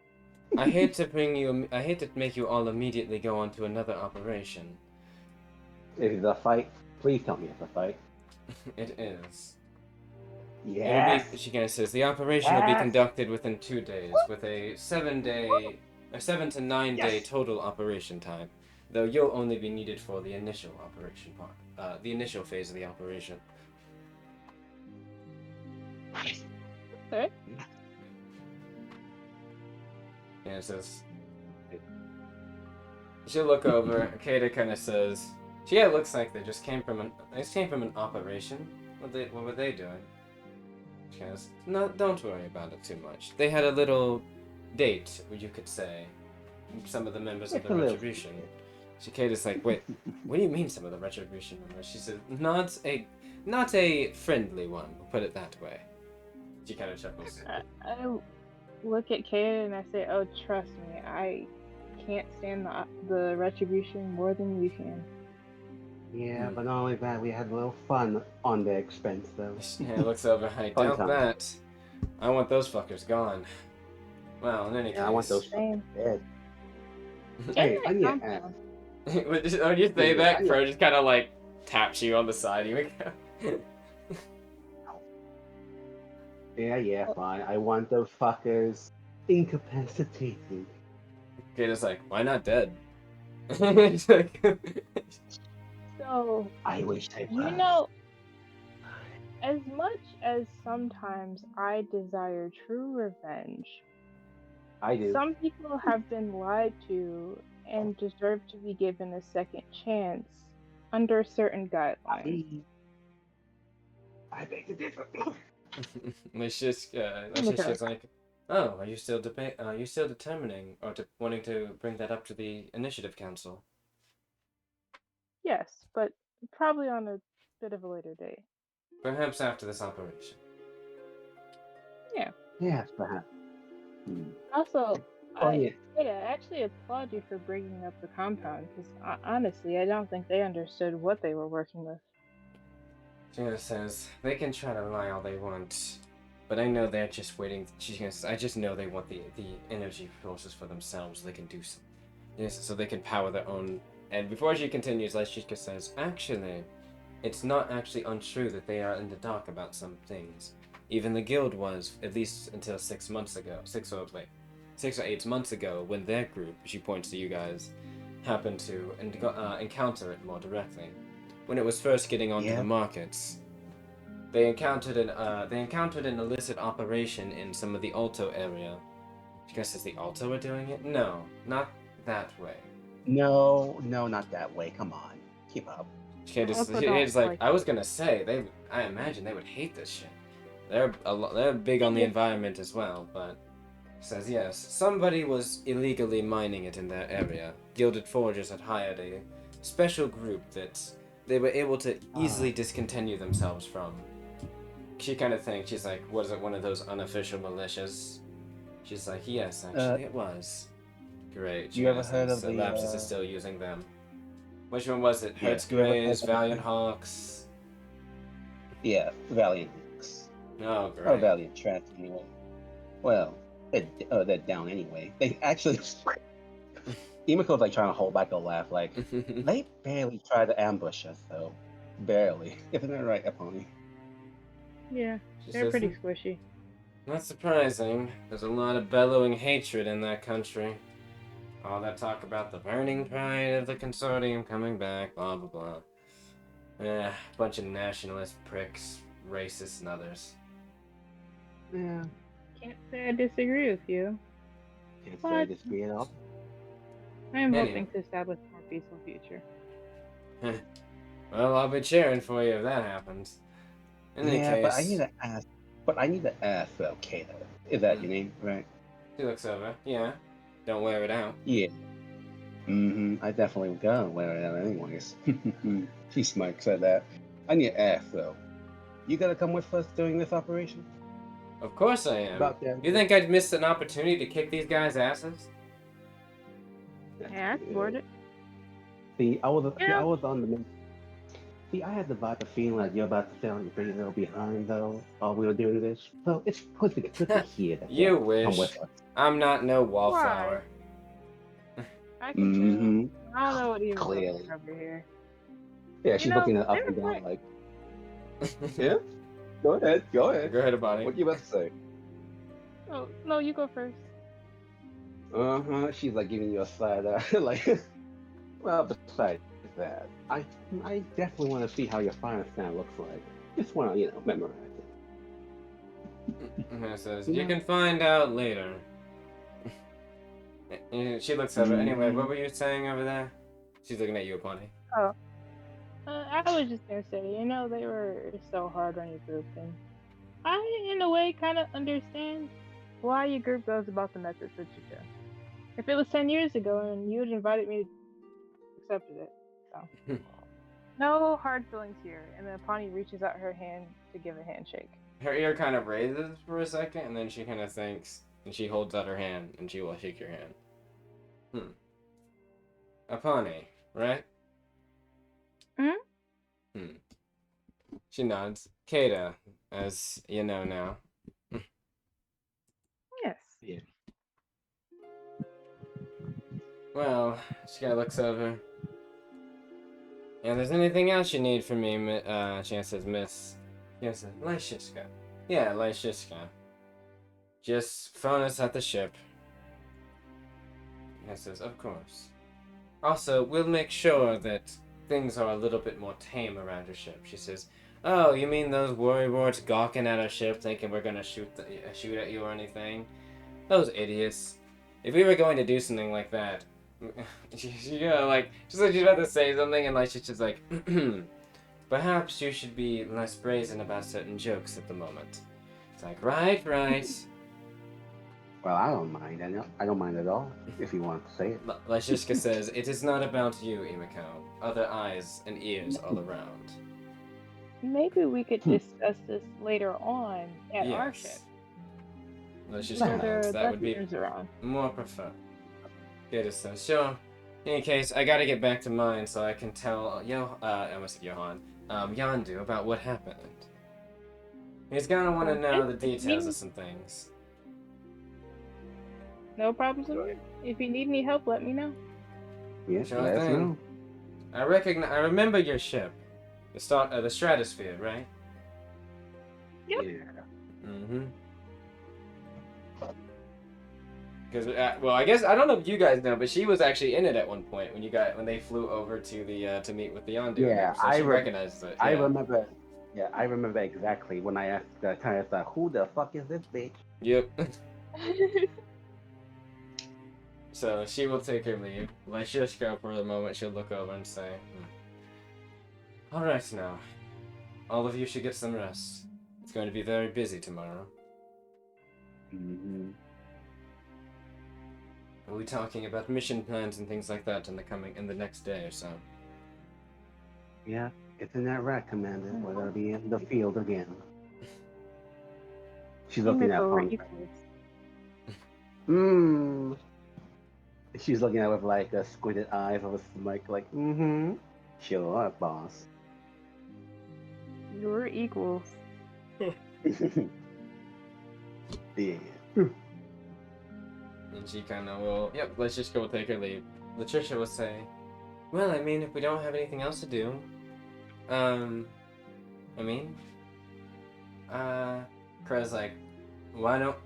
I hate to make you all immediately go on to another operation. Is it a fight? Please tell me it's a fight. It is. Yes. She kind of says the operation will be conducted within 2 days, with a 7-day a 7 to 9 day Yes. total operation time, though you'll only be needed for the initial operation part, the initial phase of the operation. Okay. And it says, she'll look over. Kata kind of says, "Yeah, it looks like they just came from an operation. What were they doing?" She goes, "No, don't worry about it too much. They had a little date, you could say. Some of the members of It's the a little Retribution." secret. Cicada's like, "Wait, what do you mean some of the Retribution members?" She said, not a friendly one, we'll put it that way." She kind of chuckles. I look at Kata and I say, "Oh, trust me, I can't stand the retribution more than you can." Yeah, but not only that, we had a little fun on their expense, though. Yeah, looks over. "I Fun doubt time. that. I want those fuckers gone." Well, in any Yeah, I want those case. Same. fuckers dead. Get Hey, in I that need to ask. compound. When you say Yeah, that, Crow just kind of like taps you on the side. You Yeah, fine. I want those fuckers incapacitated. Kata's like, "Why not dead?" He's like, So, I wish they you were. know, as much as sometimes I desire true revenge, I do. some people have been lied to and deserve to be given a second chance under certain guidelines. I beg to differ. Lucius Okay. is like, "Oh, are you still determining or wanting to bring that up to the Initiative Council?" Yes, but probably on a bit of a later date. "Perhaps after this operation." Yeah. Yes, perhaps. Also, Oh, yeah. I actually applaud you for bringing up the compound because honestly, I don't think they understood what they were working with. Gina says, "They can try to lie all they want, but I know they're just waiting." "I just know they want the energy sources for themselves. So they can do something. Yes, so they can power their own." And before she continues, Lyshika says, "Actually, it's not actually untrue that they are in the dark about some things. Even the guild was, at least until 6 or 8 months ago, when their group," she points to you guys, "happened to encounter it more directly. When it was first getting onto Yeah. the markets, they encountered an illicit operation in some of the Alto area." She guess is the Alto are doing it? No, not that way. No, not that way. Come on. Keep up. Also don't It's like, like I was gonna say, I imagine they would hate this shit. They're big on the Yeah. environment as well, but says yes, somebody was illegally mining it in their area. Gilded Forgers had hired a special group that they were able to easily discontinue themselves from. She kind of thinks, she's like, "Was it one of those unofficial militias?" She's like, "Yes, actually it was." Great. You ever heard of So the, Lapsus is still using them. Which one was it? Yeah, Hertz you ever heard Greys, of the- Valiant Hawks? Yeah, Valiant Hawks. Oh, Or great. Valiant Tracks, anyway. Well, they're down anyway. They actually... Emiko's like trying to hold back a laugh, like, they barely tried to ambush us, though. Barely. Isn't that right, Epony? Yeah, She they're says, pretty squishy. "Not surprising. There's a lot of bellowing hatred in that country. All that talk about the burning pride of the Consortium coming back, blah blah blah. Bunch of nationalist pricks, racists, and others." Yeah. Can't say I disagree with you. Can't say I What? disagree at all. I am Anyway. hoping to establish a more peaceful future. Well, I'll be cheering for you if that happens. In any Yeah, but I case, need to ask, though, Kata. Is that your name, right? she looks over. "Yeah, don't wear it out." Yeah. I definitely gonna wear it out anyways. She smirks at that. I need to ask, though. You gonna come with us during this operation? Of course I am. About that. You think I'd miss an opportunity to kick these guys' asses? I asked for it. See, I was Yeah. on the. See, I had the vibe of feeling like you're about to stay on your pretty little behind, though, while we were doing this. So it's good to hear that. You Come wish. with us. I'm not no wallflower. I can chill. I don't know what even Clearly. over here. Yeah, You she's know, looking up they and were down quite- like. Yeah. Go ahead. Go ahead, Bonnie. What you about to say? No, you go first. She's like giving you a side eye, like, well, besides that, I definitely want to see how your fire stand looks like. Just want to, memorize it. And it says, You you know? can find out later. And she looks over. Anyway, what were you saying over there? She's looking at you, Apani. Oh, I was just gonna say, they were so hard on your group, and I, in a way, kind of understand why your group goes about the methods that you do. If it was 10 years ago and you had invited me, accepted it. So, no hard feelings here. And then Pawnee reaches out her hand to give a handshake. Her ear kind of raises for a second, and then she kind of thinks, and she holds out her hand, and she will shake your hand. Apani, right? She nods. Kata, as you know now. Yes. Yeah. Well, she kind of looks over. Yeah, if there's anything else you need from me, she says, Miss. Yes, Lyshishka. Yeah, Lyshishka. Just phone us at the ship. He says, of course. Also, we'll make sure that things are a little bit more tame around your ship. She says, oh, you mean those worrywarts gawking at our ship thinking we're gonna shoot at you or anything? Those idiots. If we were going to do something like that, just like she's about to say something, and like she's just like, perhaps you should be less brazen about certain jokes at the moment. It's like, right. Well, I don't mind. I don't mind at all, if you want to say it. Lyshishka says, it is not about you, Imiko. Other eyes and ears all around. Maybe we could discuss this later on at our ship. Yes. Lyshishka nods. That would be around. more preferred. Kata says, sure. In any case, I gotta get back to mine so I can tell I almost said Johan, Yandu about what happened. He's gonna want to know the details of some things. No problems with it. If you need any help, let me know. Yes, Sure let us thing. know. I remember your ship. The Stratosphere, right? Yep. Yeah. Mm-hmm. Because, well, I guess I don't know if you guys know, but she was actually in it at one point when they flew over to the to meet with the Yondu. Yeah, so she recognized it. Yeah. I remember. Yeah, I remember exactly when I asked Kayasa, who the fuck is this bitch? Yep. So she will take her leave. Lyshishka, for the moment, she'll look over and say, all right now. All of you should get some rest. It's going to be very busy tomorrow. Mm-hmm. We'll be talking about mission plans and things like that in the next day or so. Yeah, it's in that rack, Commander. We're gonna be in the field again. She's looking at Pong. She's looking at it with like a squinted eyes of a smirk, like, sure, boss. You're equals. Yeah. And she kind of will, Lyshishka will take her leave. Latricia will say, well, I mean, if we don't have anything else to do, Krez like, why don't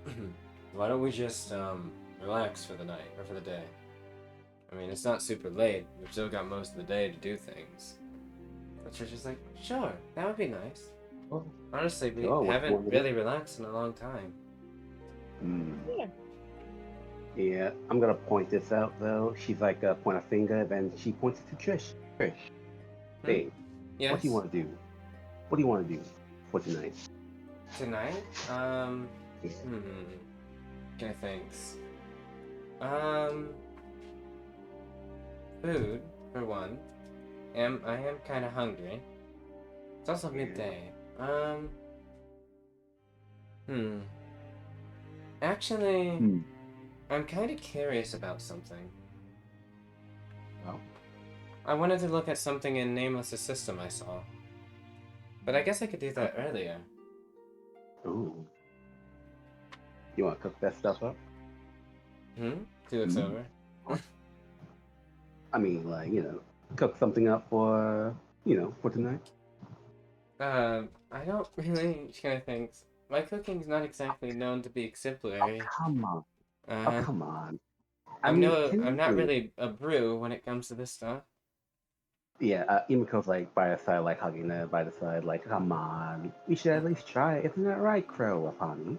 we just, relax for the night, or for the day? I mean, it's not super late, we've still got most of the day to do things. Latricia's like, sure, that would be nice. Oh. Honestly, we Oh, haven't really relaxed in a long time. Yeah. Yeah, I'm gonna point this out though. She's like point a finger, then she points it to Trish. Trish, babe, Yes? what do you want to do? What do you want to do for tonight? Tonight? Yeah. Okay, thanks. Food, for one. I am kind of hungry. It's also midday. Actually, I'm kind of curious about something. Oh. I wanted to look at something in Nameless' system I saw. But I guess I could do that earlier. Ooh. You want to cook that stuff up? She looks over. I mean, like, cook something up for, for tonight? I don't really. She kind of thinks. My cooking's not exactly known to be exemplary. Oh, come on. Uh-huh. Oh, come on. I mean, I'm not technically, really a brew when it comes to this stuff. yeah. Imiko's like by the side, like hugging her by the side, like, come on, we should at least try it. Isn't that right, Crow Apani?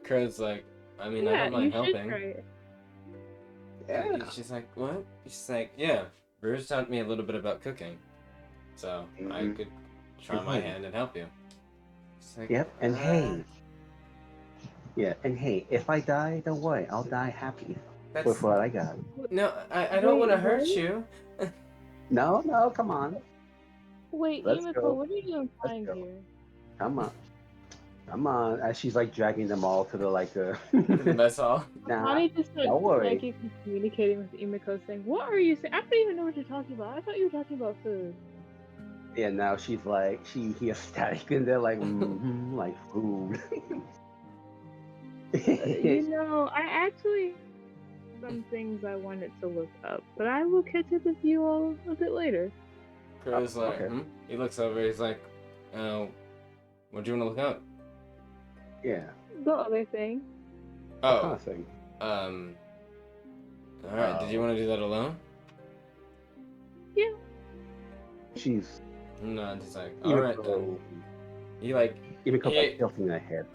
Crow's like, I mean, I Yeah, don't you mind should helping. try it. Yeah. She's like, what? She's like, yeah. Bruce taught me a little bit about cooking, so I Mhm. could try And my hey, hand and help you. She's like, yep. And hey, yeah. And hey, if I die, don't worry, I'll die happy with that's what I got. no, I don't want Wait, to what? hurt you. No, no, come on, Wait, let's Emiko, go, what are you let's implying go. here? Come on, come on. As she's like dragging them all to the like To the mess hall. nah, Bonnie just starts don't worry. psychically communicating with Emiko saying, what are you saying? I don't even know what you're talking about. I thought you were talking about food. Yeah, now she's like she hears static and they're like like food. You know, I actually some things I wanted to look up, but I will catch up with you all a bit later. Crow's like, okay. He looks over. He's like, what do you want to look up? Yeah. The other thing. What kind Oh, of thing? All right. Did you want to do that alone? Yeah. She's No, he's like, all right then. Imiko. He like, Imiko like he tilting her head.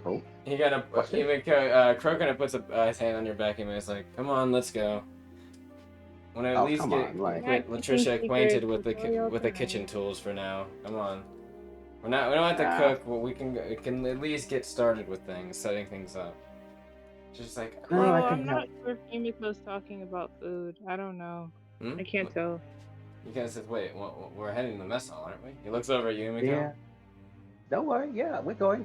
Oh, he kind of what's he it? Crow kind of puts his hand on your back and he's like, come on, let's go. Want to at Oh, least come on, like. Not keeping Latricia acquainted secrets, with that's all y'all with the trying. kitchen tools for now. Come on. We don't have to Ah. cook, but we can at least get started with things, setting things up. Just like, No, Bro, I can I'm help. not sure if Emiko's talking about food. I don't know. hmm? I can't tell. You guys says, wait, we're heading to the mess hall, aren't we? He looks over at you, Yumiko. Yeah. Don't worry. Yeah, we're going.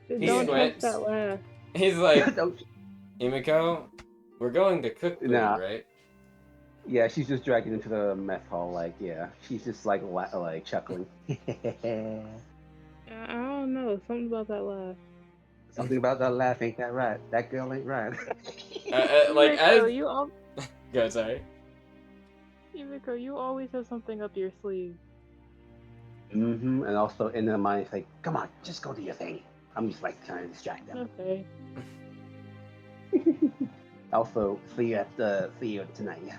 He Don't touch squints. that laugh. He's like, Don't. Yumiko, we're going to cook food, Nah. right? Yeah, she's just dragging into the mess hall. Like, yeah, she's just like like chuckling. I don't know. Something about that laugh. Something about that laugh ain't that right? That girl ain't right. Like Emiko, as you all go, sorry. Emiko, you always have something up your sleeve. And also in her mind, it's like, come on, just go do your thing. I'm just like trying to distract them. Okay. Also, see you tonight. Yeah.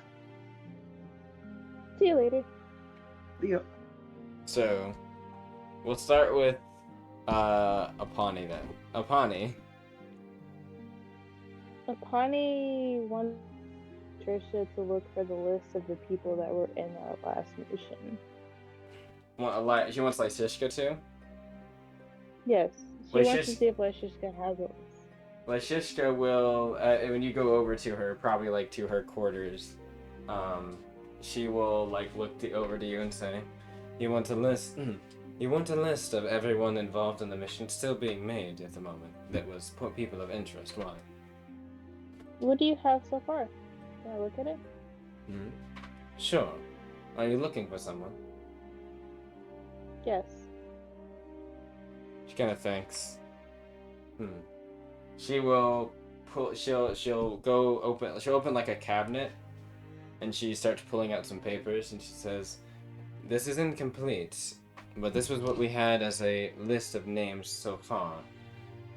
See you later. See you. So, we'll start with Apani then. Apani. Apani wants Trisha to look for the list of the people that were in our last mission. She wants like Shishka too. Yes. She Wait, wants to see if Leshishka has it. Lashishka will, when you go over to her, probably like to her quarters, she will like look over to you and say, "You want a list? You want a list of everyone involved in the mission still being made at the moment that was people of interest. Why?" What do you have so far? Can I look at it? Sure. Are you looking for someone? Yes. She kind of thinks. She will pull. She'll go open. She'll open like a cabinet, and she starts pulling out some papers. And she says, "This is incomplete, but this was what we had as a list of names so far,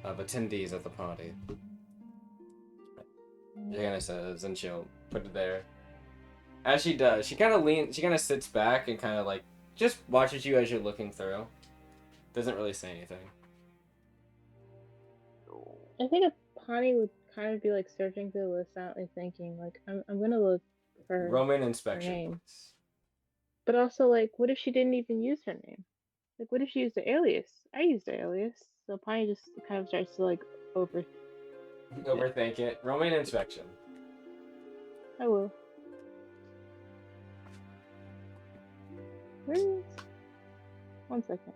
of attendees at the party." She kind of says, and she'll put it there. As she does, she kind of sits back and kind of like just watches you as you're looking through. Doesn't really say anything. I think Apani would kind of be like searching through the list, silently thinking, like, I'm gonna look for her Roman inspection. name. But also, like, what if she didn't even use her name? Like, what if she used the alias? I used the alias. So Apani just kind of starts to like Overthink it. Roman inspection. I will. Where is... 1 second.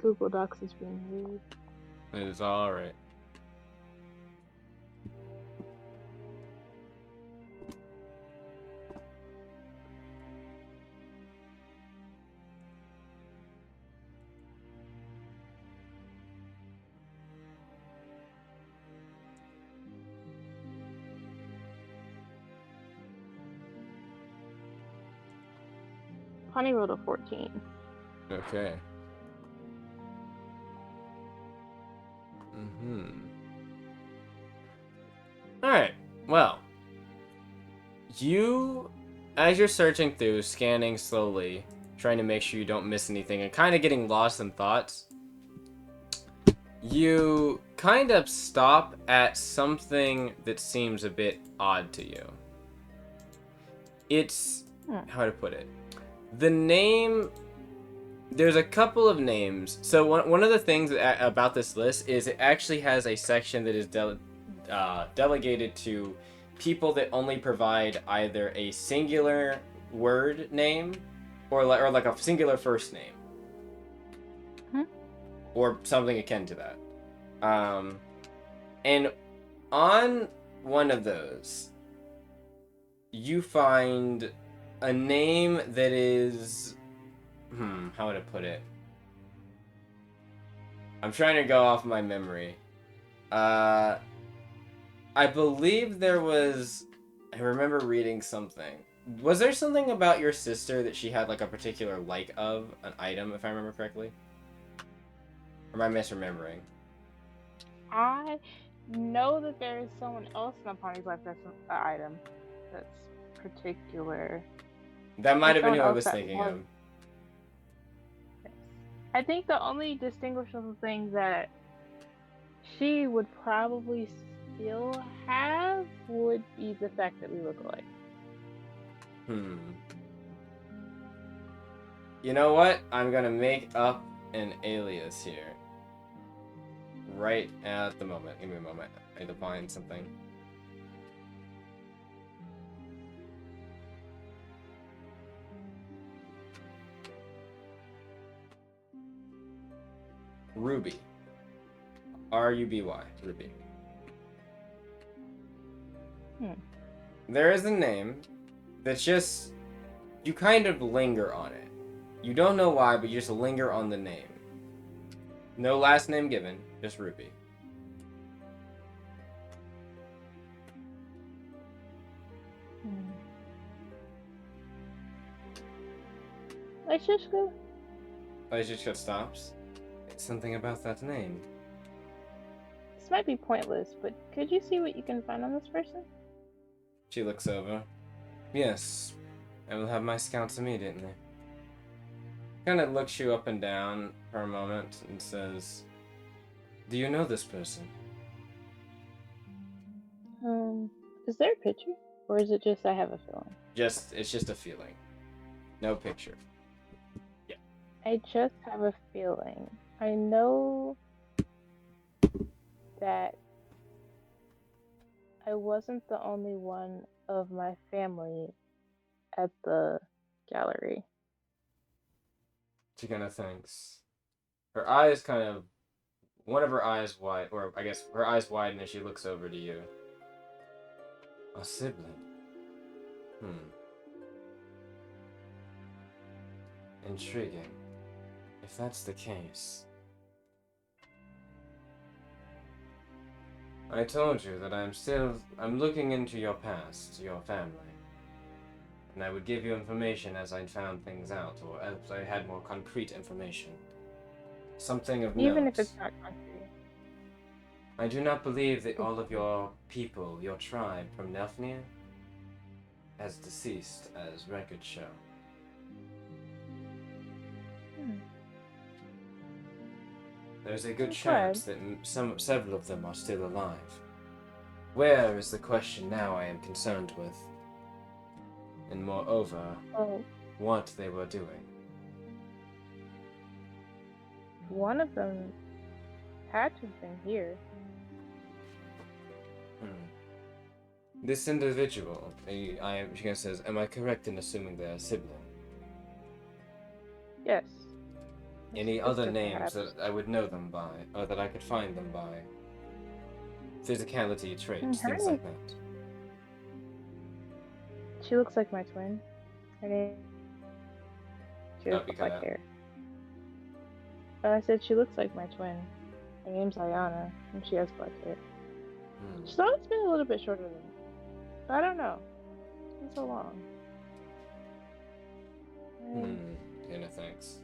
Google Docs is being weird. It is alright. Apani rolled a 14. Okay. Alright, well. As you're searching through, scanning slowly, trying to make sure you don't miss anything, and kind of getting lost in thoughts, you kind of stop at something that seems a bit odd to you. It's... how to put it? The name... There's a couple of names. So one of the things about this list is it actually has a section that is delegated to people that only provide either a singular word name or like a singular first name. Or something akin to that. And on one of those, you find a name that is... how would I put it? I'm trying to go off my memory. I believe there was... I remember reading something. Was there something about your sister that she had like a particular like of an item, if I remember correctly? Or am I misremembering? I know that there is someone else in the party's life that's an item that's particular. That might have been who I Someone was else that thinking was- of. I think the only distinguishable thing that she would probably still have would be the fact that we look alike. You know what? I'm gonna make up an alias here. Right at the moment. Give me a moment. I need to find something. Ruby. R-U-B-Y. Ruby. There is a name that's just... You kind of linger on it. You don't know why, but you just linger on the name. No last name given, just Ruby. Let's just go. Relationship stops. It's something about that name. This might be pointless, but could you see what you can find on this person? She looks over. Yes, I will have my scouts immediately. Kind of looks you up and down for a moment and says, "Do you know this person?" Is there a picture? Or is it just I have a feeling? It's just a feeling. No picture. Yeah. I just have a feeling. I know that I wasn't the only one of my family at the gallery. She kind of thinks. Her eyes kind of... One of her eyes wide, or I guess her eyes widen as she looks over to you. A sibling. Intriguing. If that's the case... I told you that I'm looking into your past, your family. And I would give you information as I found things out, or as I had more concrete information. Something of note. Even if it's not concrete. I do not believe that all of your people, your tribe from Nelfnir, has deceased, as records show. There's a good chance that several of them are still alive. Where is the question now I am concerned with? And moreover, what they were doing. One of them had to have been here. This individual, she says, am I correct in assuming they're a sibling? Yes. Any other names that I would know them by, or that I could find them by? Physicality traits, things like that. She looks like my twin. Her name... She has black hair. I said she looks like my twin. Her name's Ayana, and she has black hair. She's always been a little bit shorter than me. But I don't know. It's been so long. Tina, thanks.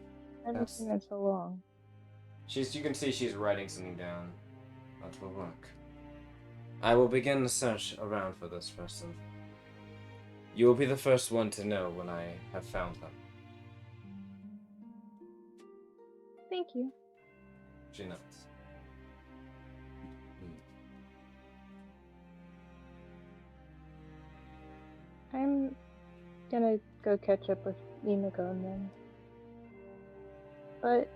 I haven't seen her in so long. You can see she's writing something down. That will work. I will begin the search around for this person. You will be the first one to know when I have found them. Thank you. She nods. I'm gonna go catch up with Emiko and then. But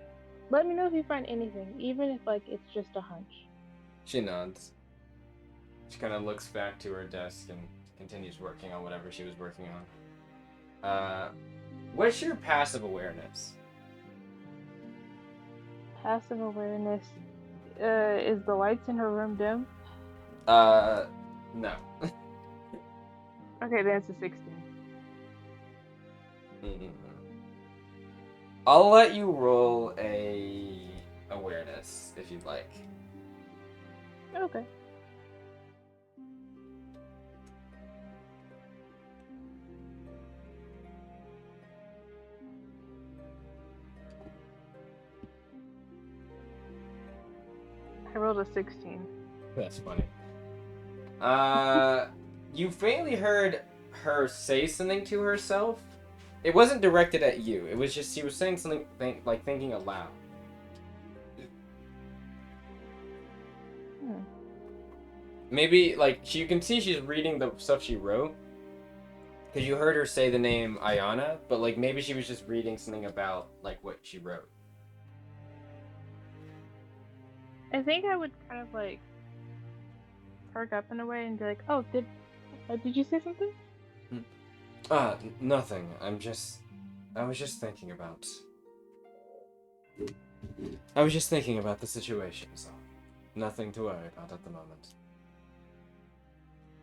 let me know if you find anything, even if like it's just a hunch. She nods. She kind of looks back to her desk and continues working on whatever she was working on. What's your passive awareness? Passive awareness. Is the lights in her room dim? No. Okay, then it's a 16. I'll let you roll a awareness if you'd like. Okay. I rolled a 16. That's funny. You faintly heard her say something to herself. It wasn't directed at you. It was just she was saying something like thinking aloud. Maybe like you can see she's reading the stuff she wrote. Because you heard her say the name Ayana, but like maybe she was just reading something about like what she wrote. I think I would kind of like perk up in a way and be like, "Oh, did you say something?" Nothing. I was just thinking about. I was just thinking about the situation, so nothing to worry about at the moment.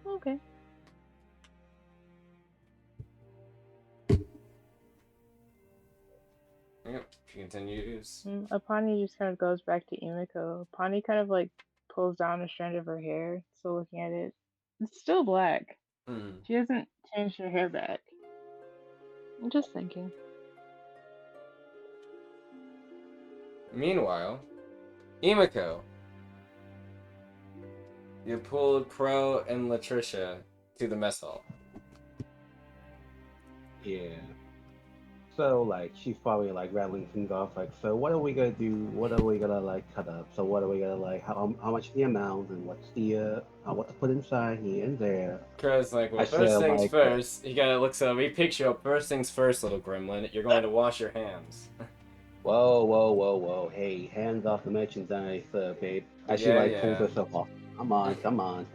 Okay. Yep, she continues. Apani just kind of goes back to Emiko. Apani kind of like pulls down a strand of her hair, still looking at it. It's still black. She hasn't changed her hair back. I'm just thinking. Meanwhile, Emiko, you pulled Crow and Latricia to the mess hall. Yeah. So like she's probably like rattling things off like, so what are we gonna do? What are we gonna like cut up? So what are we gonna like how much the amount and what's the what to put inside here and there? Crow's like, well, I first feel things like first. He kind of looks over. He picks you up. First things first, little gremlin. You're going to wash your hands. whoa. Hey, hands off the merchandise, babe. As she like pulls Yeah. herself off. Come on.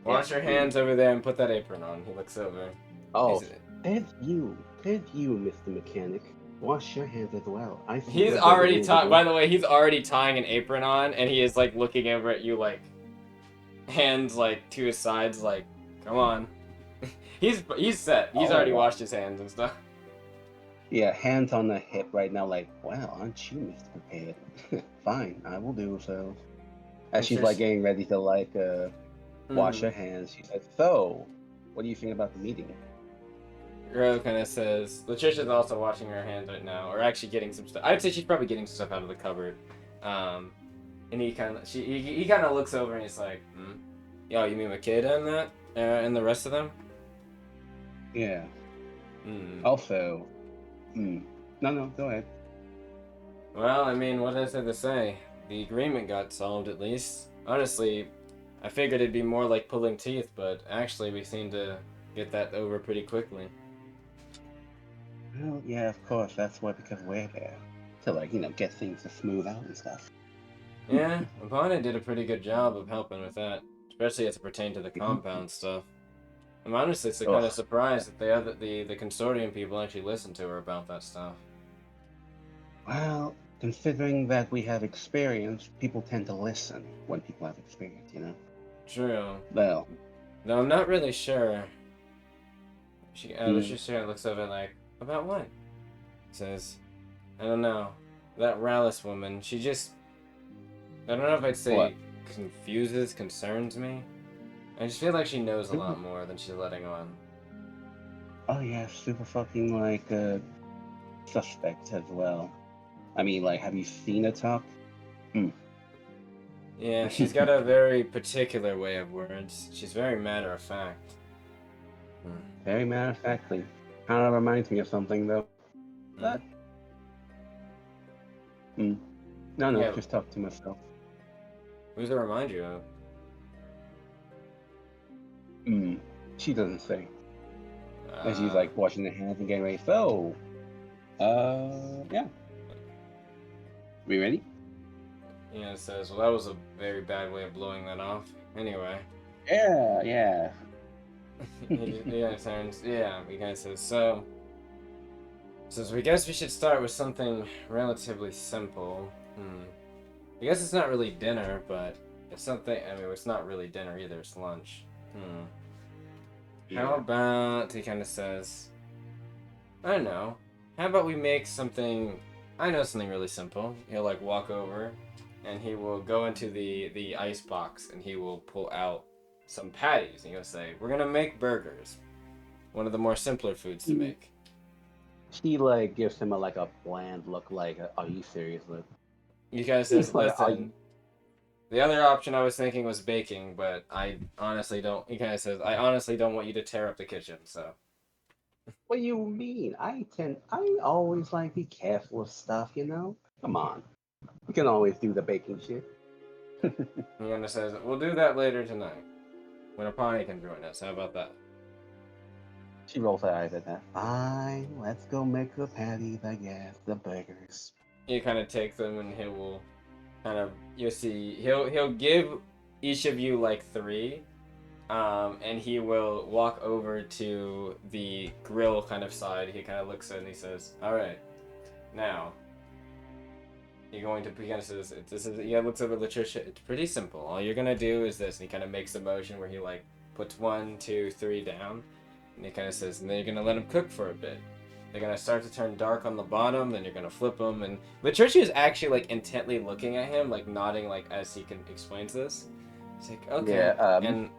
Wash your hands over there and put that apron on. He looks over. Oh, there's you, Mr. Mechanic. Wash your hands as well. I see He's you're very already movable. by the way, he's already tying an apron on, and he is like looking over at you, like hands like to his sides, like, come on. he's set. He's already washed his hands and stuff. Yeah, hands on the hip right now, like, wow, aren't you Mr. Prepared? Fine, I will do so. As she's like getting ready to like wash her hands, she says, so, what do you think about the meeting? Girl kind of says, Latricia's also washing her hands right now, or actually getting some stuff. I'd say she's probably getting some stuff out of the cupboard. And he kind of looks over and he's like, yo, you mean Makeda and that, and the rest of them? Yeah. Also, no, go ahead. Well, I mean, what is there to say? The agreement got solved at least. Honestly, I figured it'd be more like pulling teeth, but actually we seem to get that over pretty quickly. Well, yeah, of course, that's why, because we're there. To like, get things to smooth out and stuff. Yeah, Ipana did a pretty good job of helping with that, especially as it pertained to the compound stuff. I'm honestly kind of surprised that the Consortium people actually listened to her about that stuff. Well, considering that we have experience, people tend to listen when people have experience, True. Well. No, I'm not really sure. She just looks over like, about what? Says, I don't know. That Rallis woman, she just, I don't know if I'd say concerns me. I just feel like she knows a lot more than she's letting on. Oh yeah, super fucking like suspect as well. I mean, like, have you seen her talk? Yeah, she's got a very particular way of words. She's very matter of fact. Very matter of factly. Kind of reminds me of something though. But no, Yeah. just talk to myself. Who does it remind you of? She doesn't say. And she's Uh, like washing her hands and getting ready. So, yeah. We ready? yeah, it says, well, that was a very bad way of blowing that off. Anyway. Yeah. Yeah, turns. Yeah, he kind of says, so. Says, we guess we should start with something relatively simple. I guess it's not really dinner, but it's something. I mean, it's not really dinner either, it's lunch. How about, he kind of says, I don't know. How about we make something, I know something really simple. He'll like walk over and he will go into the ice box and he will pull out some patties and he'll say, we're gonna make burgers. One of the more simpler foods to make. She like gives him a bland look, like, are you serious? Look. He kind of says, Like, listen, the other option I was thinking was baking, but I honestly don't, he kind of says, I honestly don't want you to tear up the kitchen, so. What do you mean? I always like be careful with stuff, you know? Come on. We can always do the baking shit. He kind of says, we'll do that later tonight. When Apani can join us, how about that? She rolls her eyes at that. Fine, let's go make the patties, I guess, the burgers. You kind of take them and he will kind of, you'll see, he'll give each of you like 3, and he will walk over to the grill kind of side. He kind of looks at it and he says, all right, now, you're going to, he kind of says, he looks over Latricia, it's pretty simple. All you're going to do is this, and he kind of makes a motion where he like puts 1, 2, 3 down, and he kind of says, and then you're going to let him cook for a bit. They're gonna start to turn dark on the bottom, then you're gonna flip them, and Latricia is actually like intently looking at him, like nodding, like as he explains this. He's like, okay, Yeah, and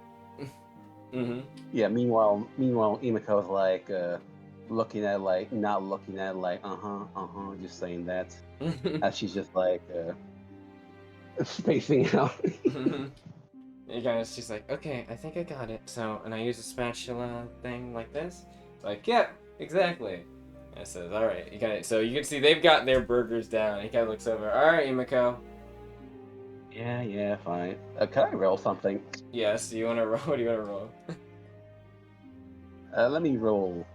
yeah. Meanwhile, Imiko's like looking at, like, not looking at, like, just saying that. As she's just like spacing out. She's like, okay, I think I got it. So, and I use a spatula thing like this. It's like, yeah, exactly. And it says, all right. So you can see they've got their burgers down. He kind of looks over. All right, Imiko. Yeah, fine. Can I roll something? Yes. You want to roll? What do you want to roll? Let me roll.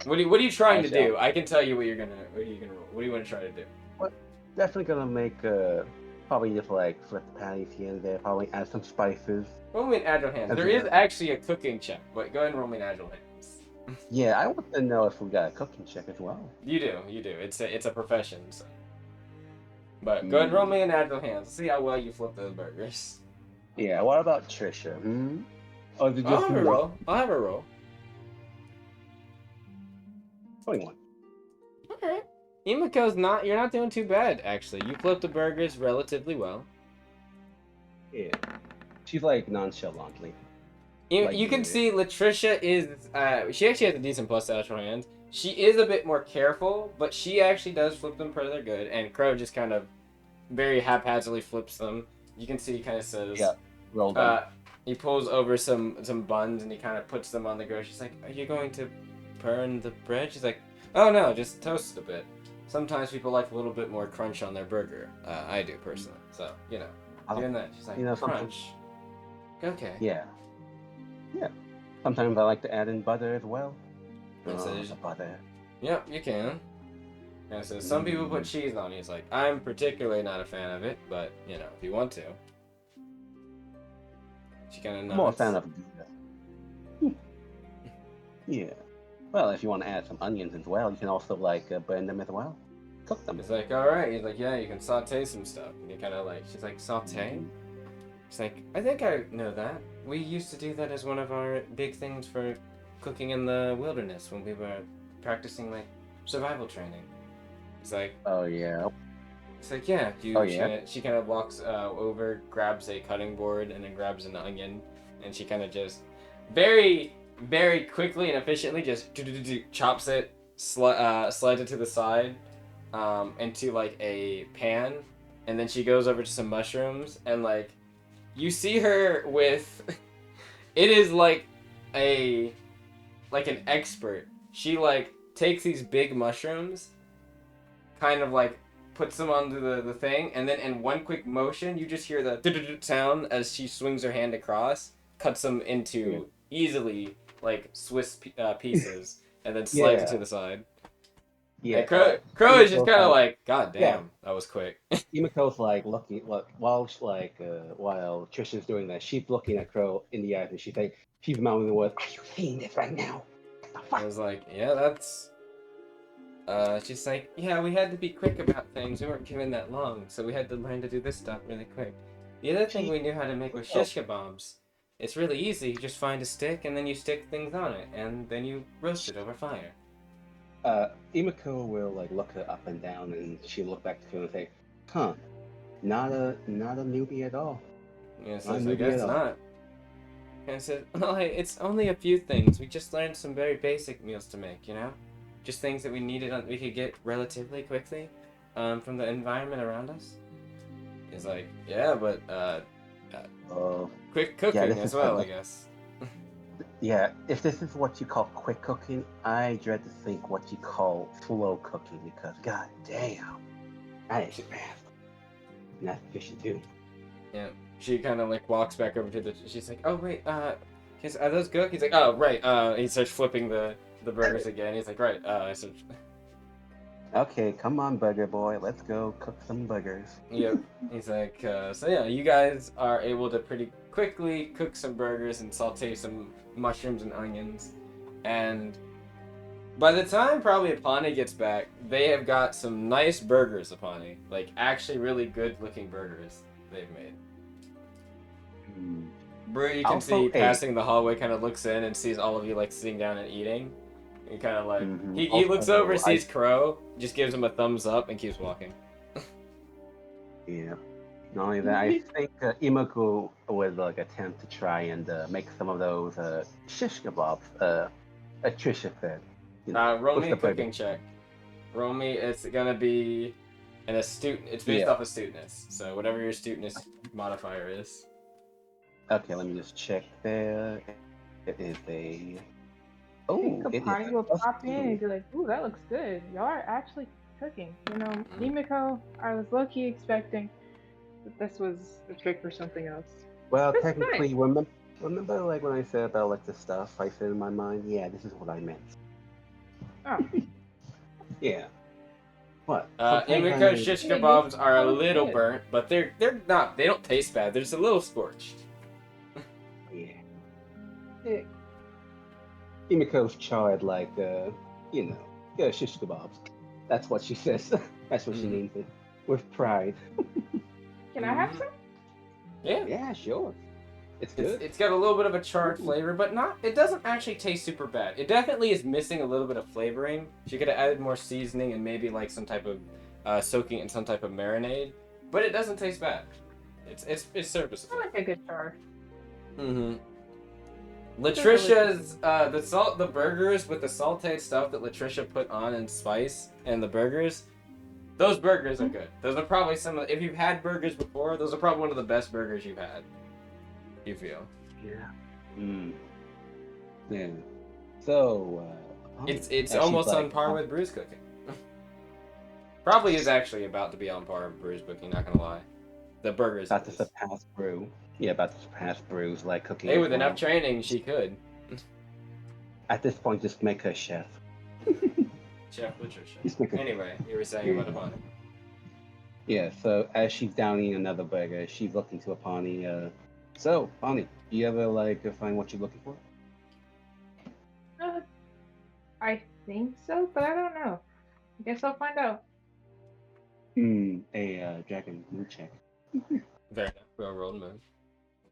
What are you trying to do? I can tell you what you're gonna. What are you gonna roll? What do you want to try to do? What? Definitely gonna make probably just like flip the patties here and there. Probably add some spices. Roll me an agile hands. There is actually a cooking check, but go ahead and roll me an agile hands. Yeah, I want to know if we got a cooking check as well. You do. It's a profession. So. But go ahead and roll me an agile hands. See how well you flip those burgers. Yeah. What about Trisha? Or is it just I'll have a roll. I'll have a roll. 21. Alright. Imiko's not, you're not doing too bad, actually. You flipped the burgers relatively well. Yeah. She's like nonchalantly. You can see Latricia is, she actually has a decent plus to agile hands. She is a bit more careful, but she actually does flip them pretty good, and Crow just kind of very haphazardly flips them. You can see he kind of says, yeah, roll them. He pulls over some buns and he kind of puts them on the grill. She's like, are you going to burn the bread? She's like, oh no, just toast it a bit. Sometimes people like a little bit more crunch on their burger. I do personally. So, doing that. She's like, crunch. Okay. Yeah. Sometimes I like to add in butter as well. The butter. Yep, you can. And so some people put cheese on. He's like, I'm particularly not a fan of it, but if you want to. She kind of nods. More a fan of Gouda. Yeah. Well, if you want to add some onions as well, you can also burn them as well. Cook them. He's like, all right. He's like, yeah, you can saute some stuff. And you kind of she's like, saute? She's like, I think I know that. We used to do that as one of our big things for cooking in the wilderness when we were practicing survival training. It's like, oh yeah. It's like, yeah. She kind of walks over, grabs a cutting board, and then grabs an onion, and she kind of just very, very quickly and efficiently just chops it, slides it to the side, into a pan, and then she goes over to some mushrooms and You see her with. It is like an expert. She like takes these big mushrooms, kind of like puts them onto the thing, and then in one quick motion, you just hear the sound as she swings her hand across, cuts them into easily like Swiss pieces, and then slides it to Yeah, the side. yeah. And Crow is just Himiko's kind of like, like, God yeah. damn, that was quick. Himiko's like looking, look, while while Trisha's doing that, she's looking at Crow in the eyes, and she's mouthing the words, "Are you seeing this right now? What the I fuck?" was like, yeah, that's. She's like, yeah, we had to be quick about things. We weren't given that long, so we had to learn to do this stuff really quick. The other thing we knew how to make was shish kebabs. It's really easy. You just find a stick and then you stick things on it, and then you roast it over fire. Imiko will like look her up and down, and she'll look back to him and say, "Huh, not a newbie at all. Yeah, Not so a I newbie guess at all." not. And I said, well, hey, it's only a few things. We just learned some very basic meals to make, you know? Just things that we could get relatively quickly from the environment around us. He's like, yeah, but quick cooking this as is well, I guess. yeah. If this is what you call quick cooking, I dread to think what you call slow cooking, because god damn, that is fast. And that's efficient too. Yeah. She kind of like walks back over to the. She's like, oh wait, are those good? He's like, oh right. He starts flipping the burgers again. He's like, right. I said, Okay, come on, burger boy, let's go cook some burgers. yep. He's like, so yeah, you guys are able to pretty quickly cook some burgers and saute some mushrooms and onions, and by the time probably Apani gets back, they have got some nice burgers, Apani. Like actually really good looking burgers they've made. Brew, you can Also, see passing the hallway, kind of looks in and sees all of you like sitting down and eating. And kind of like he looks over, sees Crow, just gives him a thumbs up, and keeps walking. Yeah. Not only that, I think Imoko would like attempt to try and make some of those shish kebabs. Trisha said. You know, Roll with me the a cooking burger. check. Roll me. It's gonna be an astute. It's based off astuteness. So whatever your astuteness modifier is. Okay, let me just check there. It is a. I think Oh, it is Kapani a will plus pop in 2. and be like, ooh, that looks good. Y'all are actually cooking. You know, Mimiko, I was low-key expecting that this was a trick or something else. Well, This is technically, nice. remember like when I said about like the stuff I said in my mind? Yeah, this is what I meant. Oh. Yeah. What? Sometimes Imiko shish Yeah, you kebabs are a sound little good. burnt, but they're not. They don't taste bad. They're just a little scorched. Yeah. Imiko's charred like you know, yeah, shish kebabs. That's what she says. That's what she names it. With pride. Can I have some? Yeah. Yeah, sure. It's good. It's got a little bit of a charred flavor, but not. It doesn't actually taste super bad. It definitely is missing a little bit of flavoring. She could have added more seasoning and maybe like some type of soaking in some type of marinade, but it doesn't taste bad. It's serviceable. I like a good char. Mm-hmm. Latricia's the burgers with the sauteed stuff that Latricia put on and spice and the burgers. Those burgers are good. Those are probably if you've had burgers before, those are probably one of the best burgers you've had. You feel? Yeah. Yeah. So, it's almost on par with Brew's cooking. Probably is actually about to be on par with Brew's cooking. Not gonna lie, the burgers. About to surpass Brew. Yeah, about to surpass Brew's like cooking. Hey, with enough training, she could. At this point, just make her chef. Chef Latricia. Anyway, you were saying about Apani. Yeah. So as she's downing another burger, she's looking to Apani. So, Apani, do you ever like find what you're looking for? I think so, but I don't know. I guess I'll find out. A dragon mood check. Fair enough. We'll roll move.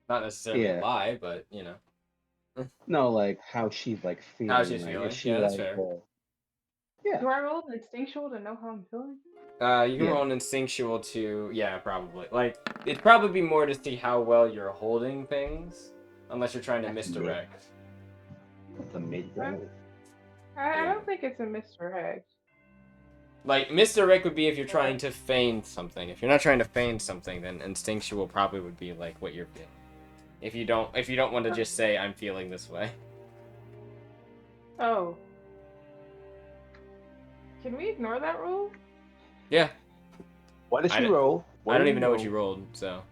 Not necessarily a lie, but you know. No, like how she's like feeling. How she's like, feeling. she, Yeah, that's like, fair. Do I roll an instinctual to know how I'm feeling? You can roll an instinctual to, yeah, probably. Like, it'd probably be more to see how well you're holding things, unless you're trying to misdirect. That's a mid roll. I don't think it's a misdirect. Like, misdirect would be if you're trying to feign something. If you're not trying to feign something, then instinctual probably would be like what you're feeling. If you don't want to just say I'm feeling this way. Oh. Can we ignore that rule? Yeah. What did I she don't- roll? I don't even know what you rolled, so.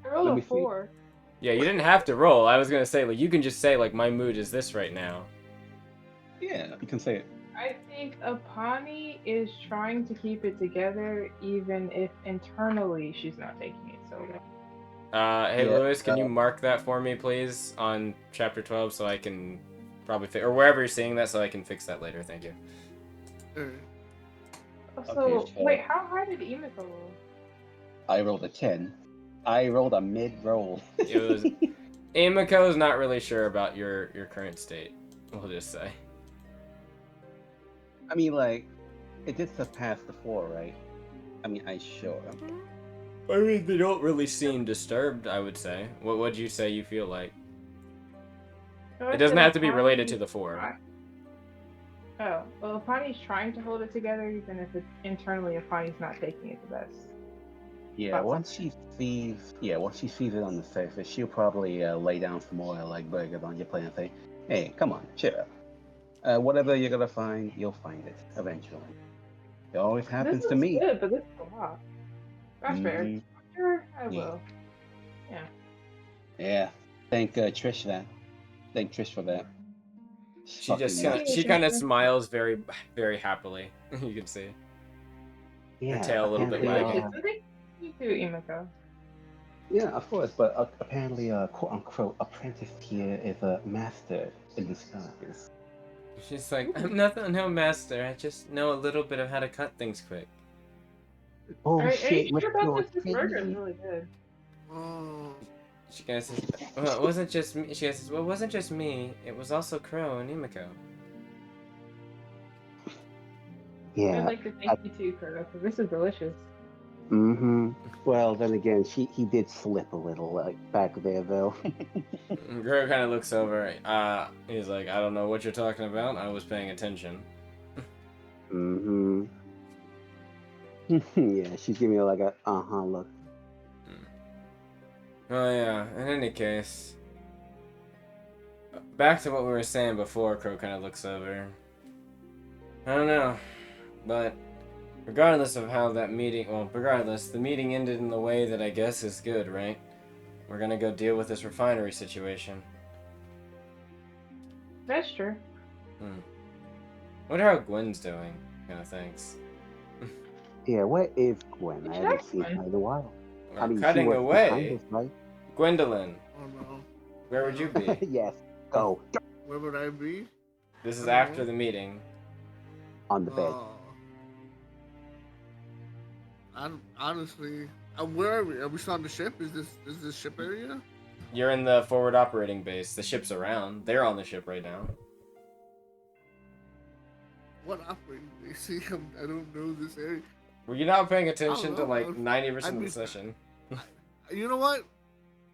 I rolled Let a me see. 4. Yeah, you didn't have to roll. I was gonna say, like, you can just say, like, my mood is this right now. Yeah, you can say it. I think Apani is trying to keep it together even if internally she's not taking it so well. Hey, Yeah, Lewis, can you mark that for me, please, on chapter 12 so I can probably or wherever you're seeing that so I can fix that later. Thank you. Alright. So, so- wait, how high did Emiko roll? I rolled a 10. I rolled a mid-roll. It was... Amiko's not really sure about your current state, we'll just say. I mean, like, it did surpass the 4, right? I mean, I sure. I mean, they don't really seem disturbed, I would say. What would you say you feel like? So I It doesn't said have to be related to Apani's the 4. try- Oh, well, Apani's trying to hold it together even if it's internally Apani's not taking it the best. Yeah, About once she sees it on the surface, she'll probably lay down some more like burgers on your plate and say, "Hey, come on, cheer up. Whatever you're gonna find, you'll find it eventually. It always happens This to is me." good, but this is a lot. That's fair. Mhm. Sure, I Yeah. will. Yeah. Yeah. Thank Trish that. Thank Trish for that. She just Fucking she kind of smiles very, very happily. You can see. yeah, tail a little bit apparently, wagging. Thank you too, Emiko. yeah, of course, but apparently, quote unquote, apprentice here is a master in disguise. She's like, I'm no master. I just know a little bit of how to cut things quick. Oh Are you shit, sure about this? This Mr. burger is T. really good. Oh. She kind of says, well, it wasn't just me. She says, well, it wasn't just me. It was also Crow and Emiko. I'd Yeah. like to thank you too, Kurto, because this is delicious. Mm-hmm. Well, then again, he did slip a little like back there though. Crow kind of looks over. He's like, I don't know what you're talking about. I was paying attention. Mm-hmm. Yeah, she's giving me like a look. Oh yeah. In any case, back to what we were saying before. Crow kind of looks over. I don't know, but regardless of how that meeting, the meeting ended in the way that I guess is good, right? We're gonna go deal with this refinery situation. That's true. Wonder how Gwen's doing. Kind of thanks. Yeah, where is Gwen? I Should haven't I seen her Gwen? in a while. We're I mean, she cutting was behind away. us, right? Gwendolyn, Oh no. where would you be? Yes. Go Where would I be? This is I don't after know. the meeting. on the bed. Honestly, where are we? Are we still on the ship? Is this ship area? You're in the forward operating base. The ship's around. They're on the ship right now. What operating base? See, I don't know this area. Were you not paying attention to know. like 90% I'd of be- the session? You know what?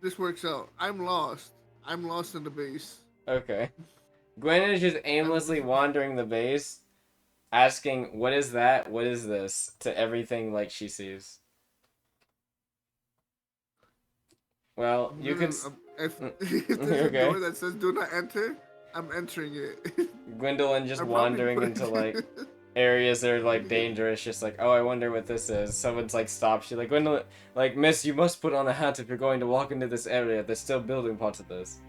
This works out. I'm lost. I'm lost in the base. Okay. Gwen is just aimlessly wandering the base, asking, what is that? What is this? To everything like she sees. Well, you could... If there's Okay. a door that says "Do not enter," I'm entering it. Gwendolyn just I'm probably wandering put- into like areas that are like dangerous, just like, oh, I wonder what this is. Someone's like stops you, like, Gwendolyn, like, miss, you must put on a hat if you're going to walk into this area. They're still building parts of this.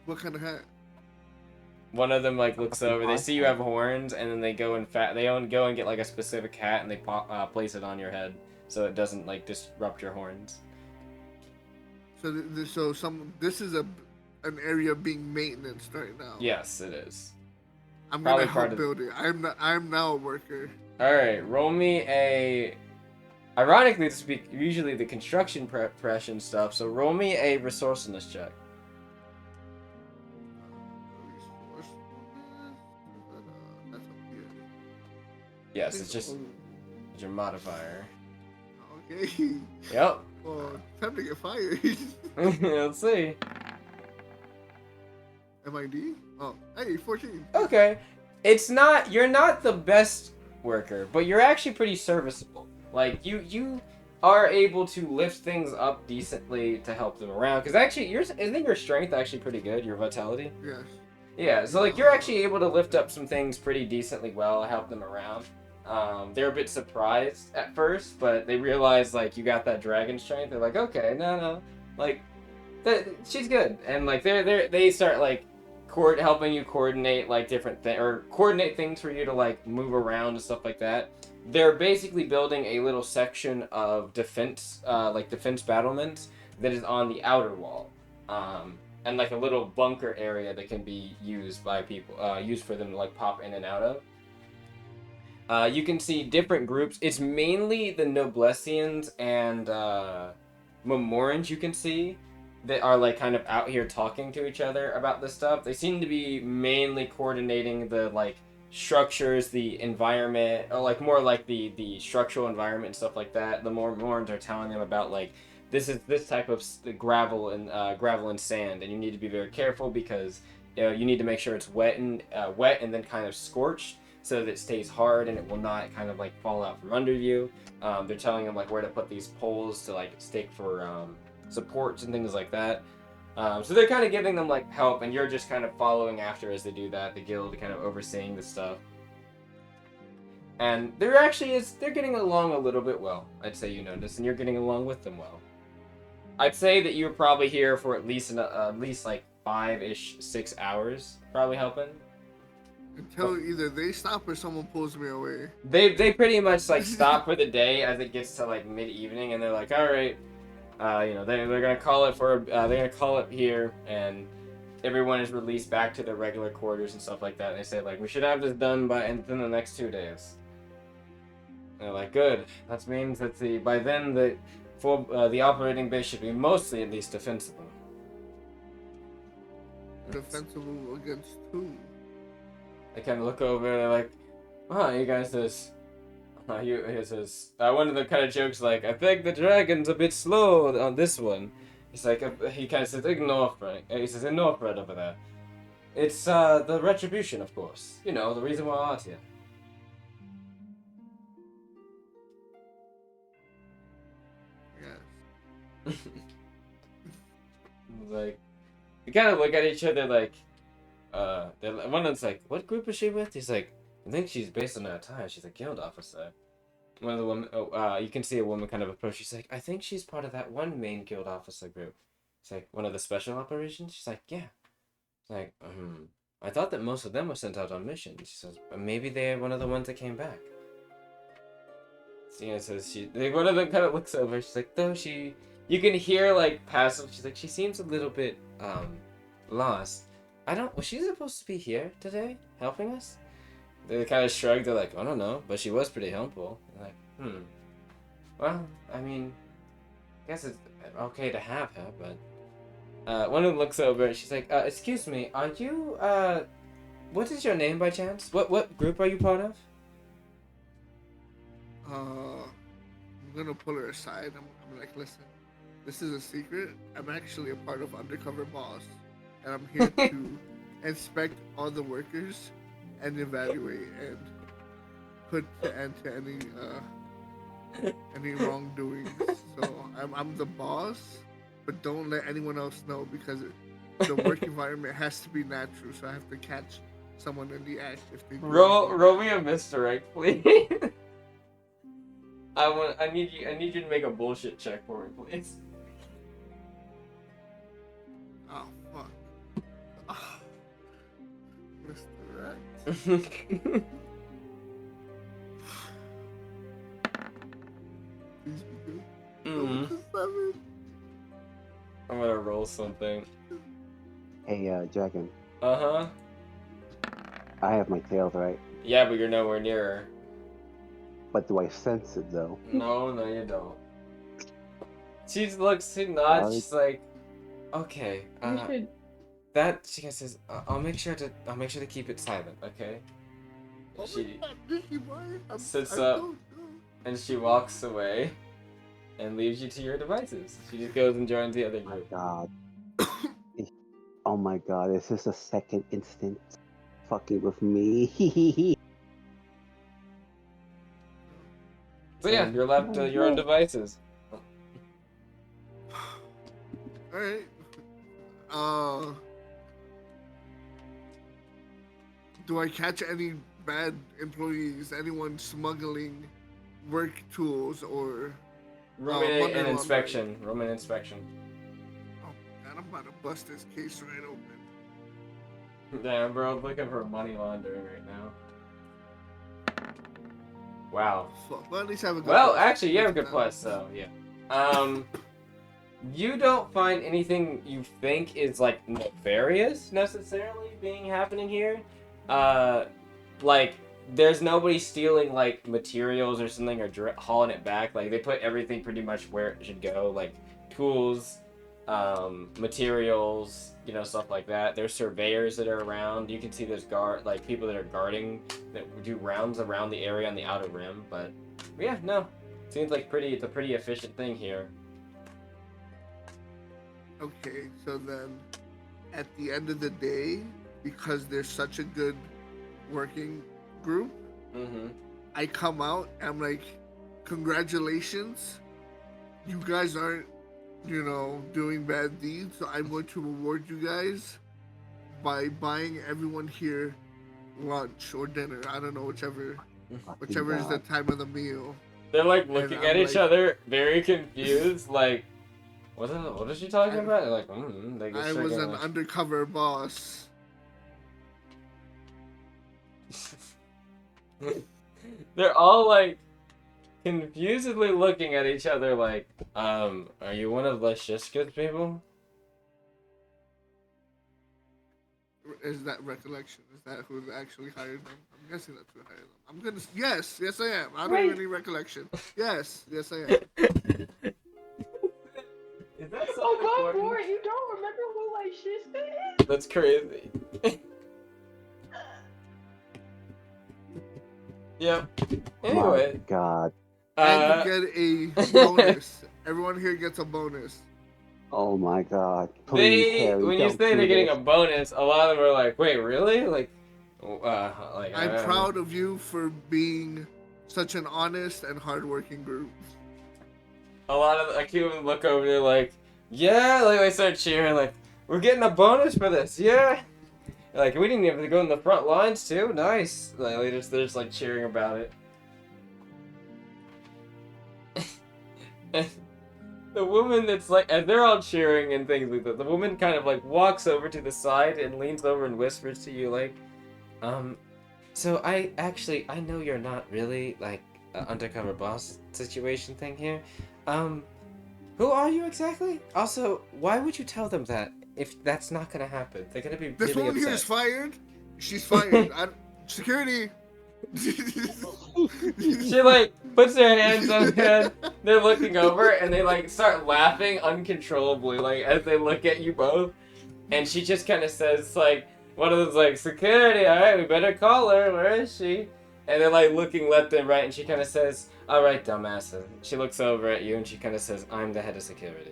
What kind of hat? One of them like looks over. They see you have horns, and then they go and go and get like a specific hat, and they place it on your head so it doesn't like disrupt your horns. So this is an area being maintained right now. Yes, it is. I'm probably gonna part help of- build it. I'm now a worker. All right, roll me a. Ironically, this would be usually the construction preparation stuff. So roll me a resourcefulness check. That's up here. Yes, it's just your modifier. Okay. Yep. Well, time to get fired. Let's see. MID? Oh, hey, 14. Okay, it's not. You're not the best worker, but you're actually pretty serviceable. Like you are able to lift things up decently to help them around. Because actually, isn't your strength actually pretty good? Your vitality. Yes. Yeah, so like you're actually able to lift up some things pretty decently well, help them around. They're a bit surprised at first, but they realize like you got that dragon strength. They're like, okay, no, like she's good, and like they start like helping you coordinate like different things or coordinate things for you to like move around and stuff like that. They're basically building a little section of defense, like defense battlements that is on the outer wall. And like a little bunker area that can be used by people, used for them to like pop in and out of. You can see different groups. It's mainly the Noblessians and Memorens you can see that are like kind of out here talking to each other about this stuff. They seem to be mainly coordinating the like structures, the environment, or like more like the structural environment and stuff like that. The Memorens are telling them about like this is this type of gravel and sand, and you need to be very careful because you need to make sure it's wet and then kind of scorched so that it stays hard and it will not kind of like fall out from under you. They're telling them like where to put these poles to like stake for supports and things like that. So they're kind of giving them like help, and you're just kind of following after as they do that. The guild kind of overseeing the stuff. And they're getting along a little bit well. I'd say you notice, and you're getting along with them well. I'd say that you're probably here for at least like 5-ish, 6 hours, probably helping. Until either they stop or someone pulls me away. They pretty much like stop for the day as it gets to like mid-evening, and they're like, all right, they're gonna call it here, and everyone is released back to their regular quarters and stuff like that. And they say like we should have this done within the next 2 days. And they're like, good. That means that by then the operating base should be mostly at least defensible. Defensible against who? They kind of look over and they're like, you guys just... he says, one of them kind of jokes like, I think the dragon's a bit slow on this one. He's like, he kind of says, ignore Fred. He says, ignore Fred over there. It's the retribution, of course. You know, the reason why we're out here. Yes. Like, they kind of look at each other like, one of them's like, what group is she with? He's like, I think she's based on her attire. She's a guild officer. One of the women, you can see a woman kind of approach. She's like, I think she's part of that one main guild officer group. It's like, one of the special operations? She's like, yeah. It's like, I thought that most of them were sent out on missions. She says, maybe they're one of the ones that came back. So, says one of them kind of looks over. She's like, you can hear like passive. She's like, she seems a little bit, lost. Was she supposed to be here today, helping us? They kind of shrug. They're like, I don't know, but she was pretty helpful. They're like, well, I mean, I guess it's okay to have her, but one of them looks over and she's like, excuse me, are you, what is your name by chance? What group are you part of? I'm gonna pull her aside. I'm like, listen, this is a secret. I'm actually a part of Undercover Boss, and I'm here to inspect all the workers and evaluate and put an end to any wrongdoings. So I'm the boss, but don't let anyone else know because the work environment has to be natural. So I have to catch someone in the act if they do. Roll me a misdirect, please. I need you to make a bullshit check for me, please. Oh fuck. Oh. Misdirect. Please be good. Mm-hmm. I'm gonna roll something. Hey, Dragon. Uh-huh. I have my tails, right? Yeah, but you're nowhere near her. But do I sense it, though? No, you don't. She nods, she's like, okay, You should. she says, I'll make sure to keep it silent, okay? She sits up and she walks away and leaves you to your devices. She just goes and joins the other group. God. Oh my god, is this a second instance fucking with me? So yeah, you're left to your own devices. Alright. Do I catch any bad employees? Anyone smuggling work tools or Room money and laundering? inspection. Room and inspection. Oh god, I'm about to bust this case right open. Damn, bro, I'm looking for money laundering right now. Wow. Fuck. Well, at least I have a good Well, plus. actually, you have a That's good plus, so yeah. You don't find anything you think is like nefarious necessarily happening here. Like there's nobody stealing like materials or something or hauling it back. Like they put everything pretty much where it should go, like tools, materials, you know, stuff like that. There's surveyors that are around. You can see there's people that are guarding that do rounds around the area on the outer rim. But yeah, no, seems like it's a pretty efficient thing here. Okay, so then at the end of the day, because there's such a good working group, I come out and I'm like, congratulations, you guys aren't, you know, doing bad deeds, so I'm going to reward you guys by buying everyone here lunch or dinner. I don't know, whichever is the time of the meal. They're like looking at each other, very confused, like, what is she talking about? They're like, I was an undercover boss. They're all like confusedly looking at each other like, are you one of Lashiska's people? Is that recollection? Is that who actually hired them? I'm guessing that's who hired them. I'm gonna yes, I am. I don't have any recollection. Yes, I am. Is that so Oh God, important? Rory, you don't remember who like Shiska is? That's crazy. Yep. Anyway. My God. And you get a bonus. Everyone here gets a bonus. Oh my God. Please, Harry, when you don't say do they're getting this. a bonus, a lot of them are like, wait, really? Like I'm proud of you for being such an honest and hardworking group. A lot of a few of them look over, they're like, yeah, like they start cheering, like, we're getting a bonus for this, yeah. Like we didn't even have to go in the front lines too, nice. Like they're just like cheering about it. And the woman that's like, and they're all cheering and things like that. The woman kind of like walks over to the side and leans over and whispers to you like, so I know you're not really like an undercover boss situation thing here. Who are you exactly? Also, why would you tell them that if that's not gonna happen? They're gonna be This really woman here upset. is fired. She's fired. Security. She like puts her hands on her head. They're looking over and they like start laughing uncontrollably, like as they look at you both. And she just kind of says like, one of them's like, security. All right, we better call her. Where is she? And they're like looking left and right, and she kind of says, all right, dumbass. And she looks over at you and she kind of says, I'm the head of security.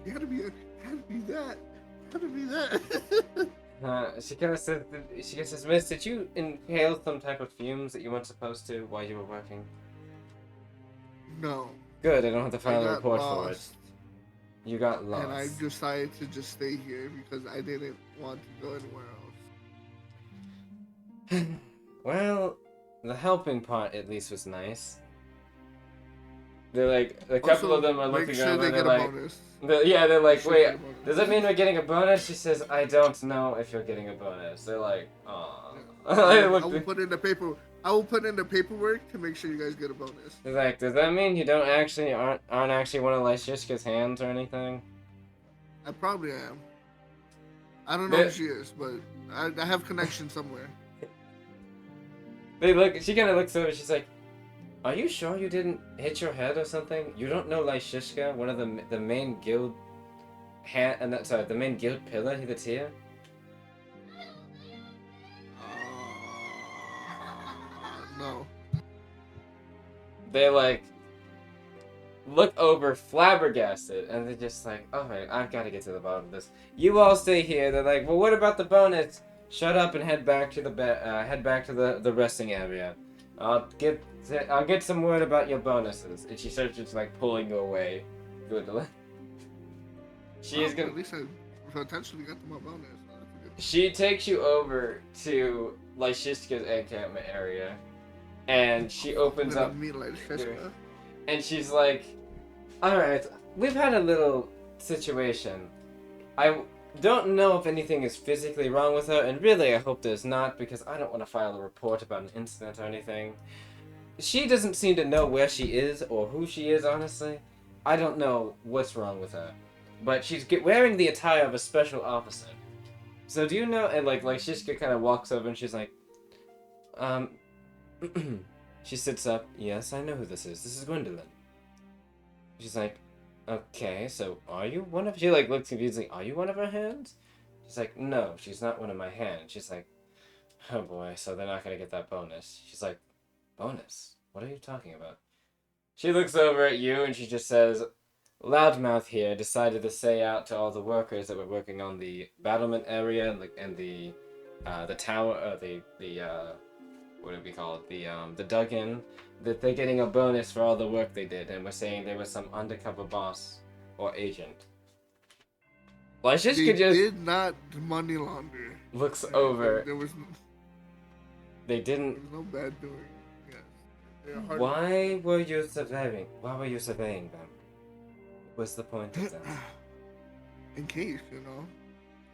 You gotta be that. Gotta be that. She kind of says, Miss, did you inhale some type of fumes that you weren't supposed to while you were working? No. Good, I don't have to file a got report for it. lost. You got lost. And I decided to just stay here because I didn't want to go anywhere else. Well, the helping part at least was nice. They're like, a couple of them are looking sure over they and get they're a like, bonus. they're like, Sure they wait, get a bonus. does that mean we're getting a bonus? She says, I don't know if you're getting a bonus. They're like, aw. I will put in the paper. I will put in the paperwork to make sure you guys get a bonus. They're like, does that mean you aren't actually one of Lyshishka's hands or anything? I probably am. I don't know who she is, but I have connection somewhere. She kind of looks over, she's like, are you sure you didn't hit your head or something? You don't know Lyshishka, one of the main guild the main guild pillar that's here? No. They like look over flabbergasted and they're just like, okay, I've got to get to the bottom of this. You all stay here. They're like, well, what about the bonus? Shut up and head back to the resting area. I'll get some word about your bonuses. And she starts just like pulling you away. Gwendolyn. She is gonna. At least I potentially got to my bonus. So that's a good. She takes you over to Lyshishka's encampment area, and she opens up. Me like Shishka. And she's like, "Alright, we've had a little situation. I don't know if anything is physically wrong with her, and really I hope there's not, because I don't want to file a report about an incident or anything. She doesn't seem to know where she is or who she is, honestly. I don't know what's wrong with her. But she's wearing the attire of a special officer. So do you know," and like Shishka kind of walks over and she's like, she sits up. "Yes, I know who this is. This is Gwendolyn." She's like, "Okay, so are you one of..." She like looks confused, like, "Are you one of her hands?" She's like, "No, she's not one of my hands." She's like, "Oh boy, so they're not gonna get that bonus." She's like, "Bonus? What are you talking about?" She looks over at you and she just says, "Loudmouth here decided to say out to all the workers that were working on the battlement area and the tower, what do we call it? The dug-in, that they're getting a bonus for all the work they did, and we're saying there was some undercover boss or agent." Lyshishka They just did not money launder. looks over. There was They didn't. no bad doing. Yes. They're hard. Why were you surveying? Why were you surveying them? What's the point of that? In case,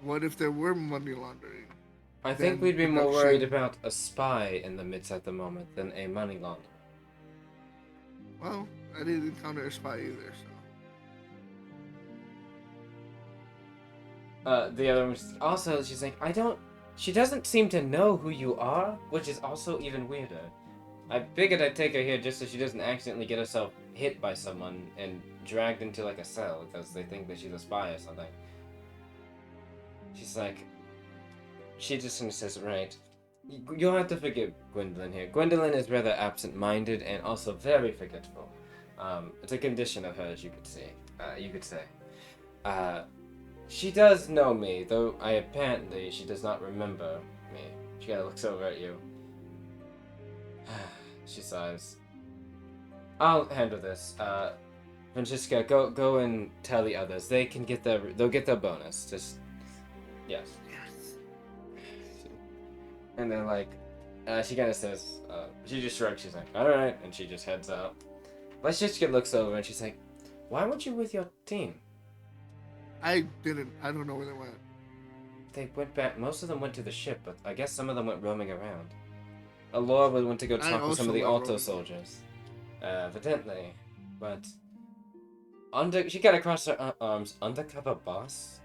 what if there were money laundering? I think Then we'd be more production- worried about a spy in the midst at the moment than a money launderer. Well, I didn't encounter a spy either, so. The other one's also, she's like, she doesn't seem to know who you are, which is also even weirder. I figured I'd take her here just so she doesn't accidentally get herself hit by someone and dragged into like a cell because they think that she's a spy or something. She's like, she just says, "Right, you'll have to forgive Gwendolyn here. Gwendolyn is rather absent-minded and also very forgetful. It's a condition of hers, you could say. She does know me, though apparently she does not remember me." She kind of looks over at you. She sighs. "I'll handle this. Francesca, go and tell the others. They'll get their bonus. Just, yes." And then like, she kind of says, she just shrugs. She's like, "All right," and she just heads out. Lyshishka looks over and she's like, "Why weren't you with your team?" I didn't. I don't know where they went. They went back. Most of them went to the ship, but I guess some of them went roaming around. Alora went to go talk with some of the Alto soldiers. Evidently. But she got across her arms. Undercover boss?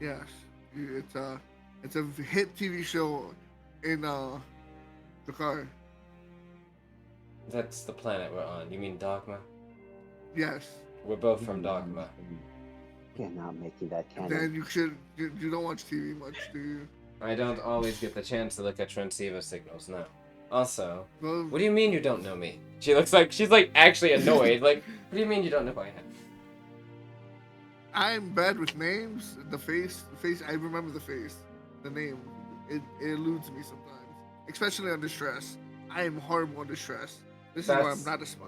Yes, it's a hit TV show in the car. That's the planet we're on. You mean Dogma? Yes. We're both from Dogma. You're not making that canon. Then you don't watch TV much, do you? I don't always get the chance to look at transceiver signals, no. Also, Well, what do you mean you don't know me? She's like actually annoyed. Like, what do you mean you don't know who I am? I'm bad with names. The face. I remember the face. The name. It eludes me sometimes, especially under stress. I am horrible under stress. This is why I'm not a spy.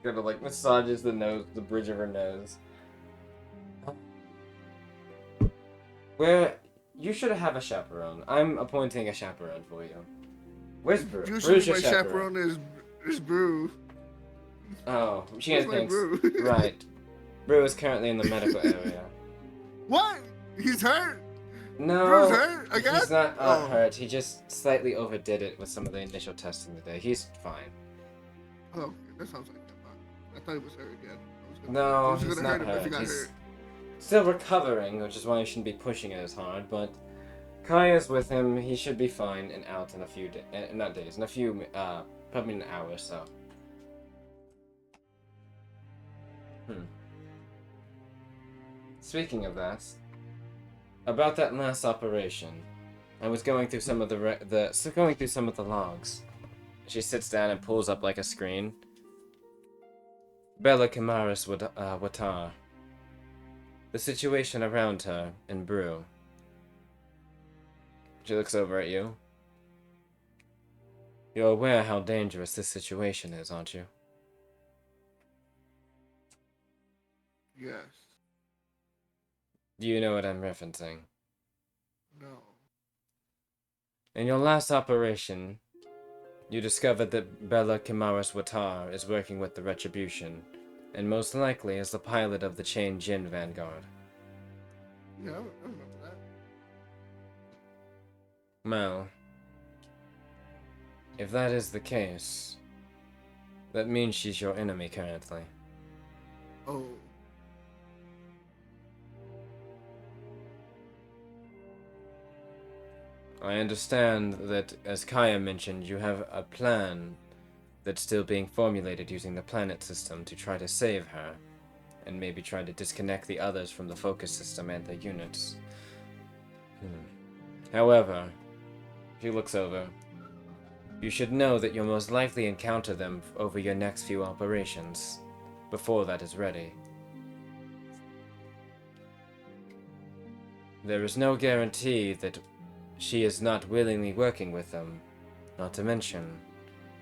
Kind of like massages the bridge of her nose. You should have a chaperone. I'm appointing a chaperone for you. Where's Brew? Usually Brew's your my chaperone is Brew. Oh, she Where's thinks. my Brew? Right. Brew is currently in the medical area. What? He's hurt? No, Brew's hurt again? he's not Oh. hurt. He just slightly overdid it with some of the initial testing today. He's fine. Oh, okay. That sounds like him. I thought he was hurt again. I No, was he's gonna not hurt him if he hurt. got He's hurt. still recovering, which is why you shouldn't be pushing it as hard. But Kaya's with him. He should be fine and out in a few days. Not days. In a few, probably an hour or so. Speaking of that, about that last operation, I was going through some of the logs. She sits down and pulls up like a screen. Bella Camaris Watar. The situation around her in Brew. She looks over at you. You're aware how dangerous this situation is, aren't you? Yes. Do you know what I'm referencing? No. In your last operation, you discovered that Bella Kimaris Watar is working with the Retribution, and most likely is the pilot of the Chain Jin Vanguard. Yeah, I remember that. Well, if that is the case, that means she's your enemy currently. Oh. I understand that, as Kaya mentioned, you have a plan that's still being formulated using the planet system to try to save her, and maybe try to disconnect the others from the focus system and the units. However, she looks over. You should know that you'll most likely encounter them over your next few operations, before that is ready. There is no guarantee that she is not willingly working with them. Not to mention,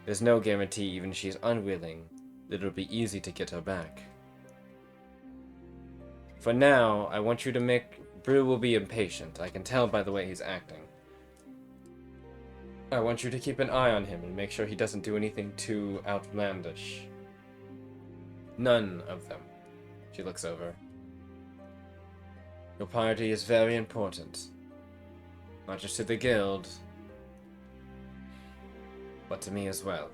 there's no guarantee even if she's unwilling that it'll be easy to get her back. For now, I want you to make... Brew will be impatient. I can tell by the way he's acting. I want you to keep an eye on him and make sure he doesn't do anything too outlandish. None of them. She looks over. Your party is very important. Not just to the guild, but to me as well.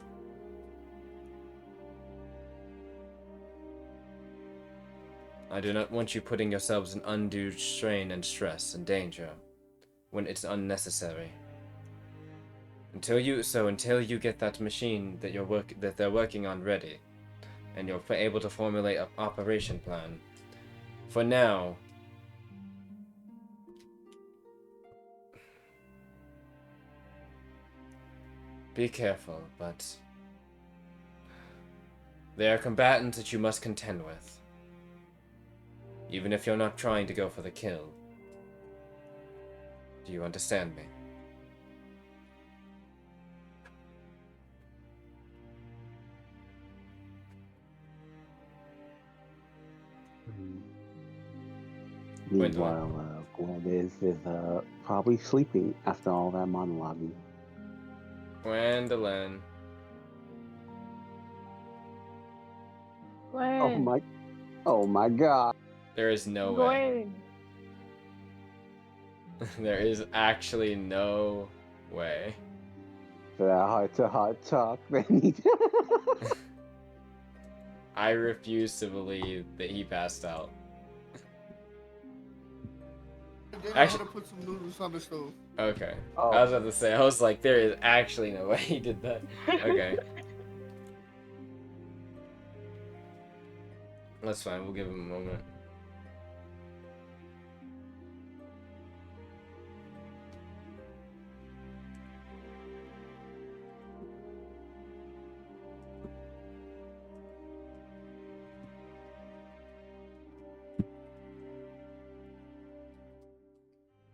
I do not want you putting yourselves in undue strain and stress and danger when it's unnecessary. Until you get that machine that they're working on ready, and you're able to formulate an operation plan. For now, be careful, but they are combatants that you must contend with. Even if you're not trying to go for the kill. Do you understand me? Meanwhile, Gwen is probably sleeping after all that monologuing. Gwendolyn. Gwen. Oh my God! There is no way. Gwen. There is actually no way. For that heart-to-heart talk, then. I refuse to believe that he passed out. Then Actually- I had to put some noodles on the stove. Okay. Oh. I was about to say, I was like, there is actually no way he did that. Okay. That's fine, we'll give him a moment.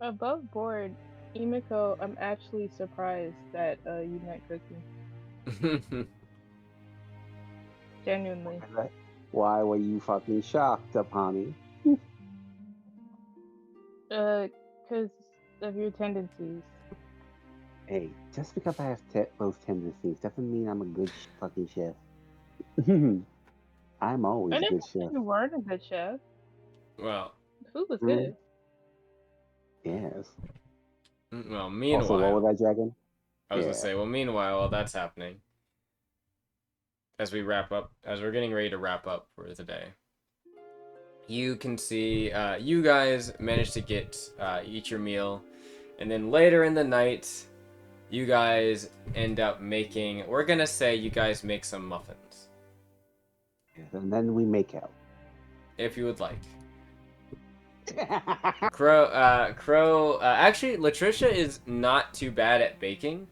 Above board, Emiko, I'm actually surprised that you met Cookie. Genuinely. Why were you fucking shocked, Apani? Because of your tendencies. Hey, just because I have those tendencies doesn't mean I'm a good fucking chef. I'm always I a didn't good think chef. you weren't a good chef. Well, Food was Mm. good. Yes. well, Also, what meanwhile, was that, Dragon? I was gonna Yeah. say, well, meanwhile, while that's happening, as we're getting ready to wrap up for today, you can see, you guys managed to eat your meal, and then later in the night, you guys end up making, we're gonna say you guys make some muffins, Yes, and then we make out. if you would like. Actually, Latricia is not too bad at baking.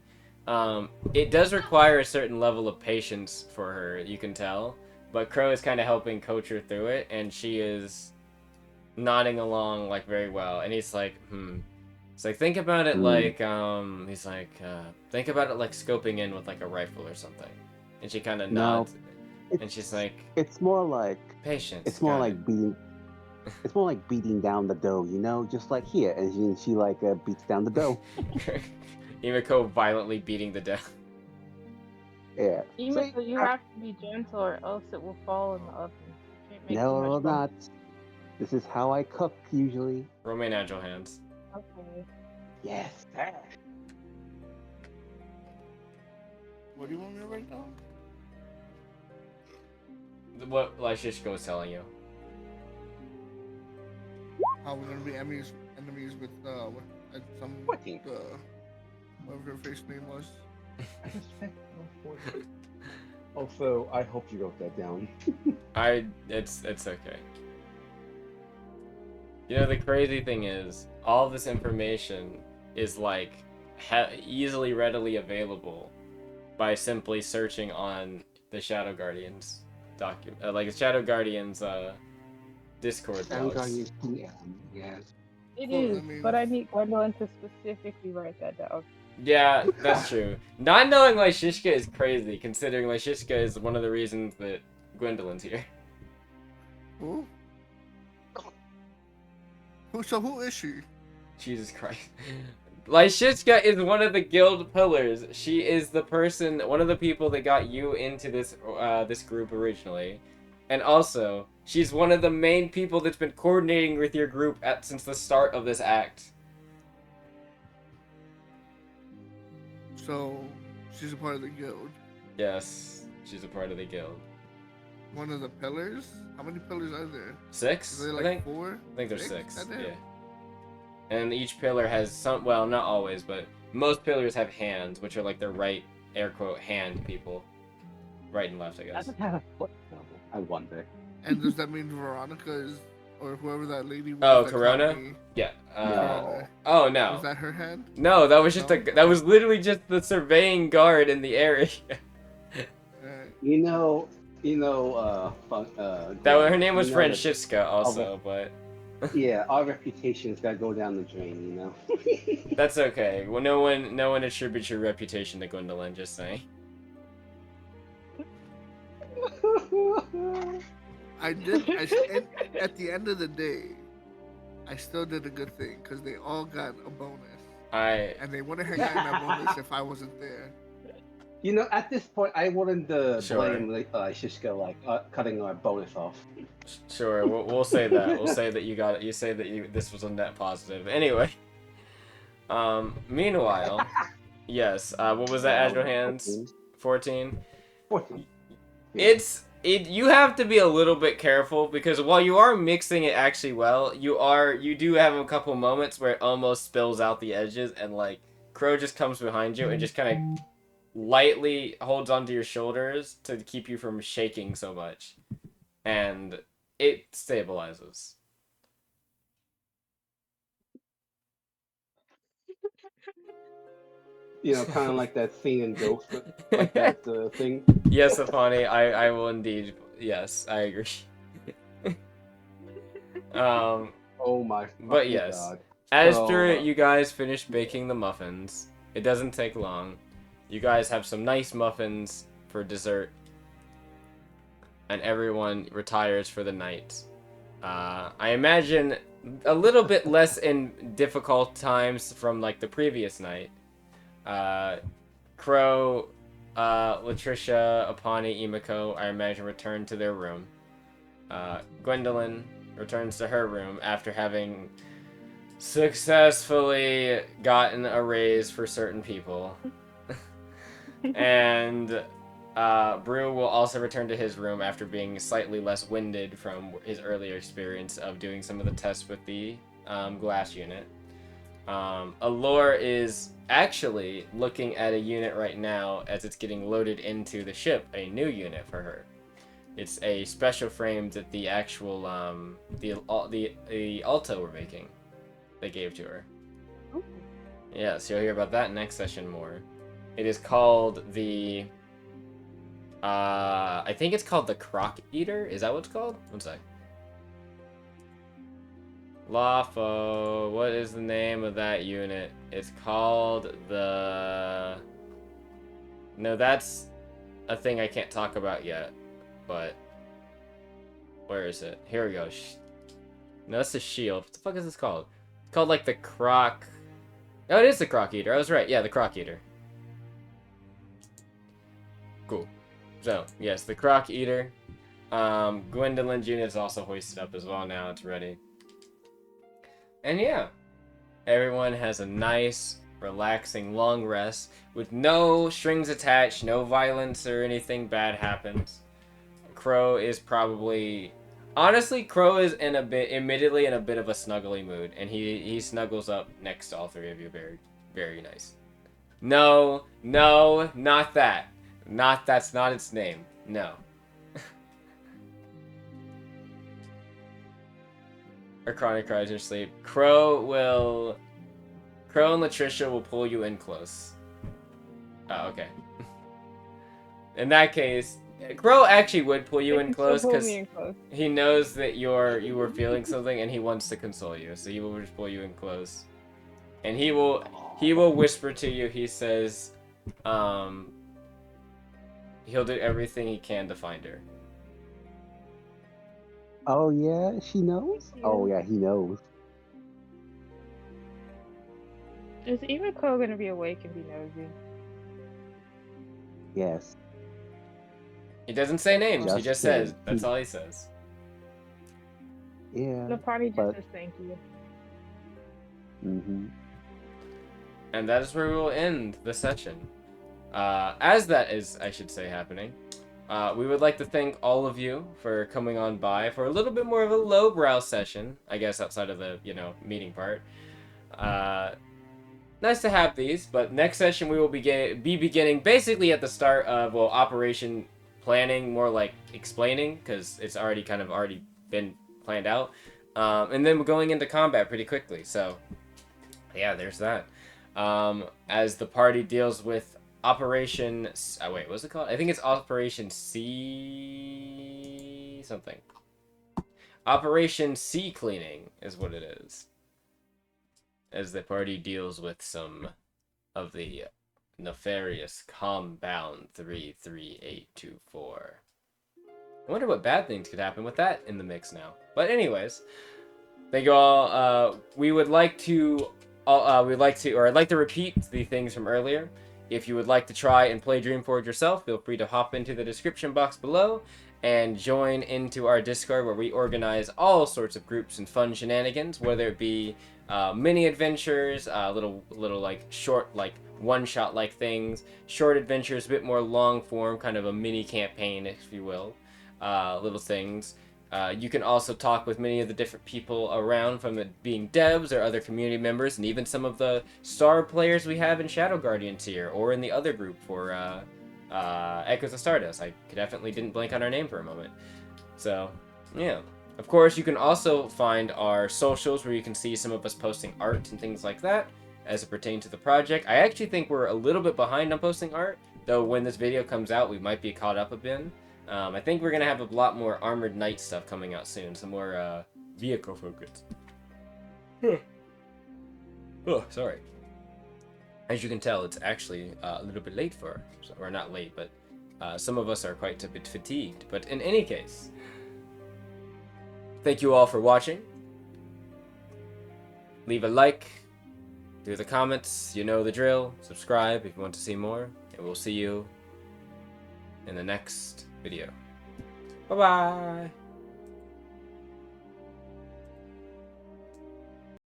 It does require a certain level of patience for her, you can tell. But Crow is kind of helping coach her through it, and she is nodding along, like, very well. And he's like, It's like, think about it like, he's like, think about it like scoping in with like a rifle or something. And she kind of No, nods, and she's like, it's more like patience. it's more got like beating. It's more like beating down the dough, you know, just like here, and she like beats down the dough. it. Imiko violently beating the down. Yeah. Even See, though you have to be gentle or else it will fall in the oven. You can't make too no, it much will bump. not. This is how I cook usually. Romaine agile hands. Okay. Yes. What do you want me to write down? What Lyshishko was telling you. How we're gonna be enemies with some 14. whatever her face name was. Also, I hope you wrote that down. It's okay. You know, the crazy thing is, all this information is like easily readily available by simply searching on the Shadow Guardians document, like the Shadow Guardians Discord logs. Yes. It Well, is, I mean- but I need Gwendolyn to specifically write that down. Yeah, that's true. Not knowing Lyshishka is crazy, considering Lyshishka is one of the reasons that Gwendolyn's here. Who? So who is she? Jesus Christ. Lyshishka is one of the guild pillars. She is the person, one of the people that got you into this this group originally. And also, she's one of the main people that's been coordinating with your group since the start of this act. So she's a part of the guild. Yes, she's a part of the guild. One of the pillars? How many pillars are there? 6, Is there I like think? 4? I think there's 6, That's yeah. it? And each pillar has some, well, not always, but most pillars have hands, which are like the right, air quote, hand people. Right and left, I guess. I wonder. And does that mean Veronica is, or whoever that lady was? Oh, that Corona? caught me, Yeah. Corona. Oh, no. Was that her hand? No, that was just No? that was literally just the surveying guard in the area. You know, Her name was you know that- Francesca also, but Yeah, our reputation's gotta go down the drain, you know. that's okay. Well, no one attributes your reputation to Gwendolyn, just saying. And at the end of the day, I still did a good thing because they all got a bonus, and they wouldn't have gotten that bonus if I wasn't there. You know, at this point, I wouldn't Sure. blame Shishka cutting our bonus off. Sure, we'll say that. We'll say that you got it. You say that this was a net positive. Anyway. Meanwhile, yes. What was that? Agile hands. 14. 14. You have to be a little bit careful because while you are mixing it actually well, you do have a couple moments where it almost spills out the edges, and like Crow just comes behind you and just kind of lightly holds onto your shoulders to keep you from shaking so much, and it stabilizes. You know, kind of like that scene in Ghost, like that thing. Yes, Apani, I will indeed. Yes, I agree. Oh my. But yes, God. after you guys finish baking the muffins, it doesn't take long. You guys have some nice muffins for dessert, and everyone retires for the night. I imagine a little bit less in difficult times from like the previous night. Crow, Latricia, Apani, Imiko, I imagine return to their room. Gwendolyn returns to her room after having successfully gotten a raise for certain people. And Brew will also return to his room after being slightly less winded from his earlier experience of doing some of the tests with the glass unit. Allure is actually looking at a unit right now as it's getting loaded into the ship, a new unit for her. It's a special frame that the actual the Alto were making. They gave to her. Yeah, so you'll hear about that next session more. It is called the I think it's called the Croc Eater. Is that what it's called? One sec. Lawfo, what is the name of that unit? It's called the... No, that's a thing I can't talk about yet, but... Where is it? Here we go. No, that's the shield. What the fuck is this called? It's called, like, the Croc... Oh, it is the Croc Eater. I was right. Yeah, the Croc Eater. Cool. So, yes, the Croc Eater. Gwendolyn's unit is also hoisted up as well now. It's ready. And yeah, everyone has a nice, relaxing, long rest with no strings attached, no violence or anything bad happens. Crow is probably... Honestly, Crow is admittedly in a bit of a snuggly mood, and he snuggles up next to all three of you very, very nice. No, not that. That's not its name. No. Or Chronic cries in sleep. Crow and Latricia will pull you in close. Oh, okay. In that case, Crow actually would pull you in close because he knows that you were feeling something and he wants to console you, so he will just pull you in close. And he will whisper to you. He says, he'll do everything he can to find her. Oh yeah, she knows? Oh yeah, he knows. Is Emiko gonna be awake and be nosy? Yes. He doesn't say names. He just kidding. says. That's all he says. Yeah. The party just says thank you. Mm-hmm. And that is where we will end the session. As that is, I should say, happening, we would like to thank all of you for coming on by for a little bit more of a lowbrow session, I guess, outside of the, meeting part. Nice to have these, but next session we will be beginning basically at the start of, operation planning, more like explaining, because it's already been planned out. And then we're going into combat pretty quickly, so yeah, there's that. As the party deals with Operation... wait, what's it called? I think it's Operation C... something. Operation Sea Cleaning is what it is. As the party deals with some of the nefarious Compound 33824. I wonder what bad things could happen with that in the mix now. But anyways, thank you all. I'd like to repeat the things from earlier. If you would like to try and play Dreamforge yourself, feel free to hop into the description box below and join into our Discord, where we organize all sorts of groups and fun shenanigans, whether it be mini adventures, little like short, like one-shot like things, short adventures, a bit more long form, kind of a mini campaign, if you will, little things. You can also talk with many of the different people around, from it being devs or other community members, and even some of the star players we have in Shadow Guardians here, or in the other group for Echoes of Stardust. I definitely didn't blank on our name for a moment. So, yeah. Of course, you can also find our socials, where you can see some of us posting art and things like that, as it pertains to the project. I actually think we're a little bit behind on posting art, though when this video comes out, we might be caught up a bit. I think we're going to have a lot more Armored Knight stuff coming out soon. Some more vehicle focus. Oh, sorry. As you can tell, it's actually a little bit late or not late, but some of us are quite a bit fatigued. But in any case, thank you all for watching. Leave a like, do the comments, you know the drill. Subscribe if you want to see more, and we'll see you in the next video. Bye-bye!